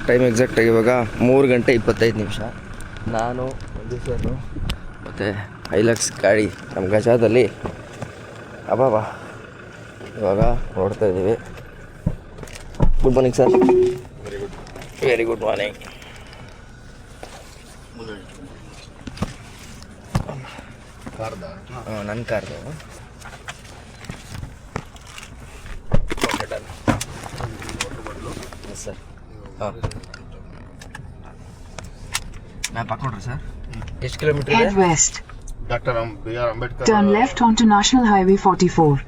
Time ಎಕ್ಸಾಕ್ಟಾಗಿ ಇವಾಗ 3 ಗಂಟೆ 25 ನಿಮಿಷ. ನಾನು ಒಂದು ಸರ್ ಮತ್ತು ಐಲಕ್ಸ್ ಗಾಡಿ ನಮ್ಮ ಗಜಾದಲ್ಲಿ ಅಬ್ಬಾ ಇವಾಗ ನೋಡ್ತಾ ಇದ್ದೀವಿ. Good morning sir. Very good morning. ನನ್ನ ಕಾರ್ದು ಸರ್. ಹಾಂ ಮ್ಯಾಪ್ ಹಾಕೊಂಡ್ರಿ ಸರ್. ಎಷ್ಟು ಕಿಲೋಮೀಟರ್ ಇದೆ? Head west. Doctor B.R. Ambedkar Turn left onto National Highway 44.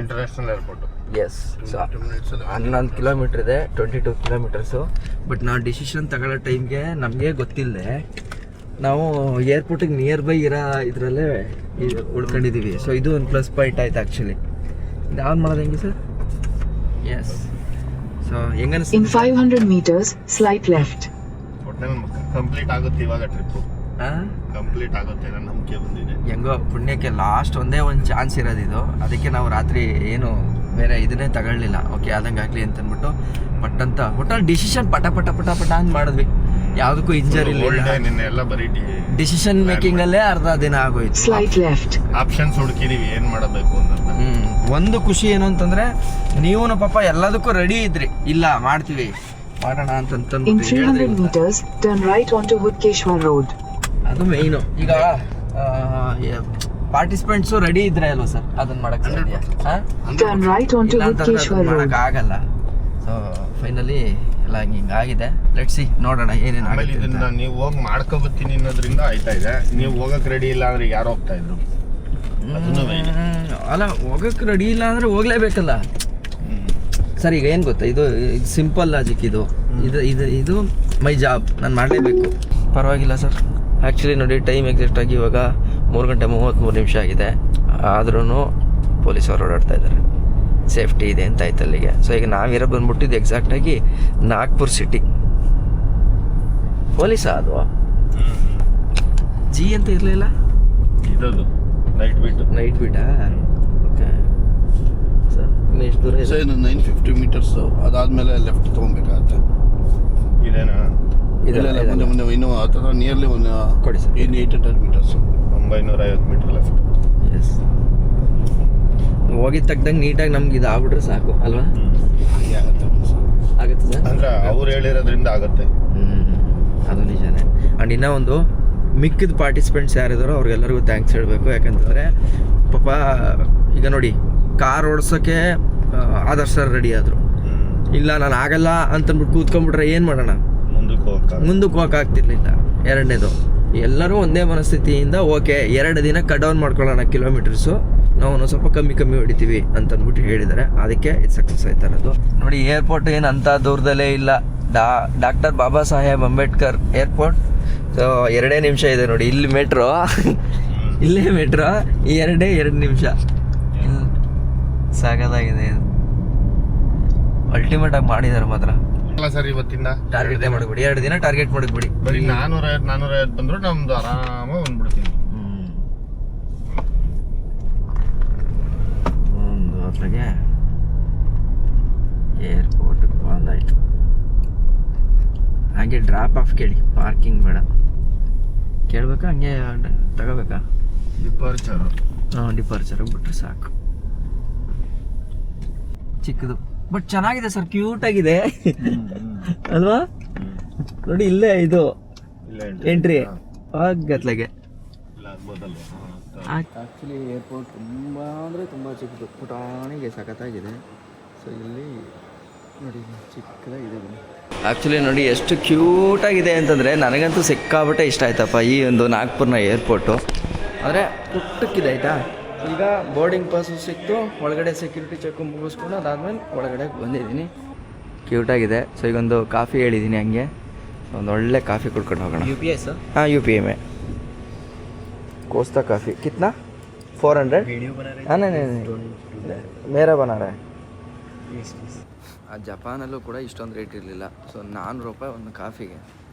International airport. Yes. So 11 kilometre ಇದೆ, 22 ಕಿಲೋಮೀಟರ್ಸು. ಬಟ್ ನಾವು ಡಿಸಿಷನ್ ತಗೊಳ್ಳೋ ಟೈಮ್ಗೆ ನಮಗೆ ಗೊತ್ತಿಲ್ಲದೆ ನಾವು ಏರ್ಪೋರ್ಟಿಗೆ ನಿಯರ್ ಬೈ ಇರೋ ಇದರಲ್ಲೇ ಉಳ್ಕೊಂಡಿದ್ದೀವಿ. ಸೊ ಇದು ಒಂದು ಪ್ಲಸ್ ಪಾಯಿಂಟ್ ಆಯ್ತು ಆ್ಯಕ್ಚುಲಿ. ಇದು ಯಾವ್ದು ಮಾಡೋದು ಹೆಂಗೆ ಸರ್? ಎಸ್. ಸೊ ಹೆಂಗನ್ಸ್ In 500 meters, slight left. ಒಟ್ಟಿನಲ್ಲಿ ಕಂಪ್ಲೀಟ್ ಆಗುತ್ತೆ ಇವಾಗ ಟ್ರಿಪ್ಪು. ಹಾಂ ಕಂಪ್ಲೀಟ್ ಆಗುತ್ತೆ ನನ್ನ ನಂಬಿಕೆ ಬಂದಿದೆ. ಹೆಂಗೋ ಪುಣ್ಯಕ್ಕೆ ಲಾಸ್ಟ್ ಒಂದೇ ಒಂದು ಚಾನ್ಸ್ ಇರೋದಿದು. ಅದಕ್ಕೆ ನಾವು ರಾತ್ರಿ ಏನು ಬೇರೆ ಇದನ್ನೇ ತಗೊಳ್ಳಿಲ್ಲ. ಓಕೆ ಆದಂಗೆ ಆಗಲಿ ಅಂತಂದ್ಬಿಟ್ಟು ಪಟ್ಟಂತ ಒಟ್ಟಲ್ಲಿ ಡಿಸಿಷನ್ ಪಟ ಅಂತ ಮಾಡಿದ್ವಿ. ಯಾವುದಕ್ಕೂ ಇಂಜರಿ ಇಲ್ಲ. ನಿನ್ನೆ ಎಲ್ಲ ಬರೀ ಡಿಸಿಷನ್ ಮೇಕಿಂಗಲ್ಲೇ ಅರ್ಧ ದಿನ ಆಗೋಯ್ತು. Slight left. ಆಪ್ಷನ್ಸ್ ಹುಡುಕಿದೀವಿ ಏನು ಮಾಡಬೇಕು ಅಂತ. ಒಂದು ಖುಷಿ ಏನು ಅಂತಂದರೆ ನೀವು ಪಾಪ ಎಲ್ಲದಕ್ಕೂ ರೆಡಿ ಇದ್ರಿ. ಇಲ್ಲ ಮಾಡ್ತೀವಿ ಮಾಡೋಣ ಅಂತಂತಂದು In 300 meters, turn right onto Woodkeshwar Road. ಅದು ಮೇಯ್ನು. ಈಗ ಪಾರ್ಟಿಸಿಪೆಂಟ್ಸು ರೆಡಿ ಇದ್ರೆ ಅಲ್ವಾ ಸರ್ ಅದನ್ನ ಮಾಡಕ್ಕೆ ಸಾಧ್ಯ. Turn right onto Woodkeshwar Road. ಮಾಡೋಕ್ಕಾಗಲ್ಲ. ಸೊ ಫೈನಲಿ ಎಲ್ಲ ಹಿಂಗಾಗಿದೆ. ಲೆಟ್ಸ್ ಸಿ ನೋಡೋಣ ಏನೇನು ಆಮೇಲೆ ಆಗುತ್ತೆ ಇದನ್ನ ಅಂತ. ನೀವು ಹೋಗಿ ಮಾಡ್ಕೊಬತ್ತೀನಿ ಅನ್ನೋದ್ರಿಂದ ಆಯ್ತಾ ಇದೆ. ನೀವು ಹೋಗಕ್ ರೆಡಿ ಇಲ್ಲ ಅಂದ್ರೆ ಯಾರು ಹೋಗ್ತಾ ಇದ್ರು? ಅದನ್ನು ಅಲ್ಲ ಹೋಗಕ್ಕೆ ರೆಡಿ ಇಲ್ಲ ಅಂದರೆ ಹೋಗ್ಲೇಬೇಕಲ್ಲ ಸರ್. ಈಗ ಏನು ಗೊತ್ತಾ, ಇದು ಸಿಂಪಲ್ ಲಾಜಿಕ್. ಇದು ಇದು ಮೈ ಜಾಬ್, ನಾನು ಮಾಡಲೇಬೇಕು. ಪರವಾಗಿಲ್ಲ ಸರ್. ಆ್ಯಕ್ಚುಲಿ ನೋಡಿ ಟೈಮ್ ಎಕ್ಸಾಕ್ಟಾಗಿ ಇವಾಗ 3 ಗಂಟೆ 33 ನಿಮಿಷ ಆಗಿದೆ. ಆದ್ರೂ ಪೊಲೀಸವರು ಓಡಾಡ್ತಾ ಇದ್ದಾರೆ. ಸೇಫ್ಟಿ ಇದೆ ಅಂತ ಆಯ್ತು ಅಲ್ಲಿಗೆ. ಸೊ ಈಗ ನಾವಿರೋ ಬಂದ್ಬಿಟ್ಟಿದ್ದು ಎಕ್ಸಾಕ್ಟಾಗಿ ನಾಗ್ಪುರ್ ಸಿಟಿ. ಪೊಲೀಸಾ ಅದು ಜಿ ಅಂತ ಇರಲಿಲ್ಲ. ಇದದು ನೈಟ್ ಬೀಟಾ? Okay sir. ಇನ್ನು ಎಷ್ಟು ದೂರ ಇದೆ? 950 ಮೀಟರ್ಸ್ ಅದಾದ್ಮೇಲೆ ಲೆಫ್ಟ್ ತಗೊಬೇಕಾಗತ್ತೆ. ಇದೇನಾ? ಮುಂದೆ ಮುಂದೆ ಇನ್ನು ಹತ್ತಿರ ನಿಯರ್ಲಿ ಒಂದು ಕೊಡಿ sir. 800 metres, 950 metre left. Yes. ಹೋಗಿ ತಗ್ದಂಗೆ ನೀಟಾಗಿ ನಮ್ಗೆ ಇದು ಆಗ್ಬಿಟ್ರೆ ಸಾಕು ಅಲ್ವಾ? ಹಾಗೆ ಆಗತ್ತೆ ಆಗುತ್ತೆ ಸರ್. ಅಂದ್ರೆ ಅವ್ರು ಹೇಳಿರೋದ್ರಿಂದ ಆಗುತ್ತೆ. ಅದು ನಿಜಾನೇ. ಆ್ಯಂಡ್ ಇನ್ನೂ ಒಂದು ಮಿಕ್ಕಿದ ಪಾರ್ಟಿಸಿಪೆಂಟ್ಸ್ ಯಾರಿದಾರೋ ಅವ್ರಿಗೆಲ್ಲರಿಗೂ ಥ್ಯಾಂಕ್ಸ್ ಹೇಳಬೇಕು. ಯಾಕಂತಂದರೆ ಪಾಪ ಈಗ ನೋಡಿ ಕಾರ್ ಓಡಿಸೋಕ್ಕೆ ಆದರ್ಶ್ ಸರ್ ರೆಡಿ ಆದರು. ಇಲ್ಲ ನಾನು ಆಗಲ್ಲ ಅಂತಂದ್ಬಿಟ್ಟು ಕೂತ್ಕೊಂಡ್ಬಿಟ್ರೆ ಏನು ಮಾಡೋಣ? ಮುಂದಕ್ಕೆ ಹೋಗೋಕ್ಕಾಗ್ತಿರ್ಲಿಲ್ಲ. ಎರಡನೇದು ಎಲ್ಲರೂ ಒಂದೇ ಮನಸ್ಥಿತಿಯಿಂದ ಓಕೆ 2 ದಿನ ಕಟ್ ಡೌನ್ ಮಾಡ್ಕೊಳ್ಳೋಣ ಕಿಲೋಮೀಟರ್ಸು, ನಾವು ಒಂದು ಸ್ವಲ್ಪ ಕಮ್ಮಿ ಹೊಡಿತೀವಿ ಅಂತಂದ್ಬಿಟ್ಟು ಹೇಳಿದ್ದಾರೆ. ಅದಕ್ಕೆ ಇದು ಸಕ್ಸಸ್ ಆಯ್ತಾ ಇರೋದು. ನೋಡಿ ಏರ್ಪೋರ್ಟ್ ಏನು ಅಂಥ ದೂರದಲ್ಲೇ ಇಲ್ಲ. Doctor Baba Saheb Ambedkar airport. So 2 ನಿಮಿಷ ಇದೆ ನೋಡಿ. ಇಲ್ಲಿ ಮೆಟ್ರೋ ಇಲ್ಲೇ ಮೆಟ್ರೋ 2 ನಿಮಿಷ. ಸಾಕಾಗಿದೆ. ಇದು ಅಲ್ಟಿಮೇಟ್ ಆಗಿ ಮಾಡಿದ್ದಾರೆ ಮಾತ್ರ. ಸರ್ ಇವತ್ತಿಂದ ಟಾರ್ಗೆಟ್ ಮಾಡಿಬಿಡಿ. 2 ದಿನ ಟಾರ್ಗೆಟ್ ಮಾಡಿಬಿಡಿ. ಬರೀ 450 ಬಂದ್ರು ನಮ್ದು ಆರಾಮ ಬಂದ್ಬಿಡ್ತೀನಿ. ಒಂದು ಹೊತ್ತಿಗೆ ಏರ್ಪೋರ್ಟ್ ಬಂದಾಯ್ತು. ಹಾಗೆ ಡ್ರಾಪ್ ಆಫ್ ಕೇಳಿ, ಪಾರ್ಕಿಂಗ್ ಬೇಡ. ಕೇಳ್ಬೇಕಾ ಹಂಗೆ ತಗೋಬೇಕಾ? ಡಿಪಾರ್ಚರ್. ಡಿಪಾರ್ಚರ್ ಬಿಟ್ರೆ ಸಾಕು. ಚಿಕ್ಕದು ಬಟ್ ಚೆನ್ನಾಗಿದೆ ಸರ್, ಕ್ಯೂಟ್ ಆಗಿದೆ ಅಲ್ವಾ? ನೋಡಿ ಇಲ್ಲೇ ಇದು ಎಂಟ್ರಿ ಆಗತ್ಲಾಗೆ. ಆ್ಯಕ್ಚುಲಿ ಏರ್ಪೋರ್ಟ್ ತುಂಬ ಅಂದರೆ ತುಂಬ ಚಿಕ್ಕದು, ಪುಟಾಣಿಗೆ ಸಖತ್ತಾಗಿದೆ. ಸೊ ಇಲ್ಲಿ ನೋಡಿ ಚಿಕ್ಕದಾಗಿದೆ. ಆ್ಯಕ್ಚುಲಿ ನೋಡಿ ಎಷ್ಟು ಕ್ಯೂಟಾಗಿದೆ ಅಂತಂದರೆ ನನಗಂತೂ ಸಿಕ್ಕಾಬಿಟ್ಟೆ ಇಷ್ಟ ಆಯ್ತಪ್ಪ ಈ ಒಂದು ನಾಗ್ಪುರ್ನ ಏರ್ಪೋರ್ಟು. ಆದರೆ ಪುಟ್ಟಕ್ಕಿದೆ ಆಯಿತಾ. ಈಗ ಬೋರ್ಡಿಂಗ್ ಪಾಸು ಸಿಕ್ತು, ಒಳಗಡೆ ಸೆಕ್ಯೂರಿಟಿ ಚೆಕ್ ಮುಗಿಸ್ಕೊಂಡು ಅದಾದ್ಮೇಲೆ ಒಳಗಡೆ ಬಂದಿದ್ದೀನಿ. ಕ್ಯೂಟಾಗಿದೆ. ಸೊ ಈಗೊಂದು ಕಾಫಿ ಹೇಳಿದ್ದೀನಿ, ಹಂಗೆ ಒಂದು ಒಳ್ಳೆ ಕಾಫಿ ಕುಡ್ಕೊಂಡು ಹೋಗೋಣ. UPI sir? ಹಾಂ UPI में कोस्ता काफ़ी कितना 400? हाँ नहीं मेरा बना रहा है. ಆ ಜಪಾನಲ್ಲೂ ಕೂಡ ಇಷ್ಟೊಂದು ರೇಟ್ ಇರಲಿಲ್ಲ. ಸೊ 400 ರೂಪಾಯಿ ಒಂದು ಕಾಫಿಗೆ.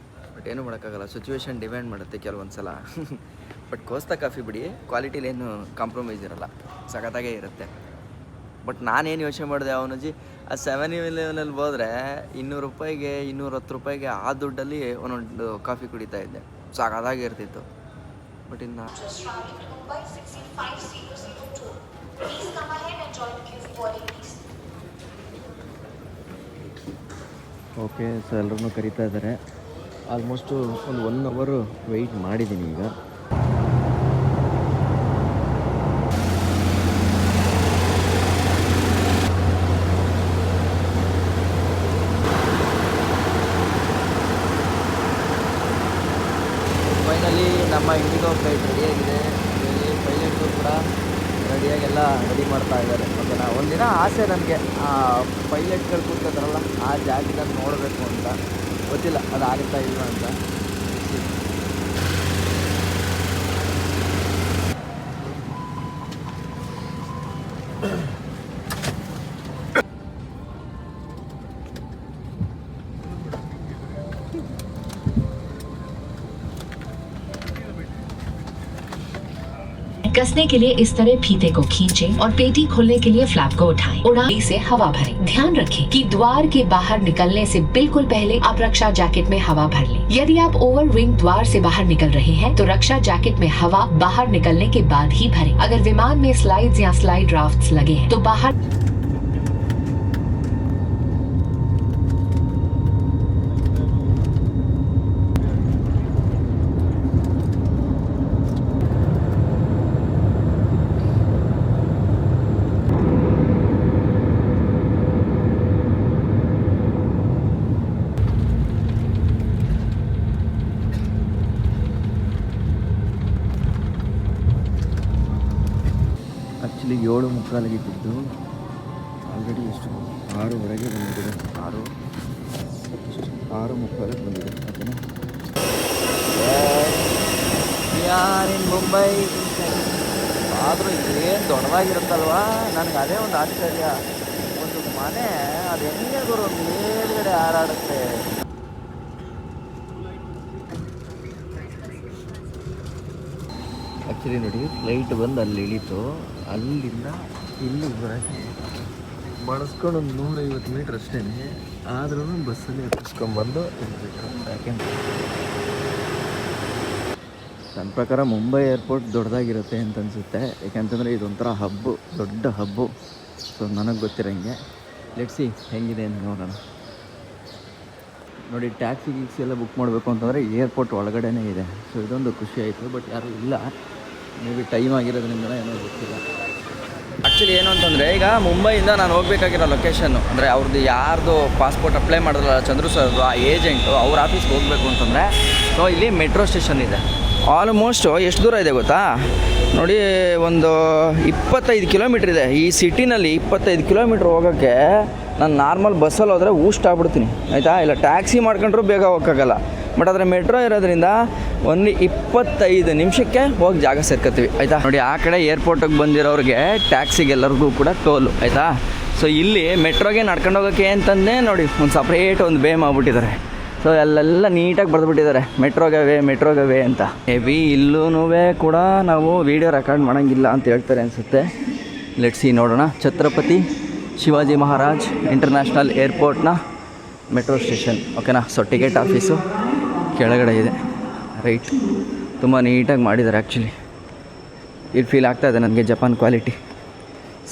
ಬಟ್ ಏನೂ ಮಾಡೋಕ್ಕಾಗಲ್ಲ, ಸಿಚುವೇಶನ್ ಡಿಪೆಂಡ್ ಮಾಡುತ್ತೆ ಕೆಲವೊಂದು ಸಲ. ಬಟ್ ಕೋಸ್ತಾ ಕಾಫಿ ಬಿಡಿ, ಕ್ವಾಲಿಟಿಲೇನು ಕಾಂಪ್ರಮೈಸ್ ಇರೋಲ್ಲ, ಸಖತ್ತಾಗೇ ಇರುತ್ತೆ. ಬಟ್ ನಾನೇನು ಯೋಚನೆ ಮಾಡಿದೆ ಅವನಜ್ಜಿ ಆ 7-Eleven ಹೋದರೆ 200 ರೂಪಾಯಿಗೆ 210 ರೂಪಾಯಿಗೆ ಆ ದುಡ್ಡಲ್ಲಿ ಒಂದೊಂದು ಕಾಫಿ ಕುಡಿತಾ ಇದ್ದೆ. ಸಾಕಾಗಿರ್ತಿತ್ತು. ಬಟ್ ಇನ್ನು Just traveling to Mumbai 65002. Please come ahead and join the queue for boarding, please. Okay, so ಎಲ್ಲರೂ ಕರೀತಾ ಇದ್ದಾರೆ. ಆಲ್ಮೋಸ್ಟು ಒಂದು 1 ಅವರು ವೆಯ್ಟ್ ಮಾಡಿದ್ದೀನಿ ಈಗ. ಫೈನಲಿ ನಮ್ಮ ಇಂಡಿಗೋ ಫ್ಲೈಟ್ ರೆಡಿಯಾಗಿದೆ. ಇಲ್ಲಿ ಪೈಲಟ್ಗಳು ಕೂಡ ರೆಡಿಯಾಗೆಲ್ಲ ರೆಡಿ ಮಾಡ್ತಾ ಇದ್ದಾರೆ. ಓಕೆನಾ, ಒಂದಿನ ಆಸೆ ನನಗೆ ಆ ಪೈಲಟ್ಗಳು ಕೂತ್ಕೋತಾರಲ್ಲ ಆ ಜಾಗದಲ್ಲಿ ನೋಡಬೇಕು ಅಂತ. ಗೊತ್ತಿಲ್ಲ ಅದು ಆಗುತ್ತಾ ಇಲ್ಲ ಅಂತ. कसने के लिए इस तरह फीते को खींचें और पेटी खोलने के लिए फ्लैप को उठाएं। उड़ान से हवा भरें। ध्यान रखें कि द्वार के बाहर निकलने से बिल्कुल पहले आप रक्षा जैकेट में हवा भर लें। यदि आप ओवर विंग द्वार से बाहर निकल रहे हैं तो रक्षा जैकेट में हवा बाहर निकलने के बाद ही भरें। अगर विमान में स्लाइड्स या स्लाइड राफ्ट्स लगे हैं तो बाहर ಆ್ಯಕ್ಚುಲಿ 7:45 ಇದ್ದಿದ್ದು ಆಲ್ರೆಡಿ ಎಷ್ಟು 6:30 ಬಂದಿದೆ. 6:30 ಬಂದಿದೆ. ಓಕೆನಾ, ಯಾರ್ ಇನ್ ಮುಂಬೈ. ಆದರೂ ಏನು ದೊಡ್ಡದಾಗಿರುತ್ತಲ್ವಾ, ನನಗೆ ಅದೇ ಒಂದು ಆಶ್ಚರ್ಯ. ಒಂದು ಮನೆ ಅದು ಹೆಂಗೆ ಗುರು ಮೇಲ್ಗಡೆ ಹಾರಾಡುತ್ತೆ. ಆ್ಯಕ್ಚುಲಿ ನೋಡಿ, ಫ್ಲೈಟ್ ಬಂದು ಅಲ್ಲಿ ಇಳೀತು. ಅಲ್ಲಿಂದ ಇಲ್ಲಿ ಬರೋಕ್ಕೆ ಬಳಸ್ಕೊಂಡು ಒಂದು 150 ಮೀಟ್ರ್ ಅಷ್ಟೇ. ಆದ್ರೂ ಬಸ್ಸಲ್ಲಿ ಹತ್ತಿಸ್ಕೊಂಡ್ಬಂದು ಇರಬೇಕು. ಯಾಕೆಂದ್ರೆ ನನ್ನ ಪ್ರಕಾರ ಮುಂಬೈ ಏರ್ಪೋರ್ಟ್ ದೊಡ್ಡದಾಗಿರುತ್ತೆ ಅಂತ ಅನಿಸುತ್ತೆ. ಯಾಕೆಂತಂದರೆ ಇದೊಂಥರ ಹಬ್ಬು, ದೊಡ್ಡ ಹಬ್ಬು. ಸೊ ನನಗೆ ಗೊತ್ತಿರೋಂಗೆ ಲೆಟ್ಸಿ ಹೆಂಗಿದೆ ಅಂತ ನೋಡೋಣ. ನೋಡಿ, ಟ್ಯಾಕ್ಸಿ ಗೀಕ್ಸಿ ಎಲ್ಲ ಬುಕ್ ಮಾಡಬೇಕು ಅಂತಂದರೆ ಏರ್ಪೋರ್ಟ್ ಒಳಗಡೆನೇ ಇದೆ. ಸೊ ಇದೊಂದು ಖುಷಿ ಆಯಿತು. ಬಟ್ ಯಾರೂ ಇಲ್ಲ, ಮೇ ಬಿ ಟೈಮ್ ಆಗಿರೋದ್ರಿಂದ ಏನೋ ಗೊತ್ತಿಲ್ಲ. ಆ್ಯಕ್ಚುಲಿ ಏನು ಅಂತಂದರೆ, ಈಗ ಮುಂಬೈಯಿಂದ ನಾನು ಹೋಗಬೇಕಾಗಿರೋ ಲೊಕೇಶನ್ನು ಅಂದರೆ ಅವ್ರದ್ದು ಯಾರ್ದು ಪಾಸ್ಪೋರ್ಟ್ ಅಪ್ಲೈ ಮಾಡಿದ್ರಲ್ಲ ಚಂದ್ರು ಸರ್ದು, ಆ ಏಜೆಂಟು ಅವ್ರ ಆಫೀಸ್ಗೆ ಹೋಗಬೇಕು ಅಂತಂದರೆ ಸೊ ಇಲ್ಲಿ ಮೆಟ್ರೋ ಸ್ಟೇಷನ್ ಇದೆ. ಆಲ್ಮೋಸ್ಟು ಎಷ್ಟು ದೂರ ಇದೆ ಗೊತ್ತಾ ನೋಡಿ, ಒಂದು 25 ಕಿಲೋಮೀಟ್ರ್ ಇದೆ. ಈ ಸಿಟಿನಲ್ಲಿ 25 ಕಿಲೋಮೀಟ್ರ್ ಹೋಗೋಕ್ಕೆ ನಾನು ನಾರ್ಮಲ್ ಬಸ್ಸಲ್ಲಿ ಹೋದರೆ ಆಗ್ಬಿಡ್ತೀನಿ ಆಯಿತಾ. ಇಲ್ಲ ಟ್ಯಾಕ್ಸಿ ಮಾಡ್ಕೊಂಡ್ರೂ ಬೇಗ ಹೋಗೋಕ್ಕಾಗಲ್ಲ. ಬಟ್ ಆದರೆ ಮೆಟ್ರೋ ಇರೋದ್ರಿಂದ ಓನ್ಲಿ 25 ನಿಮಿಷಕ್ಕೆ ಹೋಗಿ ಜಾಗ ಸೇರ್ಕೊತೀವಿ ಆಯಿತಾ. ನೋಡಿ, ಆ ಕಡೆ ಏರ್ಪೋರ್ಟಿಗೆ ಬಂದಿರೋರಿಗೆ ಟ್ಯಾಕ್ಸಿಗೆಲ್ಲರಿಗೂ ಕೂಡ ಟೋಲು ಆಯಿತಾ. ಸೊ ಇಲ್ಲಿ ಮೆಟ್ರೋಗೆ ನಡ್ಕೊಂಡು ಹೋಗೋಕ್ಕೆ ಅಂತಂದೇ ನೋಡಿ ಒಂದು ಸಪ್ರೇಟ್ ಒಂದು ಬೇ ಮಾಡಿಬಿಟ್ಟಿದ್ದಾರೆ. ಸೊ ಅಲ್ಲೆಲ್ಲ ನೀಟಾಗಿ ಬರೆದುಬಿಟ್ಟಿದ್ದಾರೆ ಮೆಟ್ರೋಗೆ ವೇ ಅಂತ. ಮೇ ಬಿ ಇಲ್ಲೂ ಕೂಡ ನಾವು ವೀಡಿಯೋ ರೆಕಾರ್ಡ್ ಮಾಡೋಂಗಿಲ್ಲ ಅಂತ ಹೇಳ್ತಾರೆ ಅನಿಸುತ್ತೆ. ಲೆಟ್ಸಿ ನೋಡೋಣ. ಛತ್ರಪತಿ ಶಿವಾಜಿ ಮಹಾರಾಜ್ ಇಂಟರ್ನ್ಯಾಷನಲ್ ಏರ್ಪೋರ್ಟ್ನ ಮೆಟ್ರೋ ಸ್ಟೇಷನ್. ಓಕೆನಾ. ಸೊ ಟಿಕೆಟ್ ಆಫೀಸು ಕೆಳಗಡೆ ಇದೆ. ರೈಟ್, ತುಂಬ ನೀಟಾಗಿ ಮಾಡಿದ್ದಾರೆ. ಆ್ಯಕ್ಚುಲಿ ಇಲ್ಲಿ ಫೀಲ್ ಆಗ್ತಾಯಿದೆ ನನಗೆ ಜಪಾನ್ ಕ್ವಾಲಿಟಿ.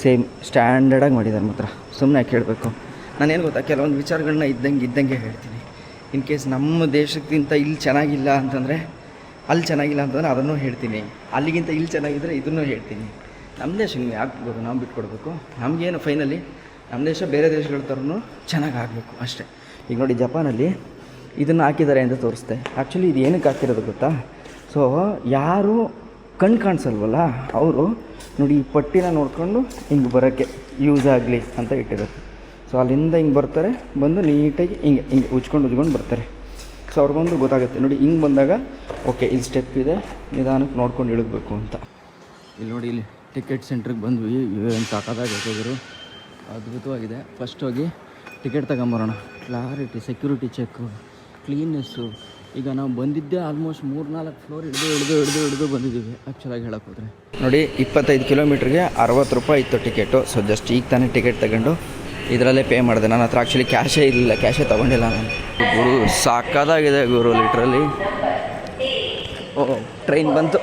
ಸೇಮ್ ಸ್ಟ್ಯಾಂಡರ್ಡಾಗಿ ಮಾಡಿದ್ದಾರೆ ಮಾತ್ರ. ಸುಮ್ಮನೆ ಕೇಳಬೇಕು. ನಾನೇನು ಗೊತ್ತಾ, ಕೆಲವೊಂದು ವಿಚಾರಗಳನ್ನ ಇದ್ದಂಗೆ ಹೇಳ್ತೀನಿ. ಇನ್ ಕೇಸ್ ನಮ್ಮ ದೇಶಕ್ಕಿಂತ ಇಲ್ಲಿ ಚೆನ್ನಾಗಿಲ್ಲ ಅಂತಂದರೆ ಅಲ್ಲಿ ಚೆನ್ನಾಗಿಲ್ಲ ಅಂತಂದರೆ ಅದನ್ನು ಹೇಳ್ತೀನಿ. ಅಲ್ಲಿಗಿಂತ ಇಲ್ಲಿ ಚೆನ್ನಾಗಿದ್ದರೆ ಇದನ್ನು ಹೇಳ್ತೀನಿ. ನಮ್ಮ ದೇಶ ನಿಮ್ಗೆ ಆಗ್ಬೋದು, ನಾವು ಬಿಟ್ಕೊಡ್ಬೇಕು. ನಮಗೇನು ಫೈನಲಿ ನಮ್ಮ ದೇಶ ಬೇರೆ ದೇಶಗಳ ಥರನೂ ಚೆನ್ನಾಗಿ ಆಗಬೇಕು ಅಷ್ಟೇ. ಈಗ ನೋಡಿ, ಜಪಾನಲ್ಲಿ ಇದನ್ನು ಹಾಕಿದ್ದಾರೆ ಅಂತ ತೋರಿಸ್ದೆ. ಆ್ಯಕ್ಚುಲಿ ಇದು ಏನಕ್ಕೆ ಹಾಕಿರೋದು ಗೊತ್ತಾ? ಸೊ ಯಾರು ಕಣ್ಣು ಕಾಣಿಸಲ್ವಲ್ಲ ಅವರು ನೋಡಿ ಈ ಪಟ್ಟಿನ ನೋಡಿಕೊಂಡು ಹಿಂಗೆ ಬರೋಕ್ಕೆ ಯೂಸ್ ಆಗಲಿ ಅಂತ ಇಟ್ಟಿರುತ್ತೆ. ಸೊ ಅಲ್ಲಿಂದ ಹಿಂಗೆ ಬರ್ತಾರೆ, ಬಂದು ನೀಟಾಗಿ ಹಿಂಗೆ ಉಜ್ಕೊಂಡು ಬರ್ತಾರೆ. ಸೊ ಅವ್ರಿಗೊಂದು ಗೊತ್ತಾಗುತ್ತೆ ನೋಡಿ, ಹಿಂಗೆ ಬಂದಾಗ ಓಕೆ ಇಲ್ಲಿ ಸ್ಟೆಪ್ ಇದೆ, ನಿಧಾನಕ್ಕೆ ನೋಡ್ಕೊಂಡು ಇಳಿಬೇಕು ಅಂತ. ಇಲ್ಲಿ ನೋಡಿ, ಇಲ್ಲಿ ಟಿಕೆಟ್ ಸೆಂಟ್ರಿಗೆ ಬಂದ್ವಿ. ಏನು ಸಾಕಾಗಿದ್ರು, ಅದ್ಭುತವಾಗಿದೆ. ಫಸ್ಟ್ ಹೋಗಿ ಟಿಕೆಟ್ ತಗೊಂಬರೋಣ. Clarity, security check, cleanness. ಈಗ ನಾವು ಬಂದಿದ್ದೆ ಆಲ್ಮೋಸ್ಟ್ 3-4 ಫ್ಲೋರ್ ಹಿಡಿದು ಬಂದಿದ್ದೀವಿ ಆ್ಯಕ್ಚುಲಾಗಿ ಹೇಳಕ್ಕೆ ಹೋದರೆ. ನೋಡಿ, 25 ಕಿಲೋಮೀಟ್ರಿಗೆ 60 ರೂಪಾಯಿ ಇತ್ತು ಟಿಕೆಟು. ಸೊ ಜಸ್ಟ್ ಈಗ ತಾನೇ ಟಿಕೆಟ್ ತಗೊಂಡು ಇದರಲ್ಲೇ ಪೇ ಮಾಡಿದೆ. ನನ್ನ ಹತ್ರ ಆ್ಯಕ್ಚುಲಿ ಕ್ಯಾಶೇ ಇರಲಿಲ್ಲ, ಕ್ಯಾಶೇ ತೊಗೊಂಡಿಲ್ಲ ನಾನು. ಗುರು ಸಾಕಾದಾಗಿದೆ ಗುರು, ಲಿಟ್ರಲಿ. ಓ ಟ್ರೈನ್ ಬಂತು.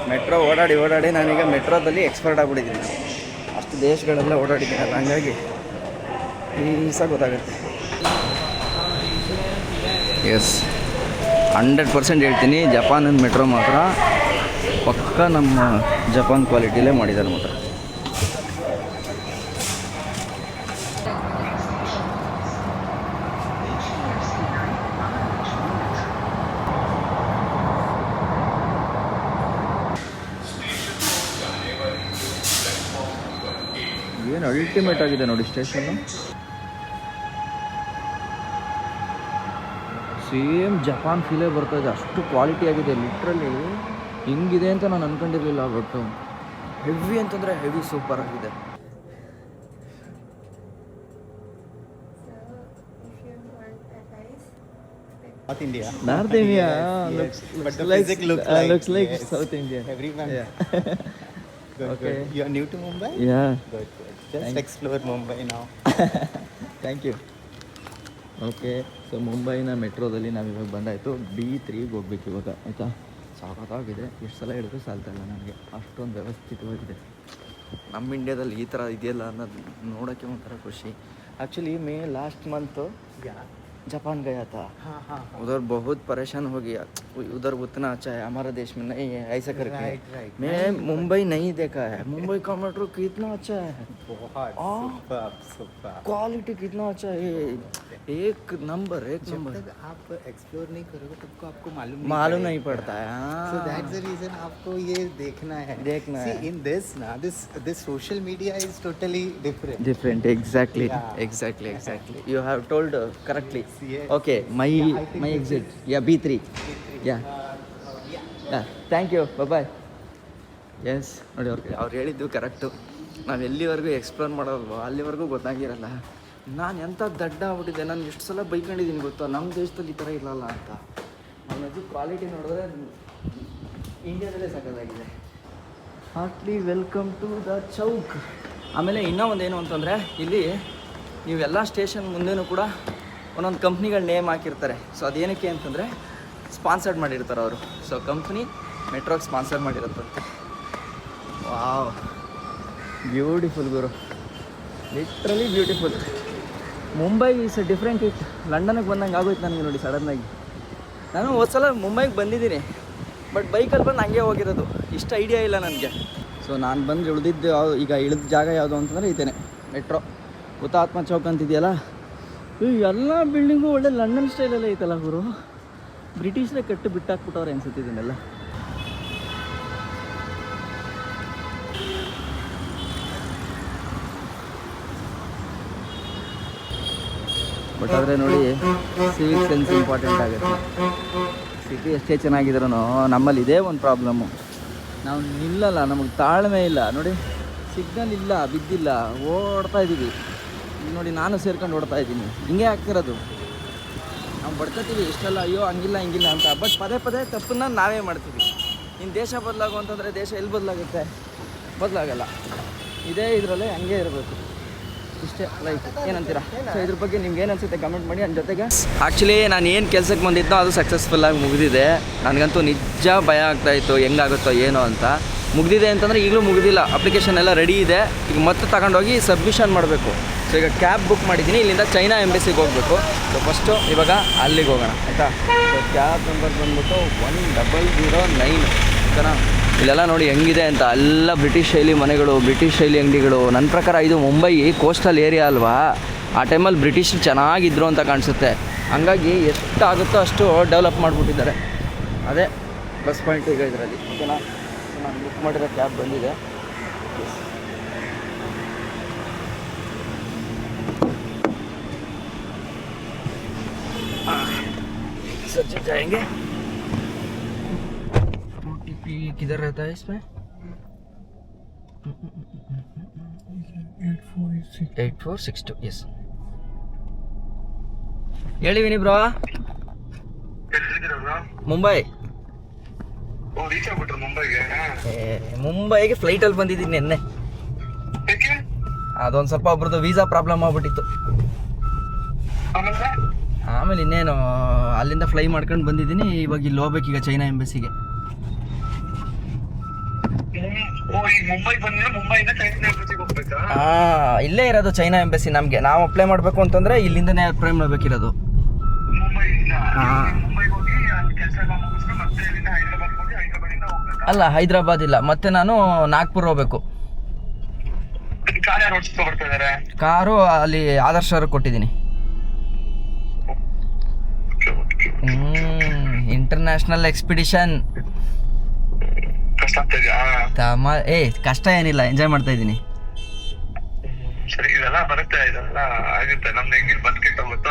ಮೆಟ್ರೋ ಓಡಾಡಿ ನಾನೀಗ ಮೆಟ್ರೋದಲ್ಲಿ ಎಕ್ಸ್ಪರ್ಟ್ ಆಗಿಬಿಟ್ಟಿದ್ದೀನಿ. ಅಷ್ಟು ದೇಶಗಳೆಲ್ಲ ಓಡಾಡಿದ್ದೀನಲ್ಲ, ಹಂಗಾಗಿ ಈಸಾಗಿ ಗೊತ್ತಾಗುತ್ತೆ. ಎಸ್ 100% ಹೇಳ್ತೀನಿ, ಜಪಾನಿನ ಮೆಟ್ರೋ ಮಾತ್ರ ಪಕ್ಕ ನಮ್ಮ ಜಪಾನ್ ಕ್ವಾಲಿಟಿಲೇ ಮಾಡಿದ್ದಾರೆ ಮಾತ್ರ. ಏನು ಅಲ್ಟಿಮೇಟ್ ಆಗಿದೆ ನೋಡಿ ಸ್ಟೇಷನ್ನು. ಸೇಮ್ ಜಪಾನ್ ಫೀಲೇ ಬರ್ತಾಯಿದೆ, ಅಷ್ಟು ಕ್ವಾಲಿಟಿ ಆಗಿದೆ. ಲಿಟ್ರಲಿ ಹಿಂಗಿದೆ ಅಂತ ನಾನು ಅಂದ್ಕೊಂಡಿರಲಿಲ್ಲ. ಬಟ್ ಹೆವಿ ಅಂತಂದರೆ ಹೆವಿ ಸೂಪರ್ ಆಗಿದೆ. South India. North India Yes, but the physics looks like yes. South India. Everyone. Good, Okay. good. You are new to Mumbai? Yeah Good, good. Just explore Mumbai now. Thank you. Okay, so ಮುಂಬೈನ ಮೆಟ್ರೋದಲ್ಲಿ ನಾವಿವಾಗ ಬಂದಾಯಿತು. B3ಗೆ ಹೋಗ್ಬೇಕು ಇವಾಗ, ಆಯಿತಾ. ಸಾಕಾಗಿದೆ, ಎಷ್ಟು ಸಲ ಹೇಳಿದ್ರು ಸಾಲ್ತಾ ಇಲ್ಲ ನನಗೆ, ಅಷ್ಟೊಂದು ವ್ಯವಸ್ಥಿತವಾಗಿದೆ. ನಮ್ಮ ಇಂಡಿಯಾದಲ್ಲಿ ಈ ಥರ ಇದೆಯಲ್ಲ ಅನ್ನೋದು ನೋಡೋಕ್ಕೆ ಒಂಥರ ಖುಷಿ. एक्चुअली मैं लास्ट मंथ जापान गया था. उधर बहुत परेशान हो गया. उधर उतना अच्छा है, हमारा देश में नहीं है ऐसा करके. मैं मुंबई नहीं देखा है. मुंबई का मेट्रो कितना अच्छा है, बहुत सुपर. क्वालिटी कितना अच्छा है, एक नंबर. जब तक आप एक्सप्लोर नहीं करोगे तब को आपको मालूम नहीं पड़ता है. So that's the reason आपको ये देखना है. See, in this ना this social media is totally different. Exactly. Yeah. Exactly. You have told correctly. Yes. Okay, my exit. Yeah, B3. Yeah. Thank you. Bye. Yes. ನೋಡಿ ಅವ್ರು ಹೇಳಿದ್ದು correct. ನಾವು ಎಲ್ಲಿವರೆಗೂ ಎಕ್ಸ್ಪ್ಲೋರ್ ಮಾಡೋಲ್ವೋ ಅಲ್ಲಿವರೆಗೂ ಗೊತ್ತಾಗಿರಲ್ಲ. ನಾನು ಎಂಥ ದಡ್ಡ ಆಗ್ಬಿಟ್ಟಿದ್ದೆ. ನಾನು ಎಷ್ಟು ಸಲ ಬೈಕೊಂಡಿದ್ದೀನಿ ಗೊತ್ತಾ, ನಮ್ಮ ದೇಶದಲ್ಲಿ ಈ ಥರ ಇರಲ್ಲ ಅಂತ. ನನ್ನದು ಕ್ವಾಲಿಟಿ ನೋಡಿದ್ರೆ ಇಂಡಿಯಾದಲ್ಲೇ ಸಕ್ಕತ್ತಾಗಿದೆ. Heartly welcome to the Chowk. ಆಮೇಲೆ ಇನ್ನೂ ಒಂದೇನು ಅಂತಂದರೆ, ಇಲ್ಲಿ ನೀವೆಲ್ಲ ಸ್ಟೇಷನ್ ಮುಂದೆನೂ ಕೂಡ ಒಂದೊಂದು ಕಂಪ್ನಿಗಳ ನೇಮ್ ಹಾಕಿರ್ತಾರೆ. ಸೊ ಅದೇನಕ್ಕೆ ಅಂತಂದರೆ ಸ್ಪಾನ್ಸರ್ಡ್ ಮಾಡಿರ್ತಾರೆ ಅವರು. ಸೊ ಕಂಪ್ನಿ ಮೆಟ್ರೋಗೆ ಸ್ಪಾನ್ಸರ್ ಮಾಡಿರುತ್ತಂತೆ. ವಾವ್, ಬ್ಯೂಟಿಫುಲ್ ಗುರು, literally beautiful. Mumbai is different. ಲಂಡನ್ಗೆ ಬಂದಂಗೆ ಆಗೋಯ್ತು ನನಗೆ ನೋಡಿ ಸಡನ್ನಾಗಿ. ನಾನು ಹೋದ ಸಲ ಮುಂಬೈಗೆ ಬಂದಿದ್ದೀನಿ, ಬಟ್ ಬೈಕಲ್ಲಿ ಬಂದು ಹಂಗೆ ಹೋಗಿರೋದು, ಇಷ್ಟು ಐಡಿಯಾ ಇಲ್ಲ ನನಗೆ. ಸೊ ನಾನು ಬಂದು ಇಳಿದಿದ್ದು ಈಗ ಇಳಿದ ಜಾಗ ಯಾವುದು ಅಂತಂದರೆ ಇದೇನೆ ಮೆಟ್ರೋ. ಹುತಾತ್ಮ ಚೌಕ್ ಅಂತಿದೆಯಲ್ಲ, ಈ ಎಲ್ಲ ಬಿಲ್ಡಿಂಗು ಒಳ್ಳೆ ಲಂಡನ್ ಸ್ಟೈಲಲ್ಲೇ ಐತಲ್ಲ ಗುರು. ಬ್ರಿಟಿಷ್ರೇ ಕಟ್ಟು ಬಿಟ್ಟಾಕ್ಬಿಟ್ಟವ್ರೆ ಅನ್ಸುತ್ತೆ ಇದನ್ನೆಲ್ಲ. ಬಟ್ ಆದರೆ ನೋಡಿ, ಸಿವಿಕ್ ಸೆನ್ಸ್ ಇಂಪಾರ್ಟೆಂಟ್ ಆಗುತ್ತೆ. ಸಿಟಿ ಎಷ್ಟೇ ಚೆನ್ನಾಗಿದ್ರೂ ನಮ್ಮಲ್ಲಿ ಇದೇ ಒಂದು ಪ್ರಾಬ್ಲಮ್ಮು, ನಾವು ನಿಲ್ಲಲ್ಲ, ನಮಗೆ ತಾಳ್ಮೆ ಇಲ್ಲ. ನೋಡಿ, ಸಿಗ್ನಲ್ ಇಲ್ಲ, ಬಿದ್ದಿಲ್ಲ, ಓಡ್ತಾ ಇದ್ದೀವಿ. ನೋಡಿ, ನಾನು ಸೇರ್ಕೊಂಡು ಓಡ್ತಾ ಇದ್ದೀನಿ. ಹಿಂಗೆ ಆಗ್ತಿರೋದು. ನಾವು ಬಡ್ಕೊತೀವಿ ಇಷ್ಟೆಲ್ಲ, ಅಯ್ಯೋ ಹಂಗಿಲ್ಲ ಹಿಂಗಿಲ್ಲ ಅಂತ. ಬಟ್ ಪದೇ ತಪ್ಪನ್ನ ನಾವೇ ಮಾಡ್ತೀವಿ. ಇನ್ನು ದೇಶ ಬದಲಾಗು ಅಂತಂದರೆ ದೇಶ ಎಲ್ಲಿ ಬದಲಾಗುತ್ತೆ? ಬದಲಾಗಲ್ಲ. ಇದೇ ಇದರಲ್ಲೇ ಹಂಗೆ ಇರಬೇಕು. ಇಷ್ಟೇ ಲೈಫ್. ಏನಂತೀರಾ? ಸೊ ಇದ್ರ ಬಗ್ಗೆ ನಿಮ್ಗೆ ಏನು ಅನಿಸುತ್ತೆ ಕಮೆಂಟ್ ಮಾಡಿ. ನನ್ನ ಜೊತೆಗೆ ಆ್ಯಕ್ಚುಲಿ ನಾನು ಏನು ಕೆಲಸಕ್ಕೆ ಬಂದಿದ್ದೋ ಅದು ಸಕ್ಸಸ್ಫುಲ್ಲಾಗಿ ಮುಗಿದಿದೆ. ನನಗಂತೂ ನಿಜ ಭಯ ಆಗ್ತಾಯಿತ್ತು ಹೆಂಗಾಗುತ್ತೋ ಏನೋ ಅಂತ. ಮುಗಿದಿದೆ ಅಂತಂದರೆ ಈಗಲೂ ಮುಗಿದಿಲ್ಲ, ಅಪ್ಲಿಕೇಶನ್ ಎಲ್ಲ ರೆಡಿ ಇದೆ. ಈಗ ಮತ್ತೆ ತಗೊಂಡೋಗಿ ಸಬ್ಮಿಷನ್ ಮಾಡಬೇಕು. ಸೊ ಈಗ ಕ್ಯಾಬ್ ಬುಕ್ ಮಾಡಿದ್ದೀನಿ, ಇಲ್ಲಿಂದ ಚೈನಾ ಎಂಬಸಿಗೆ ಹೋಗಬೇಕು. ಸೊ ಫಸ್ಟು ಇವಾಗ ಅಲ್ಲಿಗೆ ಹೋಗೋಣ, ಆಯಿತಾ. ಸೊ ಕ್ಯಾಬ್ ನಂಬರ್ ಬಂದ್ಬಿಟ್ಟು 1009. ಓಕೆನಾ? ಇಲ್ಲೆಲ್ಲ ನೋಡಿ ಹೆಂಗಿದೆ ಅಂತ. ಎಲ್ಲ ಬ್ರಿಟಿಷ್ ಶೈಲಿ ಮನೆಗಳು, ಬ್ರಿಟಿಷ್ ಶೈಲಿ ಅಂಗಡಿಗಳು. ನನ್ನ ಪ್ರಕಾರ ಇದು ಮುಂಬೈ ಕೋಸ್ಟಲ್ ಏರಿಯಾ ಅಲ್ವಾ, ಆ ಟೈಮಲ್ಲಿ ಬ್ರಿಟಿಷರು ಚೆನ್ನಾಗಿದ್ರು ಅಂತ ಕಾಣಿಸುತ್ತೆ. ಹಂಗಾಗಿ ಎಷ್ಟಾಗುತ್ತೋ ಅಷ್ಟು ಡೆವಲಪ್ ಮಾಡಿಬಿಟ್ಟಿದ್ದಾರೆ. ಅದೇ ಪ್ಲಸ್ ಪಾಯಿಂಟ್ ಈಗ ಇದರಲ್ಲಿ. ಓಕೆನಾ? ನಾನು ಬುಕ್ ಮಾಡಿರೋ ಕ್ಯಾಬ್ ಬಂದಿದೆ. सर जाएंगे. OTP किधर रहता है इसमें? 8462. यस. ಹೇಳಿ ವಿನಿ ಬ್ರೋ. ಮುಂಬೈ. ರೀಚ್ ಆಗ್ಬಿಟ್ರು ಮುಂಬೈಗೆ? ಮುಂಬೈಗೆ ಫ್ಲೈಟಲ್ಲಿ ಬಂದಿದ್ದೀನಿ ನಿನ್ನೆ. ಯಾಕೆ? ಅದೊಂದು ಸ್ವಲ್ಪ ಒಬ್ರದ್ದು ವೀಸಾ ಪ್ರಾಬ್ಲಮ್ ಆಗ್ಬಿಟ್ಟಿತ್ತು. ಆಮೇಲೆ ಆಮೇಲೆ ಇನ್ನೇನು ಅಲ್ಲಿಂದ ಫ್ಲೈ ಮಾಡ್ಕೊಂಡು ಬಂದಿದ್ದೀನಿ. ಇವಾಗ ಇಲ್ಲಿ ಹೋಗ್ಬೇಕೀಗ ಚೈನಾ ಎಂಬಸಿಗೆ. ಈಗ ಮುಂಬೈಗೆ ಬಂದಿದ್ರೆ ಮುಂಬೈಯಿಂದ ಚೈನಾ ಎಂಬಸಿಗೆ ಹೋಗ್ಬೇಕಾ? ಇಲ್ಲೇ ಇರೋದು ಚೈನಾ ಎಂಬಸಿ. ನಮಗೆ ನಾವು ಅಪ್ಲೈ ಮಾಡಬೇಕು ಅಂತಂದರೆ ಇಲ್ಲಿಂದನೇ ಅಪ್ಲೈ ಮಾಡಬೇಕಿರೋದು. ಮುಂಬೈಯಿಂದ ಹಾಂ, ಮುಂಬೈಗೆ ಹೋಗಿ ಅಲ್ಲಿ ಕೆಲಸ ಎಲ್ಲ ಮುಗಿಸ್ಕೊಂಡು ಮತ್ತೆ ಇಲ್ಲಿಂದ ಹೈದರಾಬಾದ್ ಹೋಗಿ ಹೈದರಾಬಾದಿಂದ ಹೋಗ್ಬೇಕಾ? ಅಲ್ಲ, ಹೈದರಾಬಾದ್ ಇಲ್ಲ, ಮತ್ತೆ ನಾನು ನಾಗ್ಪುರ್ ಹೋಗ್ಬೇಕು. ಕಾರ್ ಯಾರು ಓಡಿಸ್ಕೊ ಬರ್ತಾ ಇದಾರೆ? ಕಾರು ಅಲ್ಲಿ ಆದರ್ಶ ಅವ್ರಿಗೆ ಕೊಟ್ಟಿದ್ದೀನಿ. International expedition. ಕಷ್ಟ ಆಗ್ತಾ ಇದೆಯಾ? ಕಷ್ಟ ಏನಿಲ್ಲ, ಎಂಜಾಯ್ ಮಾಡ್ತಾ ಇದ್ದೀನಿ. ಸರಿ, ಇದೆಲ್ಲ ಬರುತ್ತೆ, ಇದೆಲ್ಲ ಆಗುತ್ತೆ. ನಮ್ದು ಹೆಂಗಿಲ್ ಬಂದ್ಕಿಟ್ಟು ಹೋಗುತ್ತೋ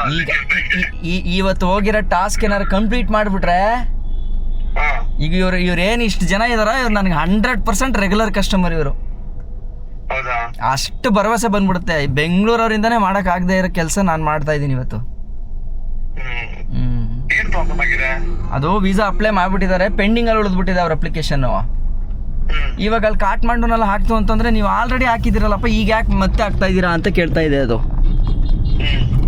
ಈಗ ಇವತ್ತು ಹೋಗಿರೋ ಟಾಸ್ಕ್ ಏನಾದ್ರು ಕಂಪ್ಲೀಟ್ ಮಾಡಿಬಿಟ್ರೆ, ಹಾ. ಈಗ ಇವ್ರು ಏನು ಇಷ್ಟು ಜನ ಇದಾರ, ಇವ್ರು ನನಗೆ 100% ರೆಗ್ಯುಲರ್ ಕಸ್ಟಮರ್. ಇವರು ಹೌದಾ? ಅಷ್ಟು ಭರವಸೆ ಬಂದ್ಬಿಡುತ್ತೆ. ಬೆಂಗಳೂರವರಿಂದನೇ ಮಾಡೋಕ್ಕಾಗದೇ ಇರೋ ಕೆಲಸ ನಾನು ಮಾಡ್ತಾ ಇದ್ದೀನಿ ಇವತ್ತು. ಏನ್ ಪ್ರಾಬ್ಲಮ್ ಆಗಿದೆ? ಅದು ವೀಸಾ ಅಪ್ಲೈ ಮಾಡಿಬಿಟ್ಟಿದ್ದಾರೆ, ಪೆಂಡಿಂಗಲ್ಲಿ ಉಳಿದ್ಬಿಟ್ಟಿದೆ ಅವ್ರ ಅಪ್ಲಿಕೇಶನ್ನು. ಇವಾಗ ಅಲ್ಲಿ ಕಾಟ್ಮಾಂಡುನೆಲ್ಲ ಹಾಕ್ತು ಅಂತಂದರೆ, ನೀವು ಆಲ್ರೆಡಿ ಹಾಕಿದ್ದೀರಲ್ಲಪ್ಪ, ಈಗ ಯಾಕೆ ಮತ್ತೆ ಹಾಕ್ತಾ ಇದ್ದೀರಾ ಅಂತ ಕೇಳ್ತಾ ಇದೆ ಅದು.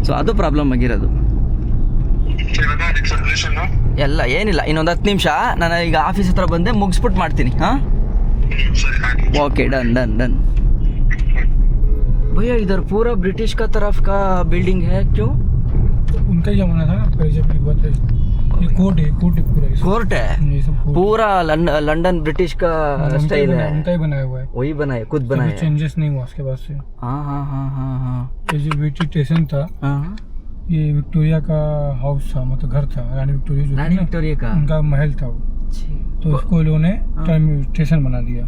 ಸೊ ಅದು ಪ್ರಾಬ್ಲಮ್ ಆಗಿರೋದು. ಎಲ್ಲ ಏನಿಲ್ಲ, ಇನ್ನೊಂದು 10 ನಿಮಿಷ ನಾನು ಈಗ ಆಫೀಸ್ ಹತ್ರ ಬಂದೆ, ಮುಗಿಸ್ಬಿಟ್ಟು ಮಾಡ್ತೀನಿ. ಹಾಂ, ओके, डन डन डन। भैया इधर पूरा ब्रिटिश का तरफ का बिल्डिंग है, क्यों? उनका ही जमाना था ना, जब ये कोर्ट है पूरा। कोर्ट है पूरा, लंदन ब्रिटिश का स्टाइल है, उनका ही बनाया हुआ है, वही बनाया, खुद बनाया, चेंजेस नहीं हुआ उसके बाद से। हाँ हाँ हाँ हाँ हाँ। ये जो विक्टोरिया स्टेशन था, ये विक्टोरिया का हाउस था, मतलब घर था, रानी विक्टोरिया का उनका महल था वो, तो उसको लोगों ने स्टेशन बना दिया।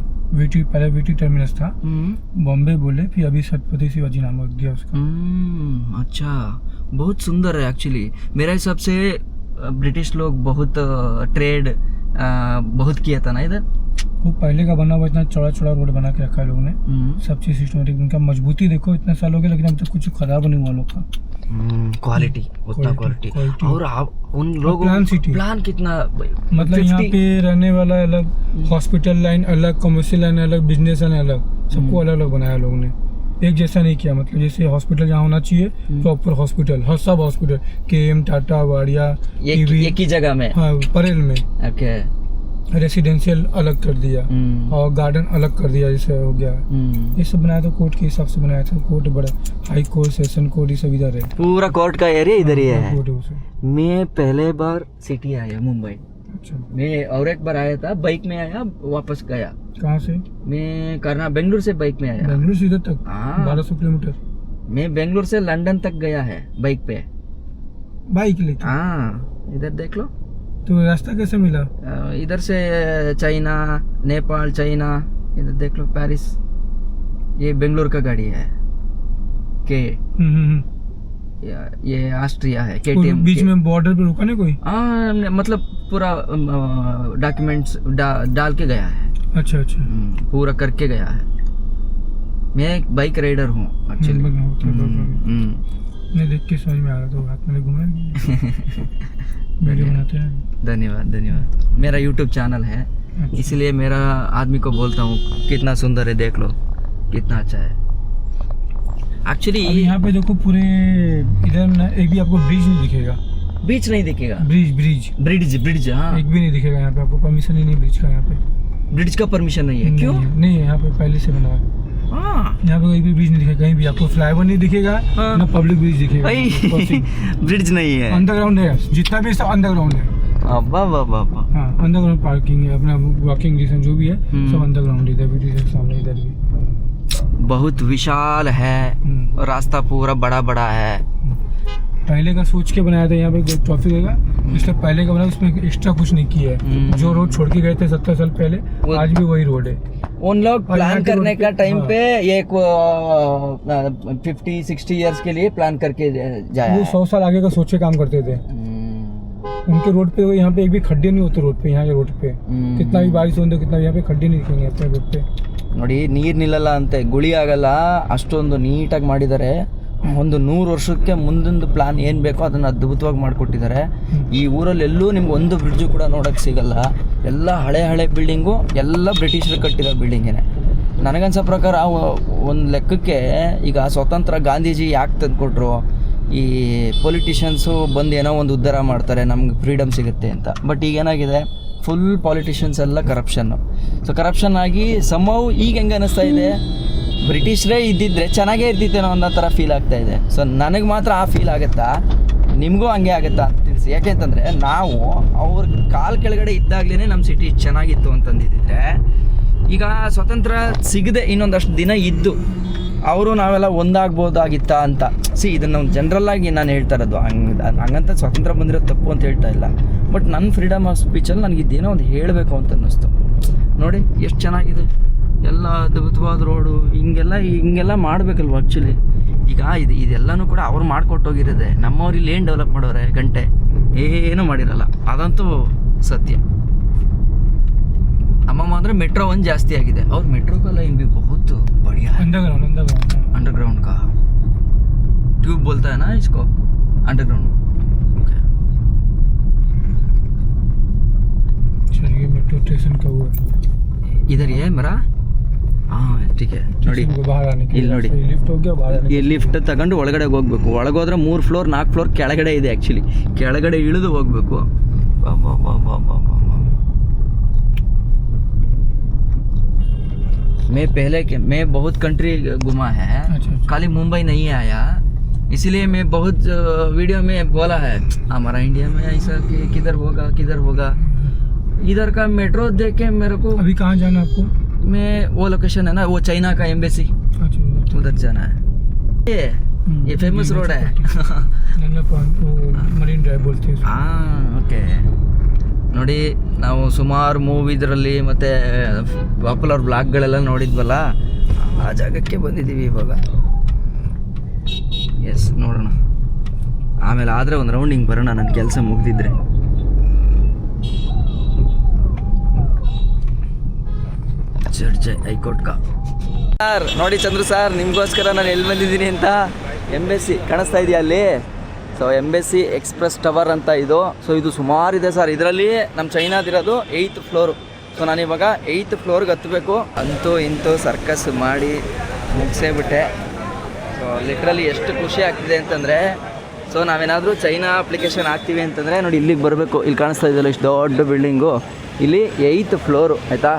पहले वीटी टर्मिनस था, बॉम्बे बोले, फिर अभी छत्रपति शिवाजी नाम रख दिया उसका। अच्छा, बहुत सुंदर है एक्चुअली। मेरे हिसाब से ब्रिटिश लोग बहुत ट्रेड बहुत किया था ना इधर। वो पहले का बना हुआ, इतना चौड़ा चौड़ा रोड बना के रखा है लोगों ने, सब चीज सिस्टमेटिक। उनका मजबूती देखो, इतने साल हो गए लेकिन अब तक कुछ खराब नहीं हुआ लोग का। क्वालिटी, उतना क्वालिटी। और उन लोगों प्लान कितना, मतलब यहाँ पे रहने वाला अलग, हॉस्पिटल लाइन अलग, कमर्शियल लाइन अलग, बिजनेस लाइन अलग, सबको अलग अलग बनाया लोगों ने, एक जैसा नहीं किया। मतलब जैसे हॉस्पिटल जहाँ होना चाहिए प्रॉपर हॉस्पिटल, हर सब हॉस्पिटल KM, टाटा, वाडिया, एक ही जगह में, हाँ, परेल में। ओके, रेसिडेंशियल अलग कर दिया और गार्डन अलग कर दिया, जैसे हो गया। ये सब बनाया था कोर्ट के हिसाब से बनाया था। कोर्ट बड़ा, हाई कोर्ट, सेशन कोर्ट, ये सब इधर है। पूरा कोर्ट का एरिया इधर ही है। कोर्ट है उसे। मैं पहले बार सिटी आया मुंबई, अच्छा, मैं और एक बार आया था, बाइक में आया, वापस गया। कहाँ से? मैं बेंगलुरु से बाइक में आया। बेंगलुरु से इधर तक? हाँ, 1200 किलोमीटर। मैं बेंगलुरु से लंदन तक गया है बाइक पे। बाइक लेके? हाँ, इधर देख लो। तो रास्ता कैसे मिला? इधर से चाइना, नेपाल, चाइना, इधर देख लो, पेरिस। ये बेंगलुरु का गाड़ी है के, ये ऑस्ट्रिया है, KTM। बीच में बॉर्डर पे रुका नहीं कोई? हाँ, मतलब पूरा डॉक्यूमेंट्स डाल के गया है। अच्छा अच्छा, पूरा करके गया है। मैं एक बाइक राइडर हूँ एक्चुअली। मैं देख के समझ में आ रहा था, हाथ में घूमे वीडियो बनाते हैं। धन्यवाद धन्यवाद। मेरा YouTube चैनल है, इसलिए मेरा आदमी को बोलता हूँ कितना सुंदर है, देख लो कितना अच्छा है एक्चुअली। यहाँ पे देखो पूरे इधर ना एक भी आपको ब्रिज नहीं दिखेगा। बीच नहीं दिखेगा? ब्रिज हाँ, एक भी नहीं दिखेगा यहाँ पे, आपको परमिशन ही नहीं ब्रिज का। यहाँ पे ब्रिज का परमिशन नहीं है? क्यों? नहीं है, यहाँ पे पहले से बना है। यहाँ पे कोई भी ब्रिज नहीं दिखेगा, कहीं भी आपको फ्लाईओवर नहीं दिखेगा, ना पब्लिक ब्रिज दिखेगा। ब्रिज नहीं है, अंडरग्राउंड है, जितना भी सब अंडरग्राउंड है। हाँ, अंडरग्राउंड पार्किंग है, अपना वॉकिंग डिस्टेंस जो भी है सब अंडरग्राउंड। इधर भी सामने, इधर भी बहुत विशाल है, रास्ता पूरा बड़ा बड़ा है। पहले का सोच के बनाया था यहाँ पे ट्रैफिक होगा, इसलिए पहले का बनाया, उसमें एक्स्ट्रा कुछ नहीं किया है। जो रोड छोड़ के गए थे 70 साल पहले, आज भी वही रोड है। उन लोग प्लान करने का टाइम पे ये 50-60 इयर्स के लिए प्लान करके जाया। वो 100 साल आगे का सोच के काम करते थे। उनके रोड पे, यहाँ पे एक भी खड्डे नहीं होते रोड पे। यहाँ के रोड पे कितना भी बारिश होने, कितना यहाँ पे खड्डे नहीं दिखेंगे अपने रोड पे। ನೋಡಿ, ನೀರು ನಿಲ್ಲಲ್ಲ ಅಂತೆ, ಗುಳಿ ಆಗಲ್ಲ, ಅಷ್ಟೊಂದು ನೀಟಾಗಿ ಮಾಡಿದ್ದಾರೆ। ಒಂದು 100 ವರ್ಷಕ್ಕೆ ಮುಂದೊಂದು ಪ್ಲಾನ್ ಏನು ಬೇಕೋ ಅದನ್ನು ಅದ್ಭುತವಾಗಿ ಮಾಡಿಕೊಟ್ಟಿದ್ದಾರೆ. ಈ ಊರಲ್ಲಿ ಎಲ್ಲೂ ನಿಮ್ಗೆ ಒಂದು ಬ್ರಿಡ್ಜು ಕೂಡ ನೋಡೋಕ್ಕೆ ಸಿಗಲ್ಲ. ಎಲ್ಲ ಹಳೆ ಬಿಲ್ಡಿಂಗು, ಎಲ್ಲ ಬ್ರಿಟಿಷರು ಕಟ್ಟಿರೋ ಬಿಲ್ಡಿಂಗೇನೆ. ನನಗನ್ಸೋ ಪ್ರಕಾರ ಒಂದು ಲೆಕ್ಕಕ್ಕೆ ಈಗ ಸ್ವತಂತ್ರ ಗಾಂಧೀಜಿ ಯಾಕೆ ತಂದುಕೊಟ್ರು, ಈ ಪೊಲಿಟಿಷಿಯನ್ಸು ಬಂದು ಏನೋ ಒಂದು ಉದ್ಧಾರ ಮಾಡ್ತಾರೆ, ನಮ್ಗೆ ಫ್ರೀಡಮ್ ಸಿಗುತ್ತೆ ಅಂತ. ಬಟ್ ಈಗ ಏನಾಗಿದೆ, ಫುಲ್ ಪಾಲಿಟಿಷಿಯನ್ಸ್ ಎಲ್ಲ ಕರಪ್ಷನ್ನು. ಸೊ ಕರಪ್ಷನ್ ಆಗಿ ಸಮವ್ ಈಗ ಹೆಂಗೆ ಅನ್ನಿಸ್ತಾ ಇದೆ, ಬ್ರಿಟಿಷರೇ ಇದ್ದಿದ್ರೆ ಚೆನ್ನಾಗೇ ಇರ್ತಿತ್ತೇನೋ ಅನ್ನೋ ಥರ ಫೀಲ್ ಆಗ್ತಾಯಿದೆ. ಸೊ ನನಗೆ ಮಾತ್ರ ಆ ಫೀಲ್ ಆಗುತ್ತಾ, ನಿಮಗೂ ಹಂಗೆ ಆಗುತ್ತಾ ಅಂತ ತಿಳಿಸಿ. ಯಾಕೆಂತಂದರೆ ನಾವು ಅವ್ರ ಕಾಲು ಕೆಳಗಡೆ ಇದ್ದಾಗಲೇ ನಮ್ಮ ಸಿಟಿ ಚೆನ್ನಾಗಿತ್ತು ಅಂತಂದಿದ್ದರೆ, ಈಗ ಸ್ವತಂತ್ರ ಸಿಗದೆ ಇನ್ನೊಂದಷ್ಟು ದಿನ ಇದ್ದು ಅವರು ನಾವೆಲ್ಲ ಒಂದಾಗ್ಬೋದಾಗಿತ್ತಾ ಅಂತ. ಇದನ್ನು ಜನರಲ್ಲಾಗಿ ನಾನು ಹೇಳ್ತಾ ಇರೋದು, ಹಂಗಂತ ಸ್ವತಂತ್ರ ಬಂದಿರೋ ತಪ್ಪು ಅಂತ ಹೇಳ್ತಾ ಇಲ್ಲ. ಬಟ್ ನನ್ನ ಫ್ರೀಡಮ್ ಆಫ್ ಸ್ಪೀಚಲ್ಲಿ ನನಗೆ ಇದೇನೋ ಒಂದು ಹೇಳಬೇಕು ಅಂತ ಅನ್ನಿಸ್ತು. ನೋಡಿ ಎಷ್ಟು ಚೆನ್ನಾಗಿದೆ, ಎಲ್ಲ ಅದ್ಭುತವಾದ ರೋಡು. ಹಿಂಗೆಲ್ಲ ಮಾಡಬೇಕಲ್ವ ಆ್ಯಕ್ಚುಲಿ. ಈಗ ಇದೆಲ್ಲನೂ ಕೂಡ ಅವ್ರು ಮಾಡ್ಕೊಟ್ಟೋಗಿರೋದೆ. ನಮ್ಮವ್ರು ಇಲ್ಲಿ ಏನು ಡೆವಲಪ್ ಮಾಡೋರೆ, ಗಂಟೆ ಏನೂ ಮಾಡಿರಲ್ಲ, ಅದಂತೂ ಸತ್ಯ. ಅಮ್ಮಮ್ಮ ಅಂದರೆ ಮೆಟ್ರೋ ಒಂದು ಜಾಸ್ತಿ ಆಗಿದೆ. ಅವ್ರು ಮೆಟ್ರೋ का लाइन भी बहुत बढ़िया है. अंडरग्राउंड का ट्यूब बोलता है ना इसको, अंडरग्राउंड. ओके, चलिए मेट्रो स्टेशन का वो इधर ये मेरा ಹಾಂ ठीक है. ನೋಡಿ ಇಲ್ಲಿ ನೋಡಿ, ಲಿಫ್ಟ್ ಹೋಗಿ ಈ ಲಿಫ್ಟ್ ತಗೊಂಡು ಒಳಗಡೆ ಹೋಗ್ಬೇಕು. ಒಳಗೋದ್ರೆ 3 ಫ್ಲೋರ್ 4 ಫ್ಲೋರ್ ಕೆಳಗಡೆ ಇದೆ. ಆ್ಯಕ್ಚುಲಿ ಕೆಳಗಡೆ ಇಳಿದು ಹೋಗ್ಬೇಕು. मैं बहुत कंट्री घुमा है. खाली मुंबई नहीं आया, इसीलिए मैं बहुत वीडियो में बोला है हमारा इंडिया में ऐसा कि किधर होगा. इधर का मेट्रो देख के मेरे को, अभी कहाँ जाना आपको? मैं वो लोकेशन है ना, वो चाइना का एम्बेसी, उधर जाना है. ये फेमस रोड है. मरीन ड्राइव बोलते हैं. ಹಾಂ ಓಕೆ. ನೋಡಿ, ನಾವು ಸುಮಾರು ಮೂವಿದ್ರಲ್ಲಿ ಮತ್ತು ಪಾಪ್ಯುಲರ್ ಬ್ಲಾಗ್ಗಳೆಲ್ಲ ನೋಡಿದ್ವಲ್ಲ, ಆ ಜಾಗಕ್ಕೆ ಬಂದಿದ್ದೀವಿ ಇವಾಗ. ಎಸ್, ನೋಡೋಣ ಆಮೇಲೆ ಆದರೆ ಒಂದು ರೌಂಡ್ ಹಿಂಗೆ ಬರೋಣ, ನನ್ನ ಕೆಲಸ ಮುಗ್ದಿದ್ರೆ. ಜಡ್ಜ್ ಹೈಕೋರ್ಟ್ ಕಾ ಸರ್. ನೋಡಿ ಚಂದ್ರು ಸರ್, ನಿಮಗೋಸ್ಕರ ನಾನು ಎಲ್ಲಿ ಬಂದಿದ್ದೀನಿ ಅಂತ. ಎಂಬೆಸಿ ಕಾಣಿಸ್ತಾ ಇದೆಯಾ ಅಲ್ಲಿ? ಸೊ ಎಂಬೆಸಿ ಎಕ್ಸ್ಪ್ರೆಸ್ ಟವರ್ ಅಂತ ಇದು. ಸೊ ಇದು ಸುಮಾರಿದೆ ಸರ್. ಇದರಲ್ಲಿ ನಮ್ಮ ಚೈನಾದಿರೋದು 8th ಫ್ಲೋರು. ಸೊ ನಾನಿವಾಗ 8th ಫ್ಲೋರ್ಗೆ ಹತ್ತಬೇಕು. ಅಂತೂ ಇಂತೂ ಸರ್ಕಸ್ ಮಾಡಿ ಮುಗಿಸೇ ಬಿಟ್ಟೆ. ಸೊ ಲಿಟ್ರಲಿ ಎಷ್ಟು ಖುಷಿ ಆಗ್ತಿದೆ ಅಂತಂದರೆ, ಸೊ ನಾವೇನಾದರೂ ಚೈನಾ ಅಪ್ಲಿಕೇಶನ್ ಹಾಕ್ತೀವಿ ಅಂತಂದರೆ ನೋಡಿ, ಇಲ್ಲಿಗೆ ಬರಬೇಕು. ಇಲ್ಲಿ ಕಾಣಿಸ್ತಾ ಇದೆಯಲ್ಲ ಇಷ್ಟು ದೊಡ್ಡ ಬಿಲ್ಡಿಂಗು, ಇಲ್ಲಿ 8th ಫ್ಲೋರು ಆಯಿತಾ.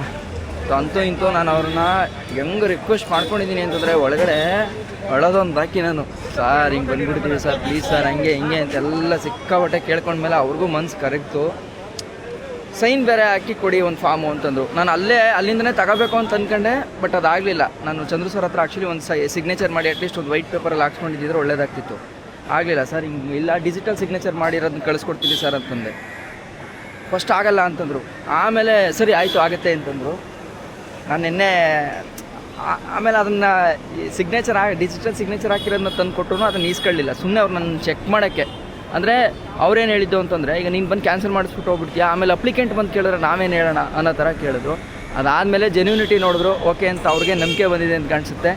ಸೊ ಅಂತೂ ಇಂತೂ ನಾನು ಅವ್ರನ್ನ ಹೆಂಗೆ ರಿಕ್ವೆಸ್ಟ್ ಮಾಡ್ಕೊಂಡಿದ್ದೀನಿ ಅಂತಂದರೆ, ಒಳಗಡೆ ಒಳದೊಂದು ಬಾಕಿ ನಾನು, ಸರ್ ಹಿಂಗೆ ಬಂದುಬಿಡ್ತೀವಿ ಸರ್, ಪ್ಲೀಸ್ ಸರ್, ಹಂಗೆ ಹಿಂಗೆ ಅಂತೆಲ್ಲ ಸಿಕ್ಕಾಪಟ್ಟೆ ಕೇಳ್ಕೊಂಡ್ಮೇಲೆ ಅವ್ರಿಗೂ ಮನ್ಸು ಕರೆಕ್ಟು. ಸೈನ್ ಬೇರೆ ಹಾಕಿ ಕೊಡಿ ಒಂದು ಫಾರ್ಮು ಅಂತಂದರು. ನಾನು ಅಲ್ಲಿಂದನೇ ತಗೋಬೇಕು ಅಂತ ಅಂದ್ಕೊಂಡೆ, ಬಟ್ ಅದಾಗಲಿಲ್ಲ. ನಾನು ಚಂದ್ರು ಸರ್ ಹತ್ರ ಆ್ಯಕ್ಚುಲಿ ಒಂದು ಸಿಗ್ನೇಚರ್ ಮಾಡಿ ಅಟ್ಲೀಸ್ಟ್ ಒಂದು ವೈಟ್ ಪೇಪರಲ್ಲಿ ಹಾಕ್ಸ್ಕೊಂಡಿದ್ದಿದ್ರೆ ಒಳ್ಳೇದಾಗ್ತಿತ್ತು. ಆಗಲಿಲ್ಲ ಸರ್, ಹಿಂಗೆ ಇಲ್ಲ ಡಿಜಿಟಲ್ ಸಿಗ್ನೇಚರ್ ಮಾಡಿರೋದನ್ನ ಕಳಿಸ್ಕೊಡ್ತೀವಿ ಸರ್ ಅಂತಂದೆ. ಫಸ್ಟ್ ಆಗಲ್ಲ ಅಂತಂದರು. ಆಮೇಲೆ ಸರಿ ಆಯಿತು ಆಗುತ್ತೆ ಅಂತಂದರು. ನಾನು ನಿನ್ನೆ ಆಮೇಲೆ ಅದನ್ನು ಡಿಜಿಟಲ್ ಸಿಗ್ನೇಚರ್ ಹಾಕಿರೋದನ್ನ ತಂದು ಕೊಟ್ಟರು, ಅದನ್ನು ಈಸ್ಕೊಳ್ಳಿಲ್ಲ. ಸುಮ್ಮನೆ ಅವ್ರು ನನ್ನ ಚೆಕ್ ಮಾಡೋಕ್ಕೆ. ಅಂದರೆ ಅವ್ರೇನು ಹೇಳಿದ್ದು ಅಂತಂದರೆ, ಈಗ ನೀನು ಬಂದು ಕ್ಯಾನ್ಸಲ್ ಮಾಡಿಸ್ಬಿಟ್ಟು ಹೋಗ್ಬಿಡ್ತೀಯಾ, ಆಮೇಲೆ ಅಪ್ಲಿಕೆಂಟ್ ಬಂದು ಕೇಳಿದ್ರೆ ನಾವೇನು ಹೇಳೋಣ ಅನ್ನೋ ಥರ ಕೇಳಿದ್ರು. ಅದಾದಮೇಲೆ ಜೆನ್ಯೂನಿಟಿ ನೋಡಿದ್ರು, ಓಕೆ ಅಂತ ಅವ್ರಿಗೆ ನಂಬಿಕೆ ಬಂದಿದೆ ಅಂತ ಕಾಣಿಸುತ್ತೆ.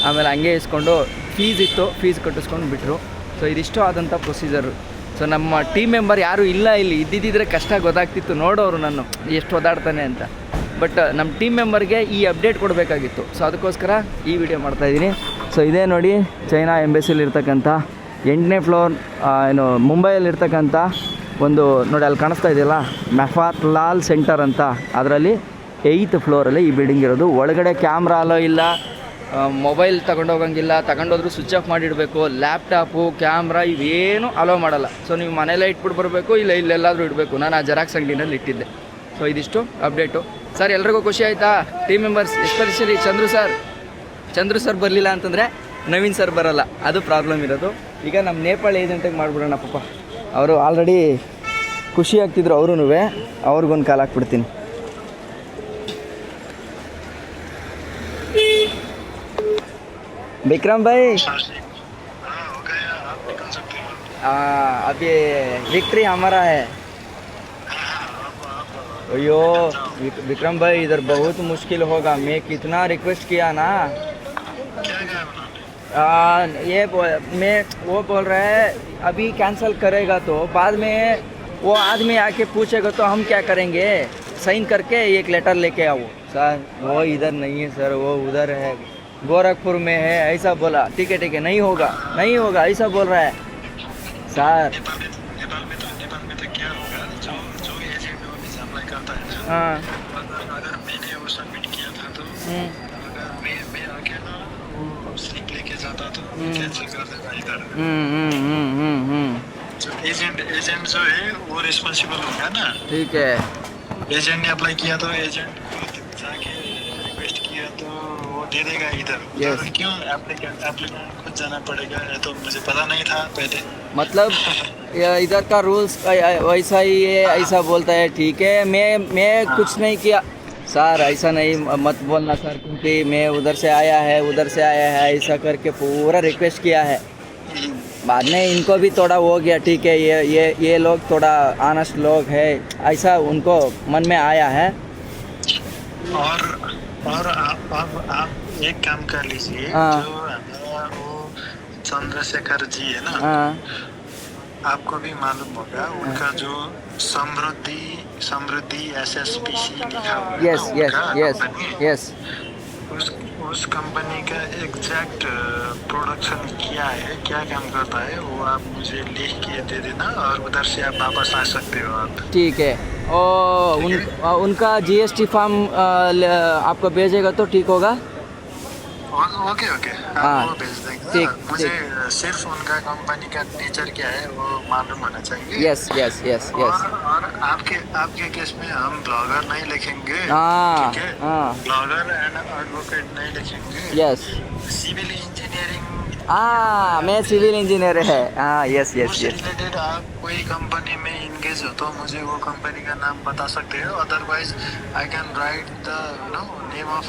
ಆಮೇಲೆ ಹಂಗೆ ಇಸ್ಕೊಂಡು ಫೀಸ್ ಕಟ್ಟಿಸ್ಕೊಂಡು ಬಿಟ್ಟರು. ಸೊ ಇದಿಷ್ಟು ಆದಂಥ ಪ್ರೊಸೀಜರು. ಸೊ ನಮ್ಮ ಟೀಮ್ ಮೆಂಬರ್ ಯಾರೂ ಇಲ್ಲ ಇಲ್ಲಿ. ಇದ್ದಿದ್ದರೆ ಕಷ್ಟ ಗೊತ್ತಾಗ್ತಿತ್ತು, ನೋಡೋರು ನಾನು ಎಷ್ಟು ಓದಾಡ್ತಾನೆ ಅಂತ. ಬಟ್ ನಮ್ಮ ಟೀಮ್ ಮೆಂಬರ್ಗೆ ಈ ಅಪ್ಡೇಟ್ ಕೊಡಬೇಕಾಗಿತ್ತು. ಸೊ ಅದಕ್ಕೋಸ್ಕರ ಈ ವಿಡಿಯೋ ಮಾಡ್ತಾಯಿದ್ದೀನಿ. ಸೊ ಇದೇ ನೋಡಿ ಚೈನಾ ಎಂಬೆಸಿಲಿರ್ತಕ್ಕಂಥ 8ನೇ ಫ್ಲೋರ್, ಏನು ಮುಂಬೈಯಲ್ಲಿರ್ತಕ್ಕಂಥ ಒಂದು ನೋಡಿ, ಅಲ್ಲಿ ಕಾಣಿಸ್ತಾ ಇದೆಯಲ್ಲ ಮೆಫಾತ್ಲಾಲ್ ಸೆಂಟರ್ ಅಂತ, ಅದರಲ್ಲಿ 8th ಫ್ಲೋರಲ್ಲಿ ಈ ಬಿಲ್ಡಿಂಗ್ ಇರೋದು. ಒಳಗಡೆ ಕ್ಯಾಮ್ರಾ ಅಲೋ ಇಲ್ಲ, ಮೊಬೈಲ್ ತಗೊಂಡೋಗಂಗಿಲ್ಲ, ತಗೊಂಡೋದ್ರೂ ಸ್ವಿಚ್ ಆಫ್ ಮಾಡಿಡಬೇಕು. ಲ್ಯಾಪ್ಟಾಪು ಕ್ಯಾಮ್ರಾ ಇವೇನು ಅಲೋ ಮಾಡಲ್ಲ. ಸೊ ನೀವು ಮನೇಲೇ ಇಟ್ಬಿಟ್ಟು ಬರಬೇಕು, ಇಲ್ಲೆಲ್ಲಾದರೂ ಇಡಬೇಕು. ನಾನು ಆ ಜೆರಾಕ್ಸ್ ಅಂಗಡಿನಲ್ಲಿ ಇಟ್ಟಿದ್ದೆ. ಸೊ ಇದಿಷ್ಟು ಅಪ್ಡೇಟು ಸರ್. ಎಲ್ರಿಗೂ ಖುಷಿ ಆಯಿತಾ? Team members especially Chandru sir ಬರಲಿಲ್ಲ ಅಂತಂದರೆ ನವೀನ್ ಸರ್ ಬರೋಲ್ಲ, ಅದು ಪ್ರಾಬ್ಲಮ್ ಇರೋದು. ಈಗ ನಮ್ಮ ನೇಪಾಳ ಏಜೆಂಟಿಗೆ ಮಾಡಿಬಿಡೋಣ ಪಾಪ. ಅವರು ಆಲ್ರೆಡಿ ಖುಷಿ ಆಗ್ತಿದ್ರು, ಅವ್ರಿಗೊಂದು ಕಾಲು ಹಾಕ್ಬಿಡ್ತೀನಿ. विक्रम भाई, अभी विक्ट्री हमारा है. अयो विक्रम भाई, इधर बहुत मुश्किल होगा. मैं कितना रिक्वेस्ट किया ना, वो बोल रहा है अभी कैंसिल करेगा तो बाद में वो आदमी आके पूछेगा तो हम क्या करेंगे, साइन करके एक लेटर लेके आओ। सर वो इधर नहीं है सर, वो उधर है, गोरखपुर में है, ऐसा बोला। ठीक है नहीं होगा ऐसा बोल रहा है सर। नेपाल में तो क्या होगा, जो एजेंट वीजा अप्लाई करता है ना, हाँ अगर मैंने वो सबमिट किया था तो अगर मैं अकेला वो स्लिप लेके जाता तो कैंसिल कर देता इधर। जो एजेंट जो है वो रिस्पॉन्सिबल होगा ना। ठीक है। एजेंट ने अप्लाई किया तो एजेंट जाके रिक्वेस्ट किया तो वो दे देगा इधर। Yes. तो क्यों एप्लीकेंट खुद जाना पड़ेगा, ये तो मुझे पता नहीं था पहले। मतलब इधर का रूल्स वैसा ही है, ऐसा बोलता है। ठीक है, मैं कुछ नहीं किया सर, ऐसा नहीं मत बोलना सर, क्योंकि मैं उधर से आया है ऐसा करके पूरा रिक्वेस्ट किया है। बाद में इनको भी थोड़ा हो गया, ठीक है ये लोग थोड़ा ऑनेस्ट लोग है, ऐसा उनको मन में आया है। और आप एक काम कर लीजिए, जो हमारा वो चंद्रशेखर जी है ना, आपको भी मालूम होगा उनका जो समृद्धि SSPC लिखा हुआ है यस उस कंपनी का एग्जैक्ट प्रोडक्शन क्या काम करता है वो आप मुझे लिख के दे देना, और उधर से आप वापस आ सकते हो आप। ठीक है। उनका GST फॉर्म आपको भेजेगा तो ठीक होगा। ओके हाँ, वो भेज देंगे। ठीक, मुझे सिर्फ उनका कंपनी का नेचर क्या है वो मालूम होना चाहिए। यस और आपके केस में हम ब्लॉगर नहीं लिखेंगे, हाँ, ठीक है? हाँ। ब्लॉगर एंड एडवोकेट नहीं लिखेंगे। यस। सिविल इंजीनियरिंग, मैं सिविल इंजीनियर है। यस रिलेटेड आप कोई कंपनी में इंगेज हो तो मुझे वो कंपनी का नाम बता सकते हो, otherwise I can write the name of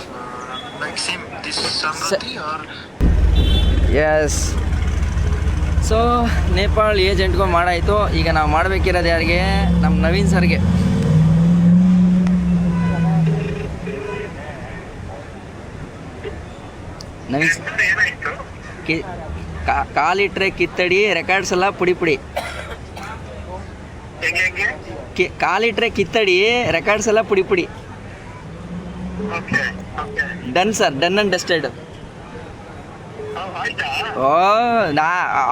like same this Samruddhi or yes. So Nepal ಏಜೆಂಟ್ಗೂ ಮಾಡಾಯಿತು. ಈಗ ನಾವು ಮಾಡಬೇಕಿರೋದು ಯಾರಿಗೆ? ನಮ್ಮ ನವೀನ್ ಸರ್ಗೆ. ನವೀನ್ ಕಾಲಿಟ್ರೆ ಕಿತ್ತಡಿ, ರೆಕಾರ್ಡ್ಸ್ ಎಲ್ಲ ಪುಡಿ. ಕಾಲಿಟ್ರೆ ಕಿತ್ತಡಿ, ರೆಕಾರ್ಡ್ಸ್ ಎಲ್ಲ ಪುಡಿ. Done sir, done and dusted.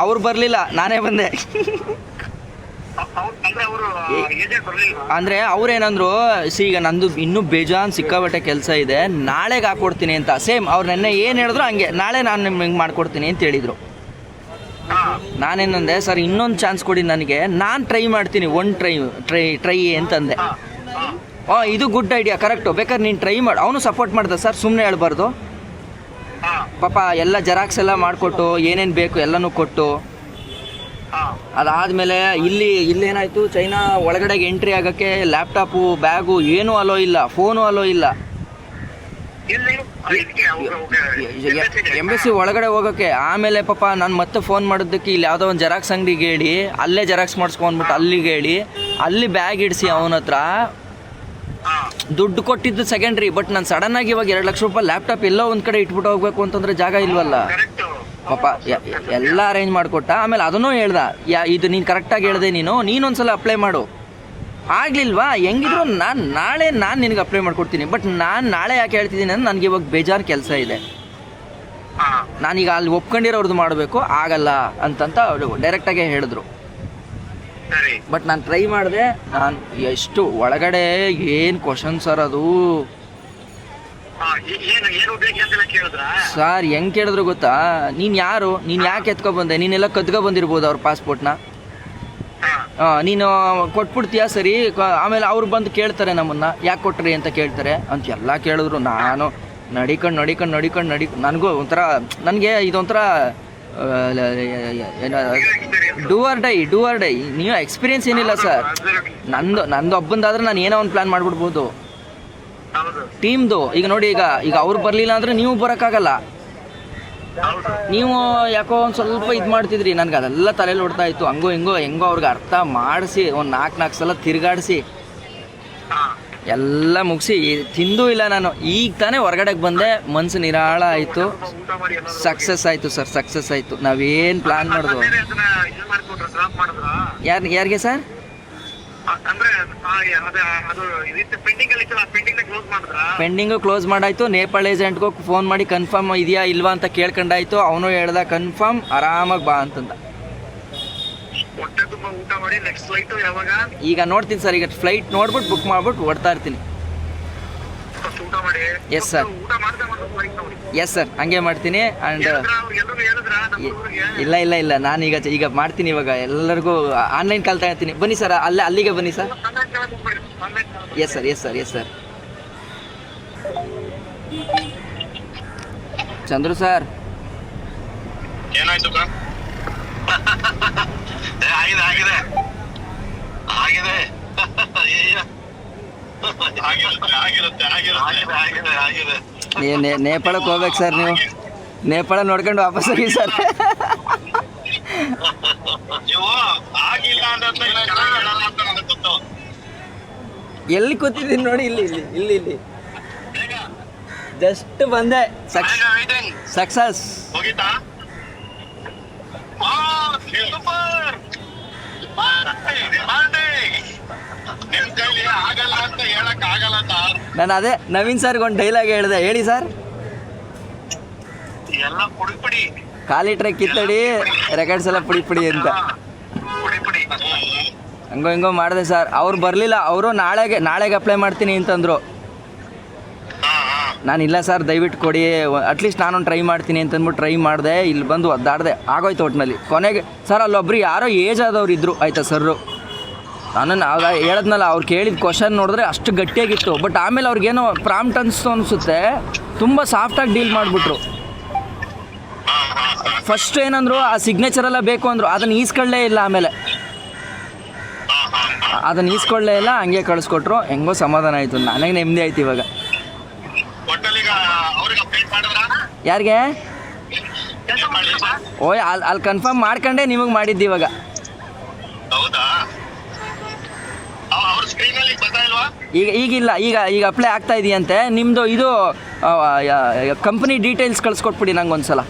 ಅವ್ರು ಬರಲಿಲ್ಲ, ನಾನೇ ಬಂದೆ. ಅಂದರೆ ಅವ್ರೇನಂದ್ರು, ಈಗ ನಂದು ಇನ್ನೂ ಬೇಜಾನ್ ಸಿಕ್ಕಾಬಟ್ಟೆ ಕೆಲಸ ಇದೆ, ನಾಳೆಗೆ ಹಾಕ್ಕೊಡ್ತೀನಿ ಅಂತ. ಸೇಮ್ ಅವ್ರು ನೆನ್ನೆ ಏನು ಹೇಳಿದ್ರು ಹಂಗೆ, ನಾಳೆ ನಾನು ನಿಮ್ಗೆ ಮಾಡಿಕೊಡ್ತೀನಿ ಅಂತ ಹೇಳಿದರು. ನಾನೇನಂದೆ, ಸರ್ ಇನ್ನೊಂದು ಚಾನ್ಸ್ ಕೊಡಿ ನನಗೆ, ನಾನು ಟ್ರೈ ಮಾಡ್ತೀನಿ, ಟ್ರೈ ಅಂತಂದೆ. ಇದು ಗುಡ್ ಐಡಿಯಾ, ಕರೆಕ್ಟು, ಬೇಕಾದ್ರೆ ನೀನು ಟ್ರೈ ಮಾಡಿ. ಅವನು ಸಪೋರ್ಟ್ ಮಾಡ್ದ ಸರ್, ಸುಮ್ಮನೆ ಹೇಳ್ಬಾರ್ದು ಪಾಪ. ಎಲ್ಲ ಜೆರಾಕ್ಸ್ ಎಲ್ಲ ಮಾಡಿಕೊಟ್ಟು, ಏನೇನು ಬೇಕು ಎಲ್ಲನೂ ಕೊಟ್ಟು, ಅದಾದಮೇಲೆ ಇಲ್ಲೇನಾಯಿತು, ಚೈನಾ ಒಳಗಡೆಗೆ ಎಂಟ್ರಿ ಆಗೋಕ್ಕೆ ಲ್ಯಾಪ್ಟಾಪು, ಬ್ಯಾಗು ಏನೂ ಅಲೋ ಇಲ್ಲ, ಫೋನು ಅಲೋ ಇಲ್ಲ. ಎಂಬಸಿ ಒಳಗಡೆ ಹೋಗೋಕ್ಕೆ. ಆಮೇಲೆ ಪಾಪ ನಾನು ಮತ್ತೆ ಫೋನ್ ಮಾಡೋದಕ್ಕೆ ಇಲ್ಲಿ ಯಾವುದೋ ಒಂದು ಜೆರಾಕ್ಸ್ ಅಂಗಡಿಗೆ ಹೇಳಿ, ಅಲ್ಲೇ ಜೆರಾಕ್ಸ್ ಮಾಡಿಸ್ಕೊಂಡ್ಬಿಟ್ಟು ಅಲ್ಲಿಗೆ ಹೇಳಿ, ಅಲ್ಲಿ ಬ್ಯಾಗ್ ಇಡಿಸಿ ಅವನ ಹತ್ರ ದುಡ್ಡು ಕೊಟ್ಟಿದ್ದು ಸೆಕೆಂಡ್ರಿ. ಬಟ್ ನಾನು ಸಡನ್ನಾಗಿ ಇವಾಗ 2 ಲಕ್ಷ ರೂಪಾಯಿ ಲ್ಯಾಪ್ಟಾಪ್ ಎಲ್ಲೋ ಒಂದು ಕಡೆ ಇಟ್ಬಿಟ್ಟು ಹೋಗ್ಬೇಕು ಅಂತಂದರೆ ಜಾಗ ಇಲ್ವಲ್ಲ ಪಾಪ. ಎಲ್ಲ ಅರೇಂಜ್ ಮಾಡಿಕೊಟ್ಟ. ಆಮೇಲೆ ಅದನ್ನೂ ಹೇಳ್ದ, ಇದು ನೀನು ಕರೆಕ್ಟಾಗಿ ಹೇಳಿದೆ, ನೀನೊಂದ್ಸಲ ಅಪ್ಲೈ ಮಾಡು. ಆಗಲಿಲ್ವಾ, ಹೆಂಗಿದ್ರು ನಾಳೆ ನಿನಗೆ ಅಪ್ಲೈ ಮಾಡ್ಕೊಡ್ತೀನಿ. ಬಟ್ ನಾನು ನಾಳೆ ಯಾಕೆ ಹೇಳ್ತಿದ್ದೀನಿ ಅಂದರೆ, ನನಗೆ ಇವಾಗ ಬೇಜಾರು ಕೆಲಸ ಇದೆ, ನಾನೀಗ ಅಲ್ಲಿ ಒಪ್ಕೊಂಡಿರೋರ್ದು ಮಾಡಬೇಕು, ಆಗಲ್ಲ ಅಂತಂತ ಅವರು ಡೈರೆಕ್ಟಾಗೆ ಹೇಳಿದ್ರು. ಬಟ್ ನಾನು ಟ್ರೈ ಮಾಡಿದೆ. ನಾನು ಎಷ್ಟು ಒಳಗಡೆ ಏನು ಕ್ವಶನ್ ಸರ್ ಅದು ಸರ್, ಹೆಂಗೆ ಕೇಳಿದ್ರು ಗೊತ್ತಾ? ನೀನು ಯಾರು, ನೀನು ಯಾಕೆ ಎತ್ಕೊಬಂದೆ, ನೀನೆಲ್ಲ ಕದ್ಕೊಬಂದಿರ್ಬೋದು ಅವ್ರ ಪಾಸ್ಪೋರ್ಟ್ನ, ನೀನು ಕೊಟ್ಬಿಡ್ತೀಯಾ ಸರಿ. ಆಮೇಲೆ ಅವ್ರು ಬಂದು ಕೇಳ್ತಾರೆ ನಮ್ಮನ್ನು, ಯಾಕೆ ಕೊಟ್ರಿ ಅಂತ ಕೇಳ್ತಾರೆ ಅಂತೆಲ್ಲ ಕೇಳಿದ್ರು. ನಾನು ನಡಿಕೊಂಡು ನನಗೂ ಒಂಥರ, ನನಗೆ ಇದೊಂಥರ ಡೂ ಆರ್ ಡೈ. ನೀವು ಎಕ್ಸ್ಪೀರಿಯನ್ಸ್ ಏನಿಲ್ಲ ಸರ್. ನಂದು ಒಬ್ಬಂದಾದ್ರೆ ನಾನು ಏನೋ ಒಂದು ಪ್ಲ್ಯಾನ್ ಮಾಡಿಬಿಡ್ಬೋದು. ಟೀಮ್ದು ಈಗ ನೋಡಿ, ಈಗ ಅವ್ರು ಬರಲಿಲ್ಲ ಅಂದರೆ ನೀವು ಬರೋಕ್ಕಾಗಲ್ಲ. ನೀವು ಯಾಕೋ ಒಂದು ಸ್ವಲ್ಪ ಇದು ಮಾಡ್ತಿದ್ರಿ, ನನಗೆ ಅದೆಲ್ಲ ತಲೆಯಲ್ಲಿ ಓಡ್ತಾ ಇತ್ತು. ಹೆಂಗೋ ಅವ್ರಿಗೆ ಅರ್ಥ ಮಾಡಿಸಿ ಒಂದು 4 ಸಲ ತಿರುಗಾಡಿಸಿ ಎಲ್ಲ ಮುಗಿಸಿ ತಿಂದೂ ಇಲ್ಲ ನಾನು. ಈಗ ತಾನೇ ಹೊರಗಡೆಗೆ ಬಂದೆ, ಮನಸ್ಸು ನಿರಾಳ ಆಯಿತು. ಸಕ್ಸಸ್ ಆಯಿತು ಸರ್, ಸಕ್ಸಸ್ ಆಯಿತು. ನಾವೇನು ಪ್ಲ್ಯಾನ್ ಮಾಡಿದ್ವು. ಯಾರಿಗೆ ಸರ್? ಪೆಂಡಿಂಗು ಕ್ಲೋಸ್ ಮಾಡಾಯ್ತು. ನೇಪಾಳ ಏಜೆಂಟ್ಗೂ ಫೋನ್ ಮಾಡಿ ಕನ್ಫರ್ಮ್ ಇದೆಯಾ ಇಲ್ವಾ ಅಂತ ಕೇಳ್ಕೊಂಡಾಯ್ತು. ಅವನು ಹೇಳ್ದ ಕನ್ಫರ್ಮ್, ಆರಾಮಾಗಿ ಬಾ ಅಂತಂದ. ಈಗ ನೋಡ್ತೀನಿ ಸರ್, ಈಗ ಫ್ಲೈಟ್ ನೋಡ್ಬಿಟ್ಟು ಬುಕ್ ಮಾಡ್ಬಿಟ್ಟು ಹೊಡ್ತಾ ಇರ್ತೀನಿ. ಎಸ್ ಸರ್, ಎಸ್ ಸರ್, ಹಂಗೆ ಮಾಡ್ತೀನಿ. ಆ್ಯಂಡ್ ಇಲ್ಲ ಇಲ್ಲ ಇಲ್ಲ, ನಾನು ಈಗ ಮಾಡ್ತೀನಿ. ಇವಾಗ ಎಲ್ಲರಿಗೂ ಆನ್ಲೈನ್ ಕಾಲ್ ತಗೊಳ್ತೀನಿ. ಬನ್ನಿ ಸರ್, ಅಲ್ಲಿಗೆ ಬನ್ನಿ sir. Yes sir, yes sir, yes sir. Chandru sir, ಏನಾಯ್ತು? ಆಗಿದೆ ನೇಪಾಳಕ್ಕೆ ಹೋಗ್ಬೇಕು ಸರ್. ನೀವು ನೇಪಾಳ ನೋಡ್ಕೊಂಡು ವಾಪಸ್ ಹೋಗಿ ಸರ್. ಎಲ್ಲಿ ಕೂತಿದ್ದೀನಿ ನೋಡಿ, ಇಲ್ಲಿ ಇಲ್ಲಿ ಇಲ್ಲಿ ಇಲ್ಲಿ ಜಸ್ಟ್ ಬಂದೆ. ಸಕ್ಸಸ್. ನಾನು ಅದೇ ನವೀನ್ ಸರ್ಗೆ ಒಂದು ಡೈಲಾಗ್ ಹೇಳಿದೆ, ಹೇಳಿ ಸರ್. ಕಾಲಿಟ್ರೆ ಕಿತ್ತಡಿ, ರೆಕಾರ್ಡ್ಸ್ ಎಲ್ಲ ಪುಡಿ ಪುಡಿ ಅಂತ. ಹಂಗೋ ಹಿಂಗೋ ಮಾಡಿದೆ ಸರ್. ಅವ್ರು ಬರಲಿಲ್ಲ. ಅವರು ನಾಳೆಗೆ ಅಪ್ಲೈ ಮಾಡ್ತೀನಿ ಅಂತಂದರು. ನಾನು ಇಲ್ಲ ಸರ್, ದಯವಿಟ್ಟು ಕೊಡಿ, ಅಟ್ಲೀಸ್ಟ್ ನಾನೊಂದು ಟ್ರೈ ಮಾಡ್ತೀನಿ ಅಂತಂದ್ಬಿಟ್ಟು ಟ್ರೈ ಮಾಡಿದೆ. ಇಲ್ಲಿ ಬಂದು ಒದ್ದಾಡಿದೆ, ಆಗೋಯ್ತು ಒಟ್ಟಿನಲ್ಲಿ. ಕೊನೆಗೆ ಸರ್ ಅಲ್ಲೊಬ್ರು ಯಾರೋ ಏಜ್ ಆದವ್ರು ಇದ್ದರು, ಆಯಿತಾ ಸರ್ರು. ನಾನು ಹೇಳಿದ್ನಲ್ಲ, ಅವ್ರು ಕೇಳಿದ ಕ್ವಶನ್ ನೋಡಿದ್ರೆ ಅಷ್ಟು ಗಟ್ಟಿಯಾಗಿತ್ತು. ಬಟ್ ಆಮೇಲೆ ಅವ್ರಿಗೇನೋ ಪ್ರಾಂಪ್ಟ್ ಅನಿಸುತ್ತೆ, ತುಂಬ ಸಾಫ್ಟಾಗಿ ಡೀಲ್ ಮಾಡಿಬಿಟ್ರು. ಫಸ್ಟ್ ಏನಂದ್ರು, ಆ ಸಿಗ್ನೇಚರೆಲ್ಲ ಬೇಕು ಅಂದರು. ಅದನ್ನು ಈಸ್ಕೊಳ್ಳೇ ಇಲ್ಲ. ಆಮೇಲೆ ಅದನ್ನು ಈಸ್ಕೊಳ್ಳೇ ಇಲ್ಲ, ಹಂಗೆ ಕಳಿಸ್ಕೊಟ್ರು. ಹೆಂಗೋ ಸಮಾಧಾನ ಆಯಿತು, ನನಗೆ ನೆಮ್ಮದಿ ಆಯ್ತು ಇವಾಗ. ಯಾರಿಗೆ? ಓಯ್, ಅಲ್ಲಿ ಕನ್ಫರ್ಮ್ ಮಾಡ್ಕೊಂಡೆ ನಿಮಗೆ ಮಾಡಿದ್ದು ಇವಾಗ. ಈಗಿಲ್ಲ, ಈಗ ಅಪ್ಲೈ ಆಗ್ತಾ ಇದೆಯಂತೆ. ನಿಮ್ಮದು ಇದು ಕಂಪ್ನಿ ಡೀಟೇಲ್ಸ್ ಕಳಿಸ್ಕೊಟ್ಬಿಡಿ ನಂಗೆ ಒಂದು ಸಲ.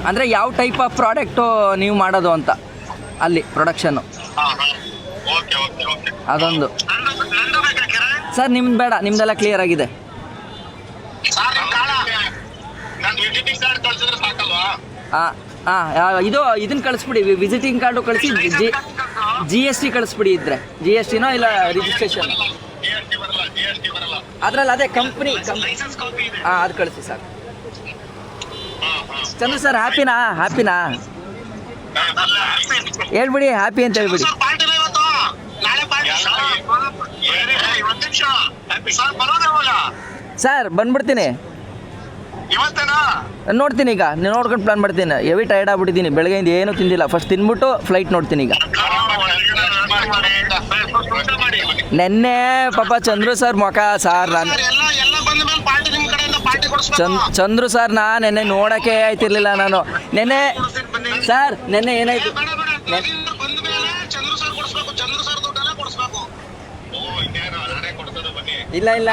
ಅಂದರೆ ಯಾವ ಟೈಪ್ ಆಫ್ ಪ್ರಾಡಕ್ಟು ನೀವು ಮಾಡೋದು ಅಂತ ಅಲ್ಲಿ ಪ್ರೊಡಕ್ಷನ್ನು, ಅದೊಂದು. ಸರ್ ನಿಮ್ದು ಬೇಡ, ನಿಮ್ದೆಲ್ಲ ಕ್ಲಿಯರ್ ಆಗಿದೆ. ಇದನ್ನು ಕಳಿಸ್ಬಿಡಿ, ವಿಸಿಟಿಂಗ್ ಕಾರ್ಡು ಕಳಿಸಿ. GST ಕಳಿಸ್ಬಿಡಿ ಇದ್ರೆ, GSTನೋ ಇಲ್ಲ ರಿಜಿಸ್ಟ್ರೇಷನ್ ಅದ್ರಲ್ಲಿ, ಅದೇ ಕಂಪ್ನಿ. ಅದು ಕಳಿಸಿ ಸರ್. ಚಂದ್ರ ಸರ್, ಹ್ಯಾಪಿನಾ? ಹೇಳ್ಬಿಡಿ, ಹ್ಯಾಪಿ ಅಂತ ಹೇಳ್ಬಿಡಿ. ಸರ್ ಬಂದ್ಬಿಡ್ತೀನಿ, ನೋಡ್ತೀನಿ. ಈಗ ನೀವು ನೋಡ್ಕೊಂಡು ಪ್ಲಾನ್ ಮಾಡ್ತೀನಿ. ಹೆವಿ ಟೈರ್ಡ್ ಆಗ್ಬಿಟ್ಟಿದ್ದೀನಿ, ಬೆಳಗ್ಗೆಯಿಂದ ಏನೂ ತಿಂದಿಲ್ಲ. ಫಸ್ಟ್ ತಿನ್ಬಿಟ್ಟು ಫ್ಲೈಟ್ ನೋಡ್ತೀನಿ ಈಗ. ನೆನ್ನೆ ಪಾಪ ಚಂದ್ರು ಸರ್ ಮುಖ ಸರ್, ನಾನು ಚಂದ್ರು ಸರ್ ನೆನ್ನೆ ನೋಡೋಕ್ಕೆ ಆಯ್ತಿರ್ಲಿಲ್ಲ ನಾನು. ನೆನ್ನೆ ಸರ್, ನೆನ್ನೆ ಏನಾಯ್ತು? ಇಲ್ಲ ಇಲ್ಲ,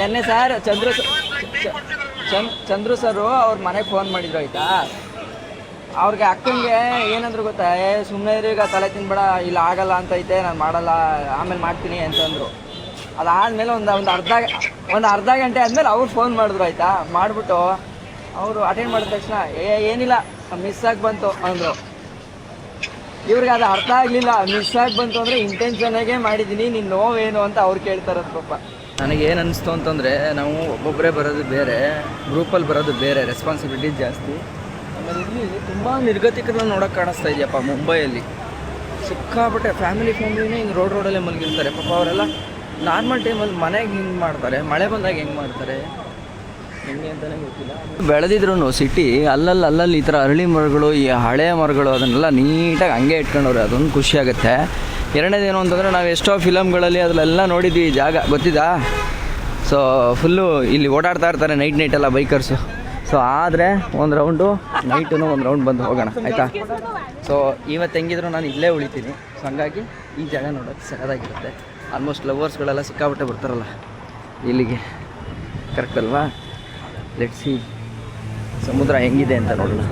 ನೆನ್ನೆ ಸರ್ ಚಂದ್ರು ಸರು ಅವ್ರ ಮನೆಗೆ ಫೋನ್ ಮಾಡಿದ್ರು, ಆಯಿತಾ. ಅವ್ರಿಗೆ ಅಕ್ಕಂಗೆ ಏನಂದ್ರು ಗೊತ್ತಾ, ಸುಮ್ಮನೆ ಈಗ ತಲೆ ತಿನ್ಬೇಡ, ಇಲ್ಲ ಆಗಲ್ಲ ಅಂತೈತೆ, ನಾನು ಮಾಡಲ್ಲ, ಆಮೇಲೆ ಮಾಡ್ತೀನಿ ಅಂತಂದರು. ಅದಾದಮೇಲೆ ಒಂದು ಅರ್ಧ ಗಂಟೆ ಆದಮೇಲೆ ಅವ್ರು ಫೋನ್ ಮಾಡಿದ್ರು, ಆಯಿತಾ. ಮಾಡಿಬಿಟ್ಟು ಅವರು ಅಟೆಂಡ್ ಮಾಡಿದ ತಕ್ಷಣ ಏನಿಲ್ಲ, ಮಿಸ್ ಆಗಿ ಬಂತು ಅಂದರು. ಇವ್ರಿಗೆ ಅದು ಅರ್ಥ ಆಗಲಿಲ್ಲ. ಮಿಸ್ ಆಗಿ ಬಂತು ಅಂದರೆ ಇಂಟೆನ್ಷನಾಗೆ ಮಾಡಿದ್ದೀನಿ, ನಿನ್ನ ನೋವೇನು ಅಂತ ಅವ್ರು ಕೇಳ್ತಾರದು ಪಾಪ. ನನಗೇನು ಅನ್ನಿಸ್ತು ಅಂತಂದರೆ, ನಾವು ಒಬ್ಬೊಬ್ಬರೇ ಬರೋದು ಬೇರೆ, ಗ್ರೂಪಲ್ಲಿ ಬರೋದು ಬೇರೆ, ರೆಸ್ಪಾನ್ಸಿಬಿಲಿಟೀಸ್ ಜಾಸ್ತಿ. ಆಮೇಲೆ ಇಲ್ಲಿ ತುಂಬ ನಿರ್ಗತಿಕರನ್ನ ನೋಡೋಕೆ ಕಾಣಿಸ್ತಾ ಇದೆಯಪ್ಪ ಮುಂಬೈಯಲ್ಲಿ. ಸಿಕ್ಕಾಪಟ್ಟೆ ಫ್ಯಾಮಿಲಿನೇ ಹಿಂಗೆ ರೋಡಲ್ಲೇ ಮಲಗಿರ್ತಾರೆ ಪಾಪ. ಅವರೆಲ್ಲ ನಾರ್ಮಲ್ ಟೈಮಲ್ಲಿ ಮನೆಗೆ ಹಿಂಗೆ ಮಾಡ್ತಾರೆ, ಮಳೆ ಬಂದಾಗ ಹೆಂಗೆ ಮಾಡ್ತಾರೆ ಹೆಂಗೆ ಅಂತಲೇ ಗೊತ್ತಿಲ್ಲ. ಬೆಳೆದಿದ್ರು ಸಿಟಿ ಅಲ್ಲಲ್ಲಿ ಈ ಥರ ಅರಳಿ ಮರಗಳು, ಈ ಹಳೆಯ ಮರಗಳು, ಅದನ್ನೆಲ್ಲ ನೀಟಾಗಿ ಹಂಗೆ ಇಟ್ಕೊಂಡವ್ರೆ. ಅದೊಂದು ಖುಷಿ ಆಗುತ್ತೆ. ಎರಡನೇದೇನು ಅಂತಂದರೆ, ನಾವು ಎಷ್ಟೋ ಫಿಲಮ್ಗಳಲ್ಲಿ ಅದರಲ್ಲೆಲ್ಲ ನೋಡಿದ್ವಿ ಈ ಜಾಗ, ಗೊತ್ತಿದ್ದಾ. ಸೊ ಫುಲ್ಲು ಇಲ್ಲಿ ಓಡಾಡ್ತಾ ಇರ್ತಾರೆ ನೈಟೆಲ್ಲ ಬೈಕರ್ಸು. ಸೊ ಸೊ ಆದರೆ ಒಂದು ರೌಂಡು ನೈಟು ಒಂದು ರೌಂಡ್ ಬಂದು ಹೋಗೋಣ ಆಯಿತಾ. ಸೊ ಇವತ್ತು ಹೆಂಗಿದ್ರು ನಾನು ಇಲ್ಲೇ ಉಳಿತೀನಿ. ಸೊ ಹಂಗಾಗಿ ಈ ಜಾಗ ನೋಡೋಕ್ಕೆ ಸಖತ್ತಾಗಿರುತ್ತೆ. ಆಲ್ಮೋಸ್ಟ್ ಲವರ್ಸ್ಗಳೆಲ್ಲ ಸಿಕ್ಕಾಪಟ್ಟೆ ಬರ್ತಾರಲ್ಲ ಇಲ್ಲಿಗೆ, ಕರೆಕ್ಟ್ ಅಲ್ವಾ? ಲೆಟ್ಸ್ ಸಿ ಸಮುದ್ರ ಹೆಂಗಿದೆ ಅಂತ ನೋಡೋಣ.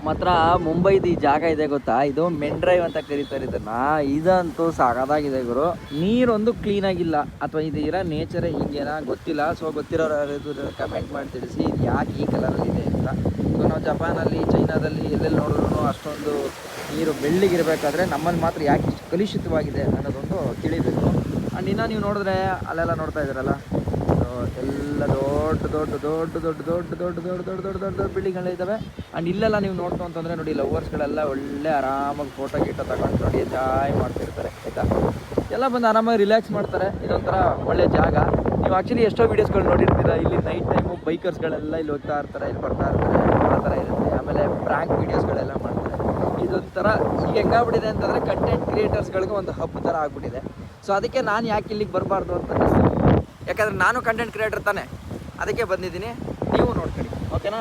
ಮಾತ್ರ ಮುಂಬೈದು ಈ ಜಾಗ ಇದೆ ಗೊತ್ತಾ, ಇದು ಮೆನ್ ಡ್ರೈವ್ ಅಂತ ಕರೀತಾರೆ ಇದನ್ನು. ಇದಂತೂ ಸಾಕಾಗಿದೆ ಗುರು. ನೀರೊಂದು ಕ್ಲೀನಾಗಿಲ್ಲ, ಅಥವಾ ಇದು ಇರೋ ನೇಚರೇ ಹಿಂಗೇನ ಗೊತ್ತಿಲ್ಲ. ಸೊ ಗೊತ್ತಿರೋರು ಕಮೆಂಟ್ ಮಾಡಿ ತಿಳಿಸಿ ಇದು ಯಾಕೆ ಈ ಕಲರಲ್ಲಿ ಇದೆ ಅಂತ. ಸೊ ನಾವು ಜಪಾನಲ್ಲಿ, ಚೈನಾದಲ್ಲಿ ಎಲ್ಲೆಲ್ಲಿ ನೋಡಿದ್ರು ಅಷ್ಟೊಂದು ನೀರು ಬೆಳ್ಳಿಗಿರಬೇಕಾದ್ರೆ ನಮ್ಮಲ್ಲಿ ಮಾತ್ರ ಯಾಕೆ ಇಷ್ಟು ಕಲುಷಿತವಾಗಿದೆ ಅನ್ನೋದೊಂದು ತಿಳಿಬೇಕು. ಆ್ಯಂಡ್ ಇನ್ನು ನೀವು ನೋಡಿದ್ರೆ ಅಲ್ಲೆಲ್ಲ ನೋಡ್ತಾ ಇದ್ದೀರಲ್ಲ, ಎಲ್ಲ ದೊಡ್ಡ ದೊಡ್ಡ ದೊಡ್ಡ ದೊಡ್ಡ ದೊಡ್ಡ ದೊಡ್ಡ ದೊಡ್ಡ ದೊಡ್ಡ ದೊಡ್ಡ ದೊಡ್ಡ ದೊಡ್ಡ ಬಿಲ್ಡಿಂಗ್ಗಳಿದ್ದಾವೆ. ಆ್ಯಂಡ್ ಇಲ್ಲೆಲ್ಲ ನೀವು ನೋಡ್ತು ಅಂತಂದರೆ ನೋಡಿ, ಲವರ್ಸ್ಗಳೆಲ್ಲ ಒಳ್ಳೆ ಆರಾಮಾಗಿ ಫೋಟೋ ಗೀಟೋ ತಗೊಂಡು ನೋಡಿ ಎಂಜಾಯ್ ಮಾಡ್ತಿರ್ತಾರೆ ಆಯಿತಾ. ಎಲ್ಲ ಬಂದು ಆರಾಮಾಗಿ ರಿಲ್ಯಾಕ್ಸ್ ಮಾಡ್ತಾರೆ. ಇದೊಂಥರ ಒಳ್ಳೆ ಜಾಗ. ನೀವು ಆ್ಯಕ್ಚುಲಿ ಎಷ್ಟೋ ವೀಡಿಯೋಸ್ಗಳು ನೋಡಿರ್ತೀರ, ಇಲ್ಲಿ ನೈಟ್ ಟೈಮು ಬೈಕರ್ಸ್ಗಳೆಲ್ಲ ಇಲ್ಲಿ ಹೋಗ್ತಾ ಇರ್ತಾರೆ, ಇಲ್ಲಿ ಬರ್ತಾ ಇರ್ತಾರೆ, ಆ ಥರ ಇರುತ್ತೆ. ಆಮೇಲೆ ಪ್ರ್ಯಾಂಕ್ ವೀಡಿಯೋಸ್ಗಳೆಲ್ಲ ಮಾಡ್ತಾರೆ. ಇದೊಂಥರ ಈಗ ಹೆಂಗಾಗ್ಬಿಟ್ಟಿದೆ ಅಂತಂದರೆ ಕಂಟೆಂಟ್ ಕ್ರಿಯೇಟರ್ಸ್ಗಳಿಗೆ ಒಂದು ಹಬ್ಬ ಥರ ಆಗ್ಬಿಟ್ಟಿದೆ. ಸೊ ಅದಕ್ಕೆ ನಾನು ಯಾಕೆ ಇಲ್ಲಿಗೆ ಬರಬಾರ್ದು ಅಂತ ಅನಿಸ್ತು. ಯಾಕಂದರೆ ನಾನು ಕಂಟೆಂಟ್ ಕ್ರಿಯೇಟರ್ ತಾನೆ, ಅದಕ್ಕೆ ಬಂದಿದ್ದೀನಿ. ನೀವು ನೋಡ್ಕೊಳ್ಳಿ ಓಕೆನಾ.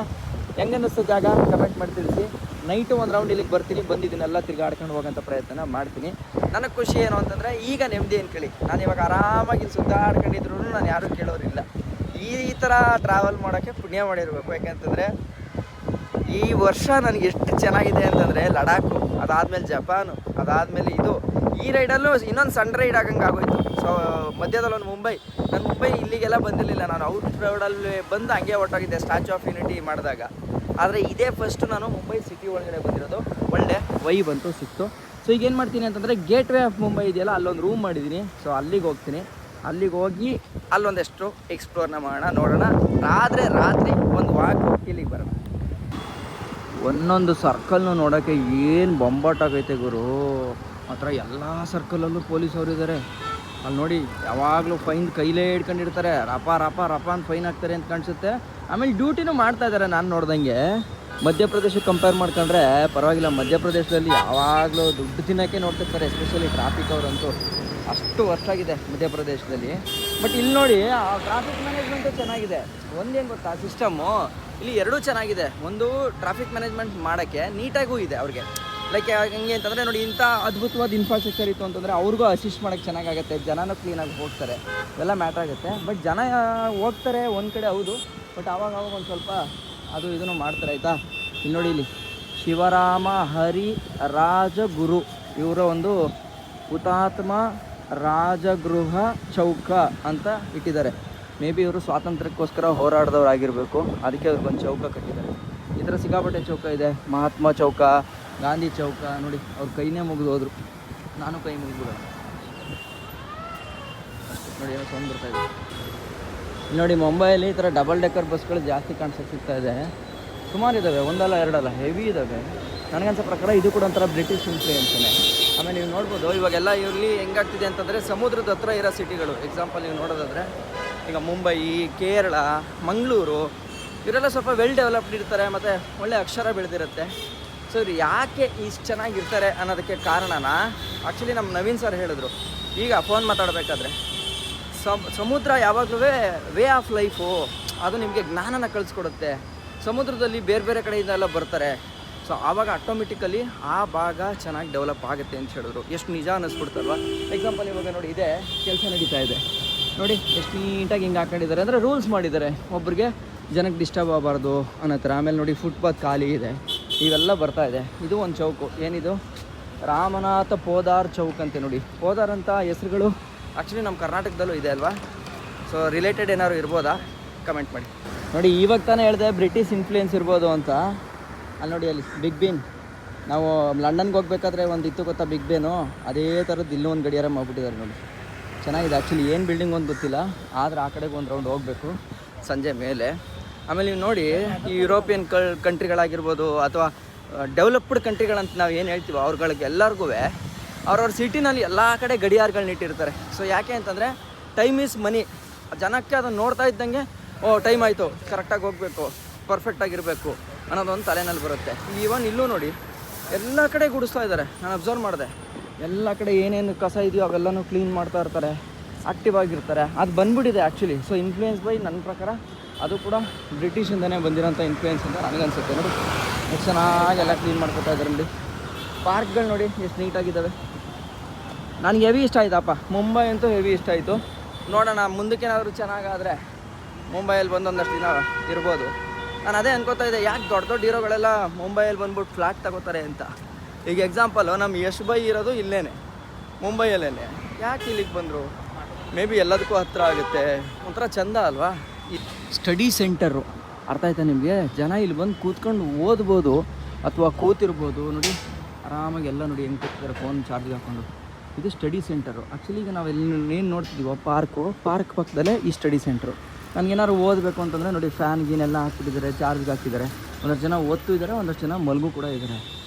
ಹೆಂಗೆ ಅನ್ನಿಸ್ತು ಜಾಗ ಕಮೆಂಟ್ ಮಾಡಿ ತಿಳಿಸಿ. ನೈಟು ಒಂದು ರೌಂಡ್ ಇಲ್ಲಿಗೆ ಬರ್ತೀನಿ, ಬಂದಿದ್ದೀನೆಲ್ಲ ತಿರುಗಾಡ್ಕೊಂಡು ಹೋಗೋಂಥ ಪ್ರಯತ್ನ ಮಾಡ್ತೀನಿ. ನನಗೆ ಖುಷಿ ಏನು ಅಂತಂದರೆ ಈಗ ನೆಮ್ಮದಿ ಅನ್ಕೊಳ್ಳಿ. ನಾನು ಇವಾಗ ಆರಾಮಾಗಿ ಇಲ್ಲಿ ಸುತ್ತಾಡ್ಕೊಂಡಿದ್ರು ನಾನು ಯಾರೂ ಕೇಳೋರಿಲ್ಲ. ಈ ಥರ ಟ್ರಾವೆಲ್ ಮಾಡೋಕ್ಕೆ ಪುಣ್ಯ ಮಾಡಿರಬೇಕು. ಯಾಕೆಂತಂದರೆ ಈ ವರ್ಷ ನನಗೆ ಎಷ್ಟು ಚೆನ್ನಾಗಿದೆ ಅಂತಂದರೆ ಲಡಾಖು, ಅದಾದಮೇಲೆ ಜಪಾನು, ಅದಾದಮೇಲೆ ಇದು ಈ ರೈಡಲ್ಲೂ ಇನ್ನೊಂದು ಸಣ್ಣ ರೈಡ್ ಆಗಂಗೆ ಆಗೋಯ್ತು. ಸೊ ಮಧ್ಯದಲ್ಲಿ ಒಂದು ಮುಂಬೈ. ನಾನು ಮುಂಬೈ ಇಲ್ಲಿಗೆಲ್ಲ ಬಂದಿರಲಿಲ್ಲ, ನಾನು ಔಟ್ ರೋಡಲ್ಲಿ ಬಂದು ಹಂಗೆ ಹೊರಟೋಗಿದ್ದೆ ಸ್ಟ್ಯಾಚ್ಯೂ ಆಫ್ ಯೂನಿಟಿ ಮಾಡಿದಾಗ. ಆದರೆ ಇದೇ ಫಸ್ಟು ನಾನು ಮುಂಬೈ ಸಿಟಿ ಒಳಗಡೆ ಬಂದಿರೋದು. ಒಳ್ಳೆ ವೈಬ್ ಅಂತೂ ಸಿಕ್ತು. ಸೊ ಈಗ ಏನು ಮಾಡ್ತೀನಿ ಅಂತಂದರೆ ಗೇಟ್ ವೇ ಆಫ್ ಮುಂಬೈ ಇದೆಯಲ್ಲ, ಅಲ್ಲೊಂದು ರೂಮ್ ಮಾಡಿದ್ದೀನಿ. ಸೊ ಅಲ್ಲಿಗೆ ಹೋಗ್ತೀನಿ. ಅಲ್ಲಿಗೆ ಹೋಗಿ ಅಲ್ಲೊಂದಷ್ಟು ಎಕ್ಸ್ಪ್ಲೋರ್ನ ಮಾಡೋಣ, ನೋಡೋಣ. ರಾತ್ರಿ ಒಂದು ವಾಕ್ ಇಲ್ಲಿಗೆ ಬರೋಣ. ಒಂದೊಂದು ಸರ್ಕಲ್ನು ನೋಡೋಕ್ಕೆ ಏನು ಬೊಂಬಾಟಾಗೈತೆ ಗುರು. ಮಾತ್ರ ಎಲ್ಲ ಸರ್ಕಲಲ್ಲೂ ಪೊಲೀಸವರು ಇದ್ದಾರೆ. ಅಲ್ಲಿ ನೋಡಿ ಯಾವಾಗಲೂ ಫೈನ್ ಕೈಲೇ ಹಿಡ್ಕೊಂಡಿರ್ತಾರೆ. ರಪ ಅಂತ ಫೈನ್ ಹಾಕ್ತಾರೆ ಅಂತ ಕಾಣಿಸುತ್ತೆ. ಆಮೇಲೆ ಡ್ಯೂಟಿನೂ ಮಾಡ್ತಾ ಇದ್ದಾರೆ ನಾನು ನೋಡ್ದಂಗೆ. ಮಧ್ಯಪ್ರದೇಶಕ್ಕೆ ಕಂಪೇರ್ ಮಾಡ್ಕೊಂಡ್ರೆ ಪರವಾಗಿಲ್ಲ. ಮಧ್ಯಪ್ರದೇಶದಲ್ಲಿ ಯಾವಾಗಲೂ ದುಡ್ಡು ತಿನ್ನೋಕ್ಕೆ ನೋಡ್ತಿರ್ತಾರೆ, ಎಸ್ಪೆಷಲಿ ಟ್ರಾಫಿಕ್ ಅವರಂತೂ. ಅಷ್ಟು ವರ್ಷ ಆಗಿದೆ ಮಧ್ಯಪ್ರದೇಶದಲ್ಲಿ. ಬಟ್ ಇಲ್ಲಿ ನೋಡಿ ಆ ಟ್ರಾಫಿಕ್ ಮ್ಯಾನೇಜ್ಮೆಂಟು ಚೆನ್ನಾಗಿದೆ. ಒಂದೇನು ಗೊತ್ತಾ ಸಿಸ್ಟಮ್ಮು ಇಲ್ಲಿ ಎರಡೂ ಚೆನ್ನಾಗಿದೆ. ಒಂದು ಟ್ರಾಫಿಕ್ ಮ್ಯಾನೇಜ್ಮೆಂಟ್ ಮಾಡೋಕ್ಕೆ ನೀಟಾಗೂ ಇದೆ ಅವ್ರಿಗೆ. ಲೈಕ್ ಹೆಂಗೆ ಅಂತಂದರೆ ನೋಡಿ, ಇಂಥ ಅದ್ಭುತವಾದ ಇನ್ಫ್ರಾಸ್ಟ್ರಕ್ಚರ್ ಇತ್ತು ಅಂತಂದರೆ ಅವ್ರಿಗೂ ಅಸಿಸ್ಟ್ ಮಾಡೋಕ್ಕೆ ಚೆನ್ನಾಗಾಗುತ್ತೆ. ಜನನೂ ಕ್ಲೀನಾಗಿ ಹೋಗ್ತಾರೆ, ಇವೆಲ್ಲ ಮ್ಯಾಟ್ರ್ ಆಗುತ್ತೆ. ಬಟ್ ಜನ ಹೋಗ್ತಾರೆ ಒಂದು ಕಡೆ ಹೌದು, ಬಟ್ ಆವಾಗ ಒಂದು ಸ್ವಲ್ಪ ಅದು ಇದನ್ನು ಮಾಡ್ತಾರೆ ಆಯಿತಾ. ಇಲ್ಲಿ ನೋಡಿ, ಇಲ್ಲಿ ಶಿವರಾಮ ಹರಿ ರಾಜಗುರು ಇವರ ಒಂದು ಹುತಾತ್ಮ ರಾಜಗೃಹ ಚೌಕ ಅಂತ ಇಟ್ಟಿದ್ದಾರೆ. ಮೇ ಬಿ ಇವರು ಸ್ವಾತಂತ್ರ್ಯಕ್ಕೋಸ್ಕರ ಹೋರಾಡಿದವರಾಗಿರಬೇಕು, ಅದಕ್ಕೆ ಅವ್ರಿಗೊಂದು ಚೌಕ ಕಟ್ಟಿದ್ದಾರೆ. ಈ ಥರ ಸಿಕ್ಕಾಪಟ್ಟೆ ಚೌಕ ಇದೆ. ಮಹಾತ್ಮ ಚೌಕ, ಗಾಂಧಿ ಚೌಕ. ನೋಡಿ ಅವ್ರ ಕೈನೇ ಮುಗಿದು ಹೋದರು, ನಾನು ಕೈ ಮುಗಿದ್ಬಿಡೋಣ. ನೋಡಿ ಏನೋ ಸೌಂಡ್ ಬರ್ತಾಯಿದೆ. ನೋಡಿ ಮುಂಬೈಯಲ್ಲಿ ಈ ಥರ ಡಬಲ್ ಡೆಕ್ಕರ್ ಬಸ್ಗಳು ಜಾಸ್ತಿ ಕಾಣಿಸೋಕ್ಕೆ ಸಿಗ್ತಾಯಿದೆ. ಸುಮಾರು ಇದ್ದಾವೆ, ಒಂದಲ್ಲ ಎರಡಲ್ಲ, ಹೆವಿ ಇದ್ದಾವೆ. ನನಗನ್ಸೋ ಪ್ರಕಾರ ಇದು ಕೂಡ ಒಂಥರ ಬ್ರಿಟಿಷ್ ಇನ್ಫ್ಲೂಯೆನ್ಸೇ. ಆಮೇಲೆ ನೀವು ನೋಡ್ಬೋದು ಇವಾಗೆಲ್ಲ ಇಲ್ಲಿ ಹೆಂಗಾಗ್ತಿದೆ ಅಂತಂದರೆ ಸಮುದ್ರದ ಹತ್ರ ಇರೋ ಸಿಟಿಗಳು. ಎಕ್ಸಾಂಪಲ್ ನೀವು ನೋಡೋದಾದರೆ ಈಗ ಮುಂಬೈ, ಕೇರಳ, ಮಂಗಳೂರು ಇವರೆಲ್ಲ ಸ್ವಲ್ಪ ವೆಲ್ ಡೆವಲಪ್ಡ್ ಇರ್ತಾರೆ, ಮತ್ತು ಒಳ್ಳೆ ಅಕ್ಷರ ಬೆಳೆದಿರುತ್ತೆ. ಸೊ ಇವ್ರು ಯಾಕೆ ಇಷ್ಟು ಚೆನ್ನಾಗಿರ್ತಾರೆ ಅನ್ನೋದಕ್ಕೆ ಕಾರಣನ ಆ್ಯಕ್ಚುಲಿ ನಮ್ಮ ನವೀನ್ ಸರ್ ಹೇಳಿದ್ರು. ಈಗ ಫೋನ್ ಮಾತಾಡಬೇಕಾದ್ರೆ ಸಮುದ್ರ ಯಾವಾಗಲೂ ವೇ ಆಫ್ ಲೈಫು, ಅದು ನಿಮಗೆ ಜ್ಞಾನನ ಕಳಿಸ್ಕೊಡುತ್ತೆ. ಸಮುದ್ರದಲ್ಲಿ ಬೇರೆ ಬೇರೆ ಕಡೆಯಿಂದೆಲ್ಲ ಬರ್ತಾರೆ. ಸೊ ಆವಾಗ ಆಟೋಮೆಟಿಕಲಿ ಆ ಭಾಗ ಚೆನ್ನಾಗಿ ಡೆವಲಪ್ ಆಗುತ್ತೆ ಅಂತ ಹೇಳಿದ್ರು. ಎಷ್ಟು ನಿಜ ಅನ್ನಿಸ್ಬಿಡ್ತಲ್ವ. ಎಕ್ಸಾಂಪಲ್ ಇವಾಗ ನೋಡಿ, ಇದೇ ಕೆಲಸ ನಡೀತಾ ಇದೆ ನೋಡಿ, ಎಷ್ಟು ನೀಟಾಗಿ ಹಿಂಗೆ ಹಾಕೊಂಡಿದ್ದಾರೆ. ಅಂದರೆ ರೂಲ್ಸ್ ಮಾಡಿದ್ದಾರೆ, ಒಬ್ರಿಗೆ ಜನಕ್ಕೆ ಡಿಸ್ಟರ್ಬ್ ಆಗಬಾರ್ದು ಅನ್ನೋ ಥರ. ಆಮೇಲೆ ನೋಡಿ ಫುಟ್ಪಾತ್ ಖಾಲಿ ಇದೆ, ಇವೆಲ್ಲ ಬರ್ತಾ ಇದೆ. ಇದು ಒಂದು ಚೌಕು, ಏನಿದು ರಾಮನಾಥ ಪೋದಾರ್ ಚೌಕ್ ಅಂತೆ. ನೋಡಿ ಪೋದಾರ್ ಅಂತ ಹೆಸರುಗಳು ಆ್ಯಕ್ಚುಲಿ ನಮ್ಮ ಕರ್ನಾಟಕದಲ್ಲೂ ಇದೆ ಅಲ್ವಾ. ಸೊ ರಿಲೇಟೆಡ್ ಏನಾದ್ರು ಇರ್ಬೋದಾ ಕಮೆಂಟ್ ಮಾಡಿ. ನೋಡಿ ಇವಾಗ ತಾನೇ ಹೇಳಿದೆ ಬ್ರಿಟಿಷ್ ಇನ್ಫ್ಲೂಯೆನ್ಸ್ ಇರ್ಬೋದು ಅಂತ. ಅಲ್ಲಿ ನೋಡಿ, ಅಲ್ಲಿ ಬಿಗ್ ಬೇನ್. ನಾವು ಲಂಡನ್ಗೆ ಹೋಗ್ಬೇಕಾದ್ರೆ ಒಂದು ಇತ್ತು ಗೊತ್ತಾ ಬಿಗ್ ಬೇನು, ಅದೇ ಥರದ್ದು ಇಲ್ಲೂ ಒಂದು ಗಡಿಯಾರ ಮಾಡಿಬಿಟ್ಟಿದ್ದಾರೆ ನೋಡಿ. ಚೆನ್ನಾಗಿದೆ ಆ್ಯಕ್ಚುಲಿ. ಏನು ಬಿಲ್ಡಿಂಗ್ ಒಂದು ಗೊತ್ತಿಲ್ಲ, ಆದರೆ ಆ ಕಡೆಗೆ ಒಂದು ರೌಂಡ್ ಹೋಗಬೇಕು ಸಂಜೆ ಮೇಲೆ. ಆಮೇಲೆ ನೀವು ನೋಡಿ, ಈ ಯುರೋಪಿಯನ್ ಕಂಟ್ರಿಗಳಾಗಿರ್ಬೋದು ಅಥವಾ ಡೆವಲಪ್ಡ್ ಕಂಟ್ರಿಗಳಂತ ನಾವು ಏನು ಹೇಳ್ತೀವೋ ಅವ್ರುಗಳಿಗೆ ಎಲ್ಲರಿಗೂ ಅವ್ರವ್ರ ಸಿಟಿನಲ್ಲಿ ಎಲ್ಲ ಕಡೆ ಗಡಿಯಾರಗಳನ್ನ ಇಟ್ಟಿರ್ತಾರೆ. ಸೊ ಯಾಕೆ ಅಂತಂದರೆ ಟೈಮ್ ಈಸ್ ಮನಿ. ಜನಕ್ಕೆ ಅದನ್ನು ನೋಡ್ತಾ ಇದ್ದಂಗೆ ಟೈಮ್ ಆಯಿತು, ಕರೆಕ್ಟಾಗಿ ಹೋಗಬೇಕು, ಪರ್ಫೆಕ್ಟಾಗಿರಬೇಕು ಅನ್ನೋದೊಂದು ತಲೆನಲ್ಲಿ ಬರುತ್ತೆ. ಈವನ್ ಇಲ್ಲೂ ನೋಡಿ ಎಲ್ಲ ಕಡೆ ಗುಡಿಸ್ತಾ ಇದ್ದಾರೆ. ನಾನು ಅಬ್ಸರ್ವ್ ಮಾಡಿದೆ, ಎಲ್ಲ ಕಡೆ ಏನೇನು ಕಸ ಇದೆಯೋ ಅವೆಲ್ಲನೂ ಕ್ಲೀನ್ ಮಾಡ್ತಾ ಇರ್ತಾರೆ, ಆ್ಯಕ್ಟಿವ್ ಆಗಿರ್ತಾರೆ. ಅದು ಬಂದ್ಬಿಟ್ಟಿದೆ ಆ್ಯಕ್ಚುಲಿ. ಸೊ ಇನ್ಫ್ಲೂಯೆನ್ಸ್ ಬೈ ನನ್ನ ಪ್ರಕಾರ ಅದು ಕೂಡ ಬ್ರಿಟಿಷಿಂದನೇ ಬಂದಿರೋಂಥ ಇನ್ಫ್ಲೂಯೆನ್ಸ್ ಅಂತ ನನಗನ್ಸುತ್ತೆ. ನೋಡಿ ಎಷ್ಟು ಚೆನ್ನಾಗಿ ಎಲ್ಲ ಕ್ಲೀನ್ ಮಾಡ್ಕೊತಾ ಇದ್ದಾರೆ ನೋಡಿ. ಪಾರ್ಕ್ಗಳು ನೋಡಿ ಎಷ್ಟು ನೀಟಾಗಿದ್ದಾವೆ. ನನಗೆ ಹೆವಿ ಇಷ್ಟ ಆಯ್ತಪ್ಪ, ಮುಂಬೈ ಅಂತೂ ಹೆವಿ ಇಷ್ಟ ಆಯಿತು. ನೋಡೋಣ ಮುಂದಕ್ಕೇನಾದರೂ ಚೆನ್ನಾಗಾದರೆ ಮುಂಬೈಯಲ್ಲಿ ಬಂದು ಒಂದಷ್ಟು ದಿನ ಇರ್ಬೋದು. ನಾನು ಅದೇ ಅನ್ಕೋತಾ ಇದ್ದೆ, ಯಾಕೆ ದೊಡ್ಡ ದೊಡ್ಡ ಹೀರೋಗಳೆಲ್ಲ ಮುಂಬೈಯಲ್ಲಿ ಬಂದ್ಬಿಟ್ಟು ಫ್ಲ್ಯಾಟ್ ತಗೋತಾರೆ ಅಂತ. ಈಗ ಎಕ್ಸಾಂಪಲು ನಮ್ಮ ಯಶ್ ಬೈ ಇರೋದು ಇಲ್ಲೇ ಮುಂಬೈಯಲ್ಲೇ, ಯಾಕೆ ಇಲ್ಲಿಗೆ ಬಂದರು? ಮೇ ಬಿ ಎಲ್ಲದಕ್ಕೂ ಹತ್ತಿರ ಆಗುತ್ತೆ, ಒಂಥರ ಚೆಂದ ಅಲ್ವಾ. ಈ ಸ್ಟಡಿ ಸೆಂಟರು ಅರ್ಥ ಆಯ್ತಾ ನಿಮಗೆ? ಜನ ಇಲ್ಲಿ ಬಂದು ಕೂತ್ಕೊಂಡು ಓದ್ಬೋದು ಅಥವಾ ಕೂತಿರ್ಬೋದು. ನೋಡಿ ಆರಾಮಾಗಿ ಎಲ್ಲ ನೋಡಿ ಹೆಂಗೆ ಕೂತಿದ್ದಾರೆ ಫೋನ್ ಚಾರ್ಜಿಗೆ ಹಾಕ್ಕೊಂಡು. ಇದು ಸ್ಟಡಿ ಸೆಂಟರು. ಆ್ಯಕ್ಚುಲಿ ಈಗ ನಾವು ಏನು ನೋಡ್ತಿದ್ದೀವೋ ಪಾರ್ಕ್ ಪಕ್ಕದಲ್ಲೇ ಈ ಸ್ಟಡಿ ಸೆಂಟ್ರು. ನನಗೇನಾದ್ರು ಓದಬೇಕು ಅಂತಂದರೆ ನೋಡಿ ಫ್ಯಾನ್ ಗೀನೆಲ್ಲ ಹಾಕ್ಬಿಟ್ಟಿದ್ದಾರೆ, ಚಾರ್ಜ್ಗೆ ಹಾಕಿದ್ದಾರೆ. ಒಂದಷ್ಟು ಜನ ಓದ್ತು ಇದ್ದಾರೆ, ಒಂದಷ್ಟು ಜನ ಮಲಗು ಕೂಡ ಇದ್ದಾರೆ.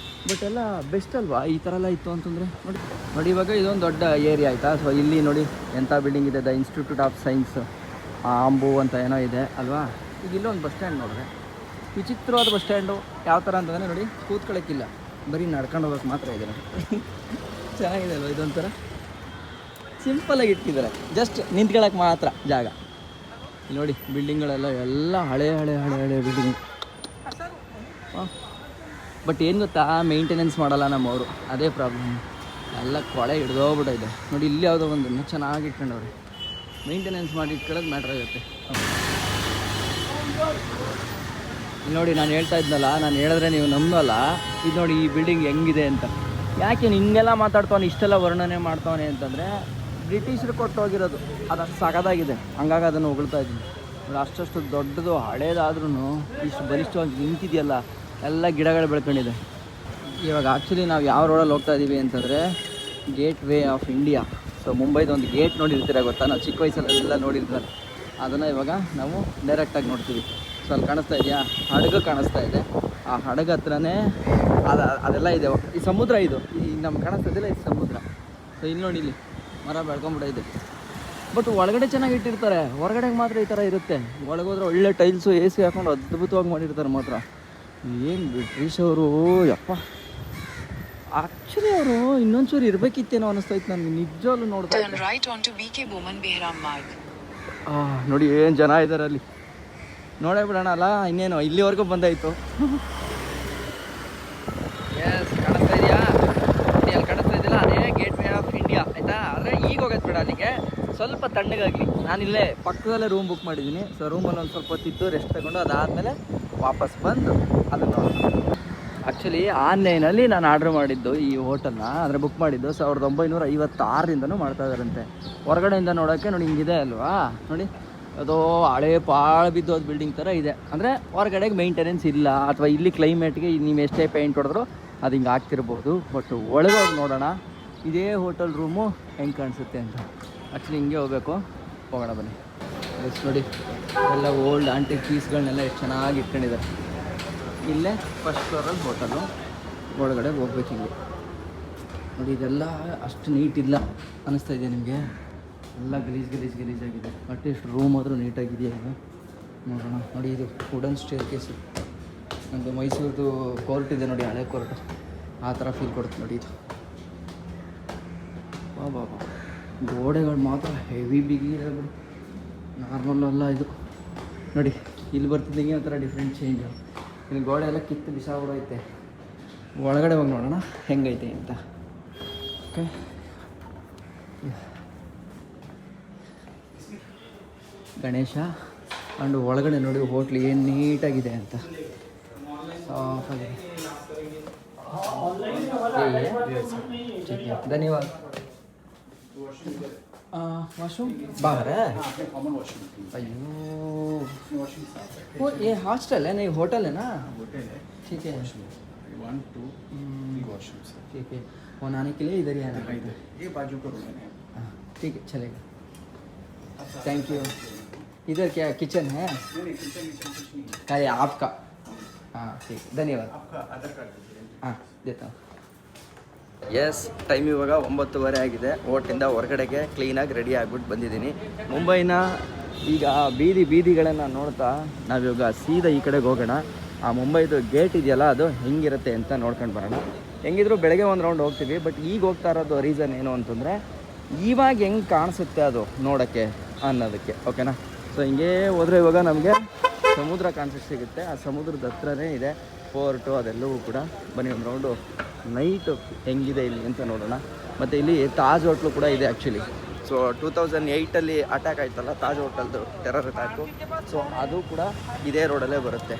ಬಟ್ ಎಲ್ಲ ಬೆಸ್ಟ್ ಅಲ್ವಾ ಈ ಥರ ಎಲ್ಲ ಇತ್ತು ಅಂತಂದರೆ. ನೋಡಿ ಇವಾಗ ಇದೊಂದು ದೊಡ್ಡ ಏರಿಯಾ ಆಯಿತಾ. ಸೊ ಇಲ್ಲಿ ನೋಡಿ ಎಂಥ ಬಿಲ್ಡಿಂಗ್ ಇದೆ, ದ ಇನ್ಸ್ಟಿಟ್ಯೂಟ್ ಆಫ್ ಸೈನ್ಸ್ ಆಂಬು ಅಂತ ಏನೋ ಇದೆ ಅಲ್ವಾ. ಈಗ ಇಲ್ಲೊಂದು ಬಸ್ ಸ್ಟ್ಯಾಂಡ್ ನೋಡಿದ್ರೆ ವಿಚಿತ್ರವಾದ ಬಸ್ ಸ್ಟ್ಯಾಂಡು. ಯಾವ ಥರ ಅಂತಂದರೆ ನೋಡಿ ಕೂತ್ಕೊಳ್ಳೋಕ್ಕಿಲ್ಲ, ಬರೀ ನಡ್ಕೊಂಡು ಹೋಗೋಕೆ ಮಾತ್ರ ಇದೆ ನೋಡಿ. ಚೆನ್ನಾಗಿದೆ ಅಲ್ವಾ? ಇದೊಂಥರ ಸಿಂಪಲಾಗಿ ಇಟ್ಕಿದ್ದಾರೆ, ಜಸ್ಟ್ ನಿಂತ್ಕೊಳ್ಳೋಕೆ ಮಾತ್ರ ಜಾಗ. ಇಲ್ಲಿ ನೋಡಿ ಬಿಲ್ಡಿಂಗ್ಗಳೆಲ್ಲ ಎಲ್ಲ ಹಳೆ ಬಿಲ್ಡಿಂಗ್. ಬಟ್ ಏನು ಗೊತ್ತಾ, ಮೇಂಟೆನೆನ್ಸ್ ಮಾಡಲ್ಲ ನಮ್ಮವರು, ಅದೇ ಪ್ರಾಬ್ಲಮ್. ಎಲ್ಲ ಕೊಳೆ ಹಿಡ್ದೋಗ್ಬಿಟ್ಟಿದೆ ನೋಡಿ. ಇಲ್ಲಿ ಯಾವುದೋ ಒಂದು ಚೆನ್ನಾಗಿ ಇಟ್ಕೊಂಡವ್ರೆ, ಮೇಂಟೆನೆನ್ಸ್ ಮಾಡಿ ಇಟ್ಕೊಳ್ಳೋದು ಮ್ಯಾಟ್ರ್ ಆಗುತ್ತೆ. ಇಲ್ಲಿ ನೋಡಿ ನಾನು ಹೇಳ್ತಾ ಇದ್ನಲ್ಲ, ನಾನು ಹೇಳಿದ್ರೆ ನೀವು ನಂಬಲ್ಲ. ಇದು ನೋಡಿ ಈ ಬಿಲ್ಡಿಂಗ್ ಹೆಂಗಿದೆ ಅಂತ. ಯಾಕೆ ಹಿಂಗೆಲ್ಲ ಮಾತಾಡ್ತಾನೆ, ಇಷ್ಟೆಲ್ಲ ವರ್ಣನೆ ಮಾಡ್ತಾನೆ ಅಂತಂದರೆ ಬ್ರಿಟಿಷರು ಕೊಟ್ಟೋಗಿರೋದು ಅದು ಅಷ್ಟು ಸಖತ್ತಾಗಿದೆ, ಹಂಗಾಗಿ ಅದನ್ನು ಹೊಗಳ್ತಾ ಇದ್ದೀನಿ. ಅಷ್ಟು ದೊಡ್ಡದು ಹಳೇದಾದ್ರೂ ಇಷ್ಟು ಬಲಿಷ್ಠವಾಗಿ ನಿಂತಿದೆಯಲ್ಲ, ಎಲ್ಲ ಗಿಡಗಳು ಬೆಳ್ಕೊಂಡಿದೆ. ಇವಾಗ ಆ್ಯಕ್ಚುಲಿ ನಾವು ಯಾವ ರೋಡಲ್ಲಿ ಹೋಗ್ತಾ ಇದ್ದೀವಿ ಅಂತಂದರೆ gateway of India. So ಮುಂಬೈದು ಒಂದು ಗೇಟ್ ನೋಡಿರ್ತೀರ ಗೊತ್ತಾ, ನಾವು ಚಿಕ್ಕ ವಯಸ್ಸಲ್ಲೆಲ್ಲ ನೋಡಿರ್ತಾರೆ. ಅದನ್ನು ಇವಾಗ ನಾವು ಡೈರೆಕ್ಟಾಗಿ ನೋಡ್ತೀವಿ. ಸೊ ಅಲ್ಲಿ ಕಾಣಿಸ್ತಾ ಇದೆಯಾ, ಹಡಗು ಕಾಣಿಸ್ತಾ ಇದೆ. ಆ ಹಡಗು ಹತ್ರನೇ ಅದೆಲ್ಲ ಇದೆ. ಈ ಸಮುದ್ರ, ಇದು ಈ ನಮ್ಗೆ ಕಾಣಿಸ್ತಾ ಇದೆಯಲ್ಲ ಇದು ಸಮುದ್ರ. ಸೊ ಇಲ್ಲಿ ನೋಡಿ, ಇಲ್ಲಿ ಮರ ಬೆಳ್ಕೊಂಬಿಟ್ಟಿದೆ. ಬಟ್ ಒಳಗಡೆ ಚೆನ್ನಾಗಿ ಇಟ್ಟಿರ್ತಾರೆ, ಹೊರಗಡೆಗೆ ಮಾತ್ರ ಈ ಥರ ಇರುತ್ತೆ. ಒಳಗೋದ್ರೆ ಒಳ್ಳೆ ಟೈಲ್ಸು AC ಹಾಕೊಂಡು ಅದ್ಭುತವಾಗಿ ಮಾಡಿರ್ತಾರೆ ಮಾತ್ರ. ಏನು ಬ್ರಿಟಿಷ್ ಅವರು ಯಪ್ಪ. ಆ್ಯಕ್ಚುಲಿ ಅವರು ಇನ್ನೊಂಚೂರು ಇರಬೇಕಿತ್ತೇನೋ ಅನ್ನಿಸ್ತೈತೆ ನನಗೆ ನಿಜವಾಗ್ಲೂ ನೋಡ್ತಾ. ನೋಡಿ ಏನು ಜನ ಇದ್ದಾರೆ ಅಲ್ಲಿ, ನೋಡೇ ಬಿಡೋಣ ಅಲ್ಲ, ಇನ್ನೇನು ಇಲ್ಲಿವರೆಗೂ ಬಂದಾಯಿತು. ಎಸ್ ಕಾಣಿಸ್ತಾ ಇದೆಯಾ ನೋಡಿ, ಅಲ್ಲಿ ಕಾಣಿಸ್ತಾ ಇದೆಯಲ್ಲ ಅದೇ ಗೇಟ್ ವೇ ಆಫ್ ಇಂಡಿಯಾ ಆಯಿತಾ. ಆದರೆ ಈಗ ಹೋಗೋದು ಬೇಡ, ಅಲ್ಲಿಗೆ ಸ್ವಲ್ಪ ತಣ್ಣಗಾಗಲಿ. ನಾನಿಲ್ಲೇ ಪಕ್ಕದಲ್ಲೇ ರೂಮ್ ಬುಕ್ ಮಾಡಿದ್ದೀನಿ. ಸೊ ರೂಮಲ್ಲಿ ಒಂದು ಸ್ವಲ್ಪ ಹೊತ್ತಿದ್ದು ರೆಸ್ಟ್ ತಗೊಂಡು ಅದಾದಮೇಲೆ ವಾಪಸ್ ಬಂದು ಅದನ್ನು ಆ್ಯಕ್ಚುಲಿ ಆನ್ಲೈನಲ್ಲಿ ನಾನು ಆರ್ಡ್ರ್ ಮಾಡಿದ್ದು ಈ ಹೋಟೆಲ್ನ, ಅಂದರೆ ಬುಕ್ ಮಾಡಿದ್ದು 1956ರಿಂದನೂ ಮಾಡ್ತಾ ಇದ್ದಾರಂತೆ. ಹೊರಗಡೆಯಿಂದ ನೋಡೋಕ್ಕೆ ನೋಡಿ ಹಿಂಗಿದೆ ಅಲ್ವಾ. ನೋಡಿ ಅದು ಹಳೆ ಪಾಳು ಬಿದ್ದೋದು ಬಿಲ್ಡಿಂಗ್ ಥರ ಇದೆ. ಅಂದರೆ ಹೊರಗಡೆಗೆ ಮೇಂಟೆನೆನ್ಸ್ ಇಲ್ಲ, ಅಥವಾ ಇಲ್ಲಿ ಕ್ಲೈಮೇಟ್ಗೆ ನೀವು ಎಷ್ಟೇ ಪೇಂಟ್ ಹೊಡೆದ್ರೂ ಅದು ಹಿಂಗೆ ಆಗ್ತಿರ್ಬೋದು. ಬಟ್ ಒಳಗೋಗಿ ನೋಡೋಣ ಇದೇ ಹೋಟೆಲ್ ರೂಮು ಹೆಂಗೆ ಕಾಣಿಸುತ್ತೆ ಅಂತ. ಆ್ಯಕ್ಚುಲಿ ಹಿಂಗೆ ಹೋಗಬೇಕು, ಹೋಗೋಣ ಬನ್ನಿ. ಎಸ್ ನೋಡಿ ಎಲ್ಲ ಓಲ್ಡ್ ಆಂಟಿಕ್ ಪೀಸ್ಗಳನ್ನೆಲ್ಲ ಎಷ್ಟು ಚೆನ್ನಾಗಿ ಇಟ್ಕೊಂಡಿದ್ದಾರೆ. ಇಲ್ಲೇ ಫಸ್ಟ್ ಫ್ಲೋರಲ್ಲಿ ಹೋಟೆಲು, ಒಳಗಡೆ ಹೋಗ್ಬೇಕು ಹಿಂಗೆ. ನೋಡಿ ಇದೆಲ್ಲ ಅಷ್ಟು ನೀಟಿಲ್ಲ ಅನ್ನಿಸ್ತಾ ಇದೆ ನಿಮಗೆ, ಎಲ್ಲ ಗಲೀಜಾಗಿದೆ. ಅಟ್ಲೀಸ್ಟ್ ರೂಮ್ ಆದರೂ ನೀಟಾಗಿದೆಯಾ ಈಗ ನೋಡೋಣ. ನೋಡಿ ಇದು ವುಡನ್ ಸ್ಟೇರ್ ಕೇಸು. ನಮ್ಮದು ಮೈಸೂರದು ಕೋರ್ಟ್ ಇದೆ ನೋಡಿ, ಹಳೆ ಕೋರ್ಟ್, ಆ ಥರ ಫೀಲ್ ಕೊಡುತ್ತೆ ನೋಡಿ ಇದು. ಬಾಬಾ ಗೋಡೆಗಳು ಮಾತ್ರ ಹೆವಿ ಬಿಗಿದೆ ಬಿಡು, ನಾರ್ಮಲ್ ಅಲ್ಲ ಇದು. ನೋಡಿ ಇಲ್ಲಿ ಬರ್ತಿದ್ದಂಗೆ ಒಂಥರ ಡಿಫ್ರೆಂಟ್ ಚೇಂಜು. ಇಲ್ಲಿ ಗೋಡೆ ಎಲ್ಲ ಕಿತ್ತು ಬಿಸಾಬಿಡೈತೆ. ಒಳಗಡೆ ಹೋಗಿ ನೋಡೋಣ ಹೆಂಗೈತೆ ಅಂತ. ಓಕೆ, ಗಣೇಶ ಅಂಡ್ ಒಳಗಡೆ ನೋಡಿ ಹೋಟ್ಲ್ ಏನು ನೀಟಾಗಿದೆ ಅಂತ, ಸಾಫಾಗಿದೆ. ಧನ್ಯವಾದ. वॉशरूम बाहर है? अयो वो ये हॉस्टल है, नहीं होटल है ना? ठीक है, 1, 2, 3 वॉशरूम्स। ठीक है, वो आने के लिए इधर ही आना। ये बाजू का रूम है। हाँ ठीक है, चलेगा, थैंक यू। इधर क्या किचन है? नहीं किचन कुछ नहीं है। क्या ये आपका? हाँ ठीक, धन्यवाद। आपका आधार कार्ड दीजिए। ಹಾಂ ದೇತಾ. ಎಸ್, ಟೈಮ್ ಇವಾಗ 9:30 ಆಗಿದೆ. ಓಟಿಂದ ಹೊರಗಡೆಗೆ ಕ್ಲೀನಾಗಿ ರೆಡಿ ಆಗಿಬಿಟ್ಟು ಬಂದಿದ್ದೀನಿ. ಮುಂಬೈನ ಈಗ ಬೀದಿಗಳನ್ನು ನೋಡ್ತಾ ನಾವಿವಾಗ ಸೀದಾ ಈ ಕಡೆಗೆ ಹೋಗೋಣ. ಆ ಮುಂಬೈದು ಗೇಟ್ ಇದೆಯಲ್ಲ ಅದು ಹೆಂಗಿರುತ್ತೆ ಅಂತ ನೋಡ್ಕೊಂಡು ಬರೋಣ. ಹೆಂಗಿದ್ರು ಬೆಳಗ್ಗೆ ಒಂದು ರೌಂಡ್ ಹೋಗ್ತೀವಿ. ಬಟ್ ಈಗ ಹೋಗ್ತಾ ಇರೋದು ರೀಸನ್ ಏನು ಅಂತಂದರೆ ಇವಾಗ ಹೆಂಗೆ ಕಾಣಿಸುತ್ತೆ ಅದು ನೋಡೋಕ್ಕೆ ಅನ್ನೋದಕ್ಕೆ. ಓಕೆನಾ? ಸೊ ಹಿಂಗೆ ಹೋದರೆ ಇವಾಗ ನಮಗೆ ಸಮುದ್ರ ಕಾಣಿಸಕ್ಕೆ ಸಿಗುತ್ತೆ. ಆ ಸಮುದ್ರದ ಹತ್ರನೇ ಇದೆ ಫೋರ್ಟು, ಅದೆಲ್ಲವೂ ಕೂಡ. ಬನ್ನಿ ಒಂದು ರೌಂಡು ನೈಟು ಹೆಂಗಿದೆ ಇಲ್ಲಿ ಅಂತ ನೋಡೋಣ. ಮತ್ತು ಇಲ್ಲಿ ತಾಜ್ ಹೋಟ್ಲು ಕೂಡ ಇದೆ ಆ್ಯಕ್ಚುಲಿ. ಸೊ 2008 ಅಟ್ಯಾಕ್ ಆಯ್ತಲ್ಲ ತಾಜ್ ಹೋಟೆಲ್ದು, ಟೆರರ್ ಅಟ್ಯಾಕು. ಸೊ ಅದು ಕೂಡ ಇದೇ ರೋಡಲ್ಲೇ ಬರುತ್ತೆ.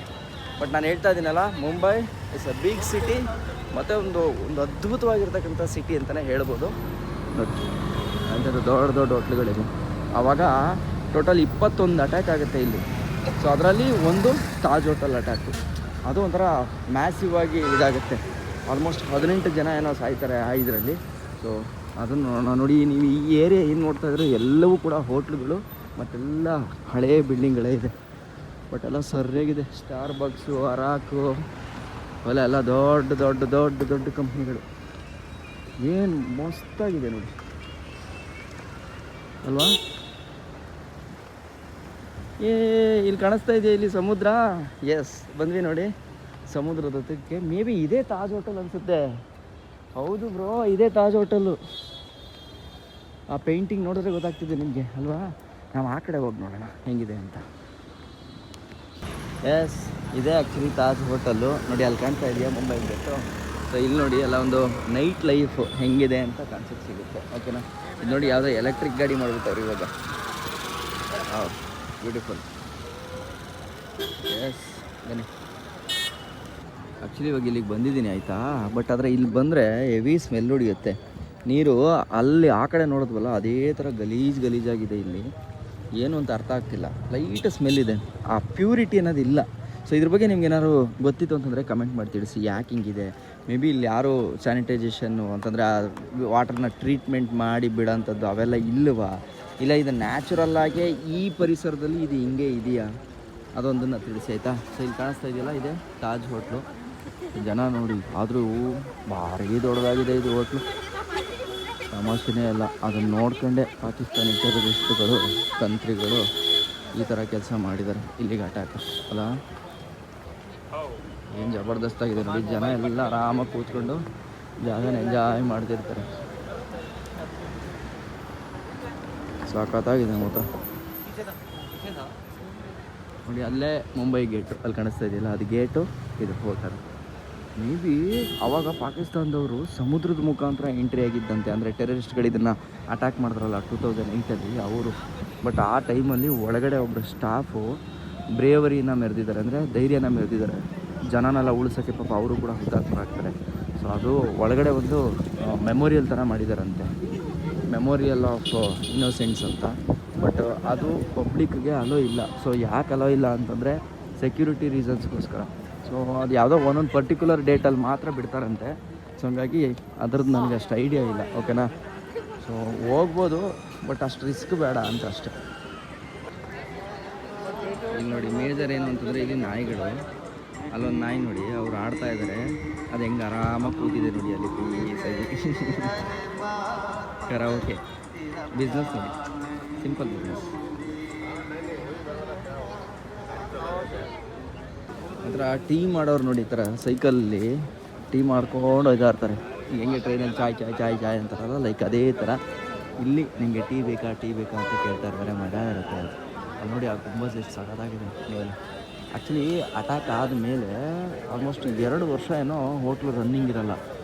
ಬಟ್ ನಾನು ಹೇಳ್ತಾ ಇದ್ದೀನಲ್ಲ, Mumbai is a big city ಮತ್ತು ಒಂದು ಅದ್ಭುತವಾಗಿರ್ತಕ್ಕಂಥ ಸಿಟಿ ಅಂತಲೇ ಹೇಳ್ಬೋದು. ನೋಡಿ ಅಂಥದ್ದು ದೊಡ್ಡ ದೊಡ್ಡ ಹೋಟ್ಲುಗಳಿದೆ. ಆವಾಗ ಟೋಟಲ್ 21 ಅಟ್ಯಾಕ್ ಆಗುತ್ತೆ ಇಲ್ಲಿ. ಸೊ ಅದರಲ್ಲಿ ಒಂದು ತಾಜ್ ಹೋಟೆಲ್ ಅಟ್ಯಾಕು. ಅದು ಒಂಥರ ಮ್ಯಾಸಿವ್ ಆಗಿ ಇದಾಗುತ್ತೆ. ಆಲ್ಮೋಸ್ಟ್ 18 ಜನ ಏನೋ ಸಾಯ್ತಾರೆ ಇದರಲ್ಲಿ. ಸೊ ಅದನ್ನು ನೋಡಿ, ನೀವು ಈ ಏರಿಯಾ ಏನು ನೋಡ್ತಾ ಇದ್ರೆ ಎಲ್ಲವೂ ಕೂಡ ಹೋಟ್ಲುಗಳು ಮತ್ತೆಲ್ಲ ಹಳೆಯ ಬಿಲ್ಡಿಂಗ್ಗಳೇ ಇದೆ. ಬಟ್ ಎಲ್ಲ ಸರಿಯಾಗಿದೆ. ಸ್ಟಾರ್ ಬಕ್ಸು, ಅರಾಕು ಅವೆಲ್ಲ ಎಲ್ಲ ದೊಡ್ಡ ದೊಡ್ಡ ದೊಡ್ಡ ದೊಡ್ಡ ಕಂಪ್ನಿಗಳು. ಏನು ಮಸ್ತಾಗಿದೆ ನೋಡಿ ಅಲ್ವಾ. ಇಲ್ಲಿ ಕಾಣಿಸ್ತಾ ಇದೆ ಇಲ್ಲಿ ಸಮುದ್ರ. ಎಸ್, ಬಂದ್ವಿ ನೋಡಿ ಸಮುದ್ರದ ಹತ್ರಕ್ಕೆ. ಮೇ ಬಿ ಇದೇ ತಾಜ್ ಹೋಟೆಲ್ ಅನಿಸುತ್ತೆ. ಹೌದು ಬ್ರೋ, ಇದೇ ತಾಜ್ ಹೋಟೆಲ್ಲು. ಆ ಪೇಂಟಿಂಗ್ ನೋಡಿದ್ರೆ ಗೊತ್ತಾಗ್ತಿದೆ ನಿಮಗೆ ಅಲ್ವಾ. ನಾವು ಆ ಕಡೆ ಹೋಗಿ ನೋಡೋಣ ಹೆಂಗಿದೆ ಅಂತ. ಎಸ್, ಇದೇ ಆ್ಯಕ್ಚುಲಿ ತಾಜ್ ಹೋಟೆಲ್ಲು. ನೋಡಿ ಅಲ್ಲಿ ಕಾಣ್ತಾ ಇದೆಯಾ ಮುಂಬೈ ಗೇಟು. ಸೊ ಇಲ್ಲಿ ನೋಡಿ ಎಲ್ಲ ಒಂದು ನೈಟ್ ಲೈಫ್ ಹೆಂಗಿದೆ ಅಂತ ಕಾಣಿಸೋಕ್ಕೆ ಸಿಗುತ್ತೆ. ಓಕೆನಾ. ಇದು ನೋಡಿ ಯಾವುದೋ ಎಲೆಕ್ಟ್ರಿಕ್ ಗಾಡಿ ಮಾಡಿಬಿಟ್ಟವ್ರು ಇವಾಗ. ಹೌದು, ಬ್ಯೂಟಿಫುಲ್. ಎಸ್, ಬನ್ನಿ. ಆ್ಯಕ್ಚುಲಿ ಇವಾಗ ಇಲ್ಲಿಗೆ ಬಂದಿದ್ದೀನಿ ಆಯಿತಾ. ಬಟ್ ಆದರೆ ಇಲ್ಲಿ ಬಂದರೆ ಹೆವಿ ಸ್ಮೆಲ್ ಹೊಡಿಯುತ್ತೆ. ನೀರು ಅಲ್ಲಿ ಆ ಕಡೆ ನೋಡಿದ್ವಲ್ಲ ಅದೇ ಥರ ಗಲೀಜಾಗಿದೆ ಇಲ್ಲಿ. ಏನು ಅಂತ ಅರ್ಥ ಆಗ್ತಿಲ್ಲ. ಲೈಟ್ ಸ್ಮೆಲ್ ಇದೆ, ಆ ಪ್ಯೂರಿಟಿ ಅನ್ನೋದು ಇಲ್ಲ. ಸೊ ಇದ್ರ ಬಗ್ಗೆ ನಿಮ್ಗೆ ಏನಾದ್ರು ಗೊತ್ತಿತ್ತು ಅಂತಂದರೆ ಕಮೆಂಟ್ ಮಾಡಿ ತಿಳಿಸಿ, ಯಾಕೆ ಹಿಂಗಿದೆ. ಮೇ ಬಿ ಇಲ್ಲಿ ಯಾರು ಸ್ಯಾನಿಟೈಸೇಷನ್ನು ಅಂತಂದರೆ ಆ ವಾಟರ್ನ ಟ್ರೀಟ್ಮೆಂಟ್ ಮಾಡಿ ಬಿಡೋಂಥದ್ದು ಅವೆಲ್ಲ ಇಲ್ಲವಾ, ಇಲ್ಲ ಇದು ನ್ಯಾಚುರಲ್ಲಾಗೆ ಈ ಪರಿಸರದಲ್ಲಿ ಇದು ಹಿಂಗೆ ಇದೆಯಾ, ಅದೊಂದನ್ನು ತಿಳಿಸಿ ಆಯಿತಾ. ಸೊ ಇಲ್ಲಿ ಕಾಣಿಸ್ತಾ ಇದೆಯಲ್ಲ, ಇದೆ ತಾಜ್ ಹೋಟ್ಲು. ಜನ ನೋಡಿ, ಆದರೂ ಭಾರಿ ದೊಡ್ಡದಾಗಿದೆ ಇದು ಹೋಟ್ಲು, ತಮಾಷೆನೇ ಅಲ್ಲ. ಅದನ್ನು ನೋಡ್ಕೊಂಡೆ ಪಾಕಿಸ್ತಾನಿ ಟೆರರಿಸ್ಟ್ಗಳು, ತಂತ್ರಿಗಳು ಈ ಥರ ಕೆಲಸ ಮಾಡಿದ್ದಾರೆ ಇಲ್ಲಿಗೆ ಅಟ್ಯಾಕ್ ಅಲ್ಲ. ಏನು ಜಬರ್ದಸ್ತಾಗಿದೆ ನೋಡಿ. ಜನ ಎಲ್ಲ ಆರಾಮಾಗಿ ಕೂತ್ಕೊಂಡು ಜಾಗನ ಎಂಜಾಯ್ ಮಾಡ್ತಿರ್ತಾರೆ. ಸಾಕತ್ತಾಗಿದೆ ಮೊತ್ತ ನೋಡಿ. ಅಲ್ಲೇ ಮುಂಬೈ ಗೇಟು ಅಲ್ಲಿ ಕಾಣಿಸ್ತಾ ಇದೆಯಲ್ಲ, ಅದು ಗೇಟು, ಇದು ಹೋಟೆಲ್. ಮೇ ಬಿ ಆವಾಗ ಪಾಕಿಸ್ತಾನದವರು ಸಮುದ್ರದ ಮುಖಾಂತರ ಎಂಟ್ರಿ ಆಗಿದ್ದಂತೆ. ಅಂದರೆ ಟೆರರಿಸ್ಟ್ಗಳು ಇದನ್ನು ಅಟ್ಯಾಕ್ ಮಾಡಿದ್ರಲ್ಲ 2008 ಅವರು. ಬಟ್ ಆ ಟೈಮಲ್ಲಿ ಒಳಗಡೆ ಒಬ್ಬರು ಸ್ಟಾಫು ಬ್ರೇವರಿನ ಮೆರೆದಿದ್ದಾರೆ, ಅಂದರೆ ಧೈರ್ಯನ ಮೆರೆದಿದ್ದಾರೆ. ಜನನೆಲ್ಲ ಉಳಿಸೋಕ್ಕೆ ಪಾಪ ಅವರು ಕೂಡ ಹುತಾತ್ಮರಾಗ್ತಾರೆ. ಸೊ ಅದು ಒಳಗಡೆ ಒಂದು ಮೆಮೋರಿಯಲ್ ಥರ ಮಾಡಿದಾರಂತೆ, ಮೆಮೋರಿಯಲ್ ಆಫ್ ಇನ್ನೋಸೆಂಟ್ಸ್ ಅಂತ. ಬಟ್ ಅದು ಪಬ್ಲಿಕ್ಗೆ ಅಲೋ ಇಲ್ಲ. ಸೊ ಯಾಕೆ ಅಲೋ ಇಲ್ಲ ಅಂತಂದರೆ ಸೆಕ್ಯೂರಿಟಿ ರೀಸನ್ಸ್ಗೋಸ್ಕರ. ಸೊ ಅದು ಯಾವುದೋ ಒಂದೊಂದು ಪರ್ಟಿಕ್ಯುಲರ್ ಡೇಟಲ್ಲಿ ಮಾತ್ರ ಬಿಡ್ತಾರಂತೆ. ಸೊ ಹಂಗಾಗಿ ಅದ್ರದ್ದು ನನಗೆ ಅಷ್ಟು ಐಡಿಯಾ ಇಲ್ಲ. ಓಕೆನಾ. ಸೊ ಹೋಗ್ಬೋದು, ಬಟ್ ಅಷ್ಟು ರಿಸ್ಕ್ ಬೇಡ ಅಂತ ಅಷ್ಟೇ. ಇಲ್ಲಿ ನೋಡಿ ಮೇಜರ್ ಏನು ಅಂತಂದರೆ ಇಲ್ಲಿ ನಾಯಿಗಳು. ಅಲ್ಲೊಂದು ನಾಯಿ ನೋಡಿ, ಅವ್ರು ಆಡ್ತಾ ಇದ್ದಾರೆ, ಅದು ಹೆಂಗೆ ಆರಾಮಾಗಿ ಕೂತಿದೆ ನೋಡಿ ಅಲ್ಲಿ ಪೀಸಾಗಿ. ಕರಾವೋಕೆ ಬಿಸ್ನೆಸ್ ನೋಡಿ, ಸಿಂಪಲ್ ಬಿಸ್ನೆಸ್. ಒಂಥರ ಟೀ ಮಾಡೋರು ನೋಡಿ, ಈ ಥರ ಸೈಕಲಲ್ಲಿ ಟೀ ಮಾಡ್ಕೊಂಡು ಇದಾಡ್ತಾರೆ. ಈಗ ಹೆಂಗೆ ಟ್ರೈನಲ್ಲಿ ಚಾಯ್ ಅಂತಾರಲ್ಲ, ಲೈಕ್ ಅದೇ ಥರ ಇಲ್ಲಿ ನಿಮಗೆ ಟೀ ಬೇಕಾ ಅಂತ ಕೇಳ್ತಾ ಇರ್ತಾರೆ. ಮಜಾ ಇರುತ್ತೆ ಅಂತ. ಅಲ್ಲಿ ನೋಡಿ, ಆ ಗುಂಬಸ್ ಎಷ್ಟು ಸಖತ್ತಾಗಿದೆ ಮೇಲೆ. ಆ್ಯಕ್ಚುಲಿ ಅಟ್ಯಾಕ್ ಆದಮೇಲೆ ಆಲ್ಮೋಸ್ಟ್ 2 ವರ್ಷ ಏನೋ ಹೋಟ್ಲು ರನ್ನಿಂಗ್ ಇರೋಲ್ಲ.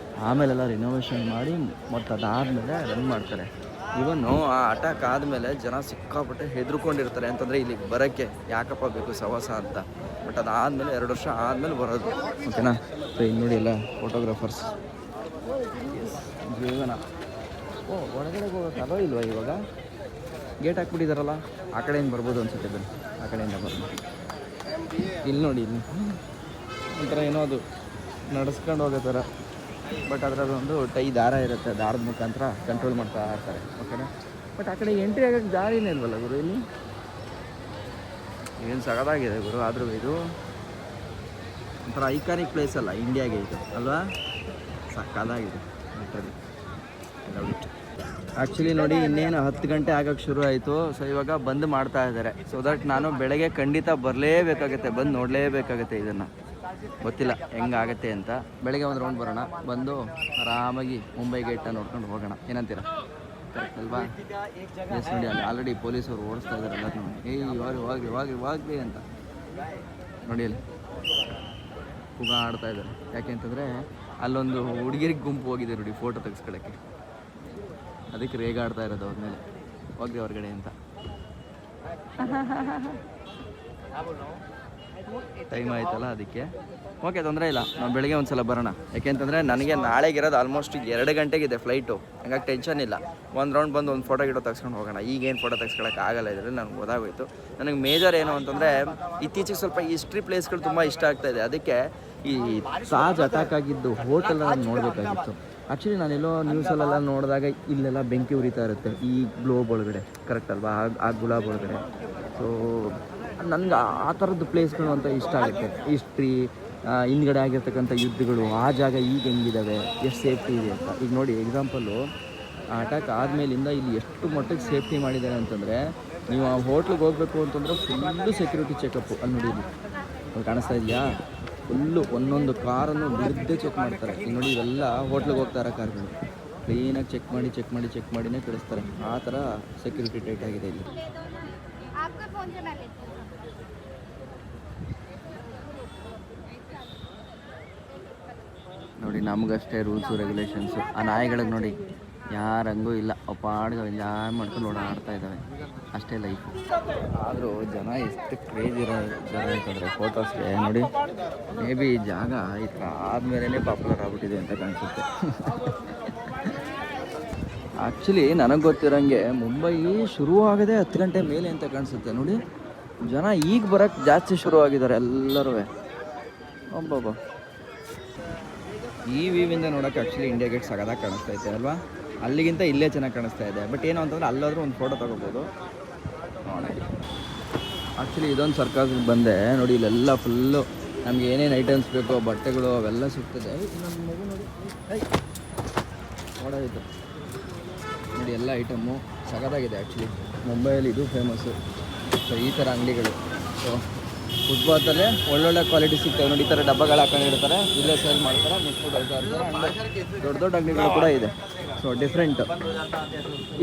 ಆಮೇಲೆಲ್ಲ ರಿನೋವೇಷನ್ ಮಾಡಿ ಮತ್ತು ಅದಾದಮೇಲೆ ರನ್ ಮಾಡ್ತಾರೆ. ಇವನು ಆ ಅಟ್ಯಾಕ್ ಆದಮೇಲೆ ಜನ ಸಿಕ್ಕಾಪಟ್ಟೆ ಹೆದರ್ಕೊಂಡಿರ್ತಾರೆ, ಅಂತಂದರೆ ಇಲ್ಲಿಗೆ ಬರೋಕ್ಕೆ ಯಾಕಪ್ಪ ಬೇಕು ಸವಾಸ ಅಂತ. ಬಟ್ ಅದಾದಮೇಲೆ 2 ವರ್ಷ ಆದಮೇಲೆ ಬರೋದು. ಓಕೆನಾ. ಸೊ ಇಲ್ಲಿ ನೋಡಿ ಎಲ್ಲ ಫೋಟೋಗ್ರಾಫರ್ಸ್ ಜೀವನ. ಒಳಗಡೆ ಹೋಗೋಕೆ ಅಲೋ ಇಲ್ವಾ ಇವಾಗ? ಗೇಟ್ ಹಾಕ್ಬಿಟ್ಟಿದ್ದಾರಲ್ಲ, ಆ ಕಡೆಯಿಂದ ಬರ್ಬೋದು ಅನ್ಸುತ್ತೆ. ಬನ್ನಿ ಆ ಕಡೆಯಿಂದ ಬರ್ಬೋದು. ಇಲ್ಲಿ ನೋಡಿ, ಇಲ್ಲಿ ಒಂಥರ ಏನೋ ಅದು ನಡೆಸ್ಕೊಂಡು ಹೋಗೋ ಥರ. ಬಟ್ ಅದರಲ್ಲೊಂದು ದಾರ ಇರುತ್ತೆ, ದಾರದ ಮುಖಾಂತರ ಕಂಟ್ರೋಲ್ ಮಾಡ್ತಾ ಇರ್ತಾರೆ. ಓಕೆನಾ. ಬಟ್ ಆ ಕಡೆ ಎಂಟ್ರಿ ಆಗೋಕ್ಕೆ ದಾರಿನೇ ಇಲ್ವಲ್ಲ ಗುರು ಇಲ್ಲಿ. ಏನು ಸಗದಾಗಿದೆ ಗುರು. ಆದರೂ ಇದು ಒಂಥರ ಐಕಾನಿಕ್ ಪ್ಲೇಸ್ ಅಲ್ಲ ಇಂಡಿಯಾಗೆ ಇದು ಅಲ್ವಾ. ಸಕ್ಕದಾಗಿದೆ ಲಿಟರಲಿ. ಆ್ಯಕ್ಚುಲಿ ನೋಡಿ, ಇನ್ನೇನು 10 ಗಂಟೆ ಆಗೋಕ್ಕೆ ಶುರು ಆಯಿತು. ಸೊ ಇವಾಗ ಬಂದ್ ಮಾಡ್ತಾ ಇದ್ದಾರೆ. ಸೊ ದಟ್ ನಾನು ಬೆಳಗ್ಗೆ ಖಂಡಿತ ಬರಲೇಬೇಕಾಗತ್ತೆ, ಬಂದು ನೋಡಲೇಬೇಕಾಗತ್ತೆ. ಇದನ್ನು ಗೊತ್ತಿಲ್ಲ ಹೆಂಗಾಗತ್ತೆ ಅಂತ. ಬೆಳಗ್ಗೆ ಒಂದು ರೌಂಡ್ ಬರೋಣ, ಬಂದು ಆರಾಮಾಗಿ ಮುಂಬೈ ಗೇಟನ್ನ ನೋಡ್ಕೊಂಡು ಹೋಗೋಣ. ಏನಂತೀರ? ಕರೆಕ್ಟ್ ಅಲ್ವಾ? ಎಸ್ ನೋಡಿ, ಅಲ್ಲಿ ಆಲ್ರೆಡಿ ಪೊಲೀಸರು ಓಡಿಸ್ತಾ ಇದ್ದಾರೆ ಎಲ್ಲರೂ. ಇವಾಗ್ಲಿ ಅಂತ ನೋಡಿ, ಅಲ್ಲಿ ಕೂಗ ಆಡ್ತಾ ಇದ್ದಾರೆ. ಯಾಕೆ ಅಂತಂದರೆ ಅಲ್ಲೊಂದು ಹುಡುಗಿರಿಗೆ ಗುಂಪು ಹೋಗಿದೆ ನೋಡಿ ಫೋಟೋ ತೆಗೆಸ್ಕೊಳ್ಳೋಕ್ಕೆ, ಅದಕ್ಕೆ ರೇಗಾಡ್ತಾ ಇರೋದು ಅವ್ರ ಮೇಲೆ, ಹೋಗಿ ಹೊರಗಡೆ ಅಂತ. ಟೈಮ್ ಆಯ್ತಲ್ಲ ಅದಕ್ಕೆ. ಓಕೆ, ತೊಂದರೆ ಇಲ್ಲ, ನಾವು ಬೆಳಗ್ಗೆ ಒಂದು ಸಲ ಬರೋಣ. ಯಾಕೆಂತಂದರೆ ನನಗೆ ನಾಳೆಗಿರೋದು ಆಲ್ಮೋಸ್ಟ್ 2 ಗಂಟೆಗಿದೆ ಫ್ಲೈಟು, ಹಂಗಾಗಿ ಟೆನ್ಷನ್ ಇಲ್ಲ. ಒಂದು ರೌಂಡ್ ಬಂದು ಒಂದು ಫೋಟೋ ತೆಗೆಸ್ಕೊಂಡು ಹೋಗೋಣ. ಈಗೇನು ಫೋಟೋ ತೆಗೆಸ್ಕೊಳಕ್ಕೆ ಆಗಲ್ಲ, ಇದ್ರಲ್ಲಿ ನನಗೆ ಗೊತ್ತಾಗೋಯ್ತು. ನನಗೆ ಮೇಜರ್ ಏನು ಅಂತಂದರೆ ಇತ್ತೀಚೆಗೆ ಸ್ವಲ್ಪ ಹಿಸ್ಟ್ರಿ ಪ್ಲೇಸ್ಗಳು ತುಂಬ ಇಷ್ಟ ಆಗ್ತಾಯಿದೆ. ಅದಕ್ಕೆ ಈ ತಾಜ್ ಅಟ್ಯಾಕ್ ಆಗಿದ್ದು ಹೋಟೆಲ್ ನಾನು ನೋಡಬೇಕಾಗಿತ್ತು. ಆ್ಯಕ್ಚುಲಿ ನಾನೆಲ್ಲೋ ನ್ಯೂಸಲ್ಲೆಲ್ಲ ನೋಡಿದಾಗ ಇಲ್ಲೆಲ್ಲ ಬೆಂಕಿ ಉರಿತಾ ಇರುತ್ತೆ ಈ ಗ್ಲೋಬ್ ಒಳಗಡೆ, ಕರೆಕ್ಟ್ ಅಲ್ವಾ? ಆ ಗುಲಾಬ್ ಒಳಗಡೆ. ಸೊ ನನಗೆ ಆ ಥರದ್ದು ಪ್ಲೇಸ್ಗಳು ಅಂತ ಇಷ್ಟ ಆಗುತ್ತೆ. ಹಿಸ್ಟ್ರಿ, ಹಿಂದ್ಗಡೆ ಆಗಿರ್ತಕ್ಕಂಥ ಯುದ್ಧಗಳು, ಆ ಜಾಗ ಈಗ ಹೆಂಗಿದ್ದಾವೆ, ಎಷ್ಟು ಸೇಫ್ಟಿ ಇದೆ ಅಂತ. ಈಗ ನೋಡಿ ಎಕ್ಸಾಂಪಲ್ಲು, ಆ ಅಟ್ಯಾಕ್ ಆದಮೇಲಿಂದ ಇಲ್ಲಿ ಎಷ್ಟು ಮಟ್ಟಿಗೆ ಸೇಫ್ಟಿ ಮಾಡಿದ್ದಾರೆ ಅಂತಂದರೆ, ನೀವು ಆ ಹೋಟ್ಲಿಗೆ ಹೋಗಬೇಕು ಅಂತಂದರೆ ಫುಲ್ಲು ಸೆಕ್ಯೂರಿಟಿ ಚೆಕಪ್ಪು. ಅಲ್ಲಿ ನೋಡಿ, ಅಲ್ಲಿ ಕಾಣಿಸ್ತಾ ಇದೆಯಾ? ಫುಲ್ಲು ಒಂದೊಂದು ಕಾರನ್ನು ಬಿಡದೆ ಚೆಕ್ ಮಾಡ್ತಾರೆ. ಈಗ ನೋಡಿ, ಇವೆಲ್ಲ ಹೋಟ್ಲಿಗೆ ಹೋಗ್ತಾ ಇರೋ ಕಾರ್ಗಳು ಕ್ಲೀನಾಗಿ ಚೆಕ್ ಮಾಡಿನೇ ಕಳಿಸ್ತಾರೆ. ಆ ಥರ ಸೆಕ್ಯೂರಿಟಿ ಟೈಟ್ ಆಗಿದೆ ಇಲ್ಲಿ. ನೋಡಿ, ನಮಗಷ್ಟೇ ರೂಲ್ಸು ರೆಗ್ಯುಲೇಷನ್ಸು. ಆ ನಾಯಿಗಳಿಗೆ ನೋಡಿ ಯಾರಂಗೂ ಇಲ್ಲ, ಪಾಡ್ಗೆ ಎಂಜಾಯ್ ಮಾಡ್ಕೊಂಡು ಓಡಾಡ್ತಾ ಇದ್ದಾವೆ, ಅಷ್ಟೇ ಲೈಫು. ಆದರೂ ಜನ ಎಷ್ಟು ಕ್ರೇಜ್ ಇರೋ ಜನ ಅಂತಂದರೆ ಫೋಟೋಸ್ಗೆ ನೋಡಿ, ಮೇ ಬಿ ಈ ಜಾಗ ಈ ಥರ ಆದಮೇಲೆ ಪಾಪ್ಯುಲರ್ ಆಗ್ಬಿಟ್ಟಿದೆ ಅಂತ ಕಾಣಿಸುತ್ತೆ. ಆ್ಯಕ್ಚುಲಿ ನನಗೆ ಗೊತ್ತಿರೋಂಗೆ ಮುಂಬೈ ಶುರುವಾಗದೆ 10 ಗಂಟೆ ಮೇಲೆ ಅಂತ ಕಾಣಿಸುತ್ತೆ. ನೋಡಿ, ಜನ ಈಗ ಬರೋಕ್ಕೆ ಜಾಸ್ತಿ ಶುರುವಾಗಿದ್ದಾರೆ ಎಲ್ಲರೂ. ಒಬ್ಬೊಬ್ಬ ಈ ವ್ಯೂವಿಂದ ನೋಡೋಕ್ಕೆ ಆ್ಯಕ್ಚುಲಿ ಇಂಡಿಯಾ ಗೇಟ್ ಸಗದಾಗಿ ಕಾಣಿಸ್ತಾ ಇದೆ ಅಲ್ವಾ? ಅಲ್ಲಿಗಿಂತ ಇಲ್ಲೇ ಚೆನ್ನಾಗಿ ಕಾಣಿಸ್ತಾ ಇದೆ. ಬಟ್ ಏನು ಅಂತಂದರೆ ಅಲ್ಲಾದರೂ ಒಂದು ಫೋಟೋ ತೊಗೋಬೋದು. ನೋಡಿ, ಆ್ಯಕ್ಚುಲಿ ಇದೊಂದು ಸರ್ಕಸ್ಗೆ ಬಂದೆ. ನೋಡಿ, ಇಲ್ಲೆಲ್ಲ ಫುಲ್ಲು ನಮ್ಗೆ ಏನೇನು ಐಟಮ್ಸ್ ಬೇಕೋ, ಬಟ್ಟೆಗಳು ಅವೆಲ್ಲ ಸಿಗ್ತದೆ. ನಮ್ಮ ಮಗು ನೋಡಿ ನೋಡೋದಿತ್ತು ನೋಡಿ, ಎಲ್ಲ ಐಟಮ್ಮು ಸಗದಾಗಿದೆ. ಆ್ಯಕ್ಚುಲಿ ಮುಂಬೈಯಲ್ಲಿ ಇದು ಫೇಮಸ್ಸು. ಸೊ ಈ ಥರ ಅಂಗಡಿಗಳು, ಸೊ ಫುಟ್ಪಾತಲ್ಲೇ ಒಳ್ಳೊಳ್ಳೆ ಕ್ವಾಲಿಟಿ ಸಿಗ್ತವೆ. ನೋಡಿ, ಈ ಥರ ಡಬ್ಬಗಳು ಹಾಕೊಂಡಿರ್ತಾರೆ, ಇಲ್ಲೇ ಸೇಲ್ ಮಾಡ್ತಾರೆ, ಮಿಕ್ಸ್ಬಿಟ್ಟು ಹೋಗ್ತಾ ಇರ್ತಾರೆ. ದೊಡ್ಡ ಅಂಗಡಿಗಳು ಕೂಡ ಇದೆ. So different.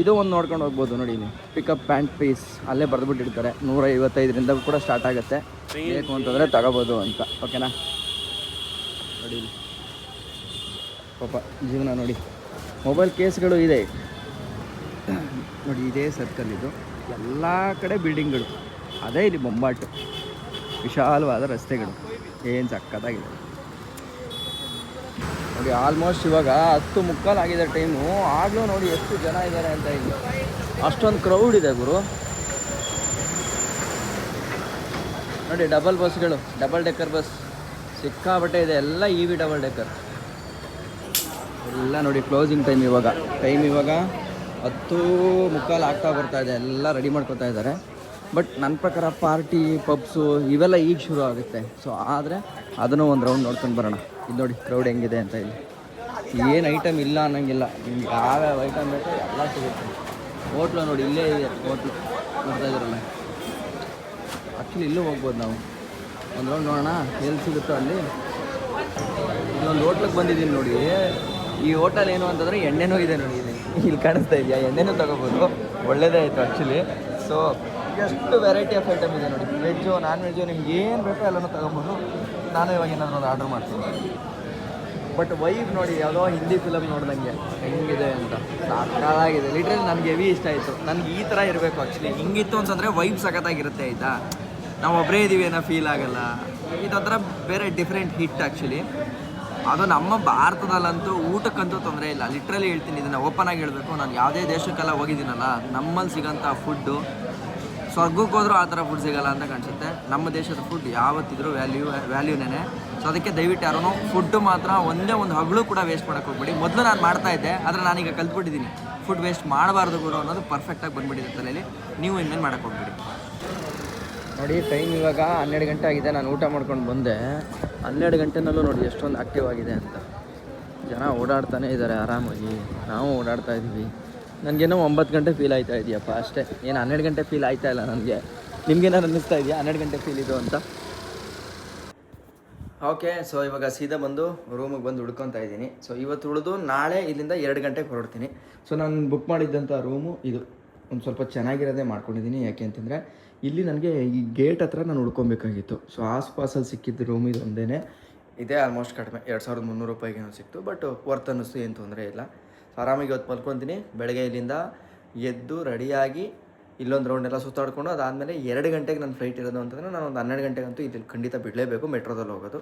ಇದು ಒಂದು ನೋಡ್ಕೊಂಡು ಹೋಗ್ಬೋದು. ನೋಡಿ, ಇಲ್ಲಿ ಪಿಕಪ್ ಪ್ಯಾಂಟ್ ಪೀಸ್ ಅಲ್ಲೇ ಬರೆದುಬಿಟ್ಟಿರ್ತಾರೆ. 155ರಿಂದ ಕೂಡ ಸ್ಟಾರ್ಟ್ ಆಗುತ್ತೆ. ಬೇಕು ಅಂತಂದರೆ ತಗೋಬೋದು ಅಂತ. ಓಕೆನಾ? ನೋಡಿ, ಪಾಪ ಜೀವನ ನೋಡಿ. ಮೊಬೈಲ್ ಕೇಸ್ಗಳು ಇದೆ ನೋಡಿ, ಇದೇ ಸರ್ಕಲ್. ಇದು ಎಲ್ಲ ಕಡೆ ಬಿಲ್ಡಿಂಗ್ಗಳು, ಅದೇ ಇಲ್ಲಿ ಬೊಂಬಾಟು, ವಿಶಾಲವಾದ ರಸ್ತೆಗಳು, ಏನು ಸಕ್ಕತ್ತಾಗಿದೆ ನೋಡಿ. ಆಲ್ಮೋಸ್ಟ್ ಇವಾಗ 10:15 ಆಗಿದೆ ಟೈಮು. ಆಗಲೂ ನೋಡಿ ಎಷ್ಟು ಜನ ಇದ್ದಾರೆ ಅಂತ. ಇಲ್ಲಿ ಅಷ್ಟೊಂದು ಕ್ರೌಡ್ ಇದೆ ಗುರು. ನೋಡಿ, ಡಬಲ್ ಬಸ್ಗಳು, ಡಬಲ್ ಡೆಕ್ಕರ್ ಬಸ್ ಸಿಕ್ಕಾಬಟ್ಟೆ ಇದೆ. ಎಲ್ಲ EV ಡಬಲ್ ಡೆಕ್ಕರ್ ಎಲ್ಲ. ನೋಡಿ, ಕ್ಲೋಸಿಂಗ್ ಟೈಮ್ ಇವಾಗ 10:15 ಆಗ್ತಾ ಬರ್ತಾ ಇದೆ. ಎಲ್ಲ ರೆಡಿ ಮಾಡ್ಕೊತಾ ಇದ್ದಾರೆ. ಬಟ್ ನನ್ನ ಪ್ರಕಾರ ಪಾರ್ಟಿ, ಪಬ್ಸು ಇವೆಲ್ಲ ಈಗ ಶುರು ಆಗುತ್ತೆ. ಸೊ ಆದರೆ ಅದನ್ನು ಒಂದು ರೌಂಡ್ ನೋಡ್ಕೊಂಡು ಬರೋಣ. ಇದು ನೋಡಿ ಕ್ರೌಡ್ ಹೆಂಗಿದೆ ಅಂತ. ಇಲ್ಲಿ ಏನು ಐಟಮ್ ಇಲ್ಲ ಅನ್ನೋಂಗಿಲ್ಲ, ನಿಮ್ಗೆ ಯಾವ್ಯಾವ ಐಟಮ್ ಬೇಕೋ ಎಲ್ಲ ಸಿಗುತ್ತೆ. ಹೋಟ್ಲು ನೋಡಿ, ಇಲ್ಲೇ ಇದೆ ಹೋಟ್ಲು, ನೋಡ್ತಾ ಇದ್ದೀರಲ್ಲ. ಆ್ಯಕ್ಚುಲಿ ಇಲ್ಲೂ ಹೋಗ್ಬೋದು ನಾವು. ಒಂದು ರೌಂಡ್ ನೋಡೋಣ ಎಲ್ಲಿ ಸಿಗುತ್ತೋ ಅಲ್ಲಿ. ಇಲ್ಲೊಂದು ಹೋಟ್ಲಿಗೆ ಬಂದಿದ್ದೀನಿ ನೋಡಿ. ಈ ಹೋಟೆಲ್ ಏನು ಅಂತಂದರೆ ಎಣ್ಣೆನೂ ಇದೆ ನೋಡಿ. ಇಲ್ಲಿ ಕಾಣಿಸ್ತಾ ಇದೆಯಾ? ಎಣ್ಣೆನೂ ತೊಗೋಬೋದು. ಒಳ್ಳೆಯದೇ ಆಯಿತು ಆ್ಯಕ್ಚುಲಿ. ಸೊ ಎಷ್ಟು ವೆರೈಟಿ ಆಫ್ ಐಟಮ್ ಇದೆ ನೋಡಿ. ವೆಜ್ಜು, ನಾನ್ ವೆಜ್ಜು, ನಿಮ್ಗೆ ಏನು ಬೇಕೋ ಎಲ್ಲನೂ ತೊಗೊಬೋದು. ನಾನು ಇವಾಗ ಏನಾದರೂ ಒಂದು ಆರ್ಡ್ರ್ ಮಾಡ್ತೀನಿ. ಬಟ್ ವೈಬ್ ನೋಡಿ, ಯಾವುದೋ ಹಿಂದಿ ಫಿಲಮ್ ನೋಡ್ದಂಗೆ ಹೆಂಗಿದೆ ಅಂತ. ಸಾಕಾಗಿದೆ ಲಿಟ್ರಲಿ. ನನಗೆ ಹೆವಿ ಇಷ್ಟ ಆಯಿತು. ನನಗೆ ಈ ಥರ ಇರಬೇಕು ಆ್ಯಕ್ಚುಲಿ. ಹಿಂಗಿತ್ತು ಅಂತಂದರೆ ವೈಬ್ ಸಖತ್ತಾಗಿರುತ್ತೆ. ಆಯಿತಾ? ನಾವು ಒಬ್ಬರೇ ಇದ್ದೀವಿ ಅನ್ನೋ ಫೀಲ್ ಆಗೋಲ್ಲ. ಇದೊಂಥರ ಬೇರೆ ಡಿಫ್ರೆಂಟ್ ಹಿಟ್ ಆ್ಯಕ್ಚುಲಿ. ಅದು ನಮ್ಮ ಭಾರತದಲ್ಲಂತೂ ಊಟಕ್ಕಂತೂ ತೊಂದರೆ ಇಲ್ಲ. ಲಿಟ್ರಲಿ ಹೇಳ್ತೀನಿ, ಇದನ್ನು ಓಪನ್ ಆಗಿ ಹೇಳಬೇಕು. ನಾನು ಯಾವುದೇ ದೇಶಕ್ಕೆಲ್ಲ ಹೋಗಿದ್ದೀನಲ್ಲ, ನಮ್ಮಲ್ಲಿ ಸಿಗೋಂಥ ಫುಡ್ಡು ಸ್ವರ್ಗಕ್ಕೆ ಹೋದರೂ ಆ ಥರ ಫುಡ್ ಸಿಗೋಲ್ಲ ಅಂತ ಕಾಣಿಸುತ್ತೆ. ನಮ್ಮ ದೇಶದ ಫುಡ್ ಯಾವತ್ತಿದ್ರೂ ವ್ಯಾಲ್ಯೂನೇ. ಸೊ ಅದಕ್ಕೆ ದಯವಿಟ್ಟು ಯಾರೂ ಫುಡ್ಡು ಮಾತ್ರ ಒಂದೇ ಒಂದು ಹಗಳು ಕೂಡ ವೇಸ್ಟ್ ಮಾಡೋಕ್ಕೆ ಹೋಗ್ಬೇಡಿ. ಮೊದಲು ನಾನು ಮಾಡ್ತಾಯಿದ್ದೆ, ಆದರೆ ನಾನೀಗ ಕಲ್ತ್ಬಿಟ್ಟಿದ್ದೀನಿ. ಫುಡ್ ವೇಸ್ಟ್ ಮಾಡಬಾರ್ದು ಗುರು ಅನ್ನೋದು ಪರ್ಫೆಕ್ಟಾಗಿ ಬಂದುಬಿಟ್ಟಿದೆ ತಲೆಯಲ್ಲಿ. ನೀವು ಇನ್ಮೇಲೆ ಮಾಡೋಕ್ಕೆ ಹೋಗ್ಬೇಡಿ. ನೋಡಿ, ಟೈಮ್ ಇವಾಗ 12 ಗಂಟೆ ಆಗಿದೆ. ನಾನು ಊಟ ಮಾಡ್ಕೊಂಡು ಬಂದೆ. 12 ಗಂಟೆನಲ್ಲೂ ನೋಡಿ ಎಷ್ಟೊಂದು ಆ್ಯಕ್ಟಿವ್ ಆಗಿದೆ ಅಂತ. ಜನ ಓಡಾಡ್ತಾನೆ ಇದ್ದಾರೆ ಆರಾಮಾಗಿ. ನಾವು ಓಡಾಡ್ತಾ ಇದ್ದೀವಿ. ನನಗೇನೋ 9 ಗಂಟೆ ಫೀಲ್ ಆಯ್ತಾ ಇದೆಯಪ್ಪ ಅಷ್ಟೇ. ಏನು 12 ಗಂಟೆ ಫೀಲ್ ಆಯ್ತಾ ಇಲ್ಲ ನನಗೆ. ನಿಮಗೇನಾರು ಅನ್ನಿಸ್ತಾ ಇದೆಯಾ 12 ಗಂಟೆ ಫೀಲ್ ಇದು ಅಂತ? ಓಕೆ, ಸೊ ಇವಾಗ ಸೀದಾ ಬಂದು ರೂಮಿಗೆ ಬಂದು ಹುಡ್ಕೊತಾ ಇದ್ದೀನಿ. ಸೊ ಇವತ್ತು ಉಳಿದು ನಾಳೆ ಇಲ್ಲಿಂದ 2 ಗಂಟೆಗೆ ಹೊರಡ್ತೀನಿ. ಸೊ ನಾನು ಬುಕ್ ಮಾಡಿದ್ದಂಥ ರೂಮು ಇದು ಒಂದು ಸ್ವಲ್ಪ ಚೆನ್ನಾಗಿರೋದೇ ಮಾಡ್ಕೊಂಡಿದ್ದೀನಿ. ಯಾಕೆ ಅಂತಂದರೆ ಇಲ್ಲಿ ನನಗೆ ಈ ಗೇಟ್ ಹತ್ರ ನಾನು ಹುಡ್ಕೊಬೇಕಾಗಿತ್ತು. ಸೊ ಆಸ್ಪಾಸಲ್ಲಿ ಸಿಕ್ಕಿದ್ದು ರೂಮ್ ಇದು ಒಂದೇ. ಇದೇ ಆಲ್ಮೋಸ್ಟ್ ಕಡಿಮೆ 2300 ರೂಪಾಯಿಗೇನೋ ಸಿಕ್ತು. ಬಟ್ ವರ್ತ್ ಅನ್ನಿಸ್ತು, ಏನು ತೊಂದರೆ ಇಲ್ಲ. ಸೊ ಆರಾಮಾಗಿ ಇವತ್ತು ಮಲ್ಕೊತೀನಿ. ಬೆಳಗ್ಗೆ ಇಲ್ಲಿಂದ ಎದ್ದು ರೆಡಿಯಾಗಿ ಇಲ್ಲೊಂದು ರೌಂಡೆಲ್ಲ ಸುತ್ತಾಡ್ಕೊಂಡು ಅದಾದಮೇಲೆ 2 ಗಂಟೆಗೆ ನನ್ನ ಫ್ಲೈಟ್ ಇರೋದು ಅಂತಂದರೆ ನಾನು ಒಂದು 12 ಗಂಟೆಗಂತೂ ಇಲ್ಲಿ ಖಂಡಿತ ಬಿಡಲೇಬೇಕು, ಮೆಟ್ರೋದಲ್ಲಿ ಹೋಗೋದು.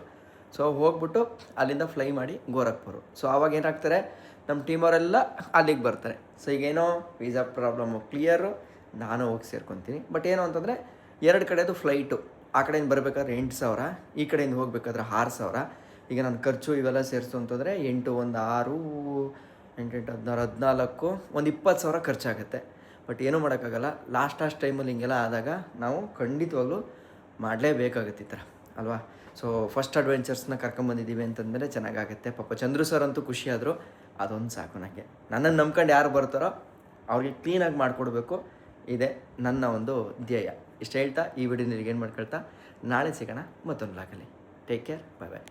ಸೊ ಹೋಗ್ಬಿಟ್ಟು ಅಲ್ಲಿಂದ ಫ್ಲೈ ಮಾಡಿ ಗೋರಖ್ಪುರ. ಸೊ ಆವಾಗ ಏನಾಗ್ತಾರೆ, ನಮ್ಮ ಟೀಮವರೆಲ್ಲ ಅಲ್ಲಿಗೆ ಬರ್ತಾರೆ. ಸೊ ಈಗೇನೋ ವೀಸಾ ಪ್ರಾಬ್ಲಮ್ಮು ಕ್ಲಿಯರು, ನಾನು ಹೋಗಿ ಸೇರ್ಕೊತೀನಿ. ಬಟ್ ಏನು ಅಂತಂದರೆ 2 ಕಡೆದು ಫ್ಲೈಟು, ಆ ಕಡೆಯಿಂದ ಬರಬೇಕಾದ್ರೆ 8,000, ಈ ಕಡೆಯಿಂದ ಹೋಗ್ಬೇಕಾದ್ರೆ 6,000. ಈಗ ನನ್ನ ಖರ್ಚು ಇವೆಲ್ಲ ಸೇರಿಸು ಅಂತಂದರೆ 8, 1, 6, 8, 8, 16, 14, ಒಂದು 20,000 ಖರ್ಚಾಗುತ್ತೆ. ಬಟ್ ಏನೂ ಮಾಡೋಕ್ಕಾಗಲ್ಲ. ಲಾಸ್ಟ್ ಟೈಮಲ್ಲಿ ಹಿಂಗೆಲ್ಲ ಆದಾಗ ನಾವು ಖಂಡಿತವಾಗ್ಲೂ ಮಾಡಲೇಬೇಕಾಗುತ್ತೆ ಈ ಥರ ಅಲ್ವಾ. ಸೊ ಫಸ್ಟ್ ಅಡ್ವೆಂಚರ್ಸ್ನ ಕರ್ಕೊಂಬಂದಿದ್ದೀವಿ ಅಂತಂದಮೇಲೆ ಚೆನ್ನಾಗಾಗುತ್ತೆ. ಪಾಪ ಚಂದ್ರು ಸರ್ ಅಂತೂ ಖುಷಿಯಾದರು, ಅದೊಂದು ಸಾಕು ನನಗೆ. ನನ್ನನ್ನು ನಂಬ್ಕೊಂಡು ಯಾರು ಬರ್ತಾರೋ ಅವ್ರಿಗೆ ಕ್ಲೀನಾಗಿ ಮಾಡಿಕೊಡ್ಬೇಕು, ಇದೆ ನನ್ನ ಒಂದು ಧ್ಯೇಯ. ಇಷ್ಟು ಹೇಳ್ತಾ ಈ ವಿಡಿಯೋ ನಿನಗೆ ಏನು ಮಾಡ್ಕೊಳ್ತಾ ನಾಳೆ ಸಿಗೋಣ ಮತ್ತೊಂದು ಬ್ಲಾಗಲ್ಲಿ. ಟೇಕ್ ಕೇರ್, ಬಾಯ್ ಬಾಯ್.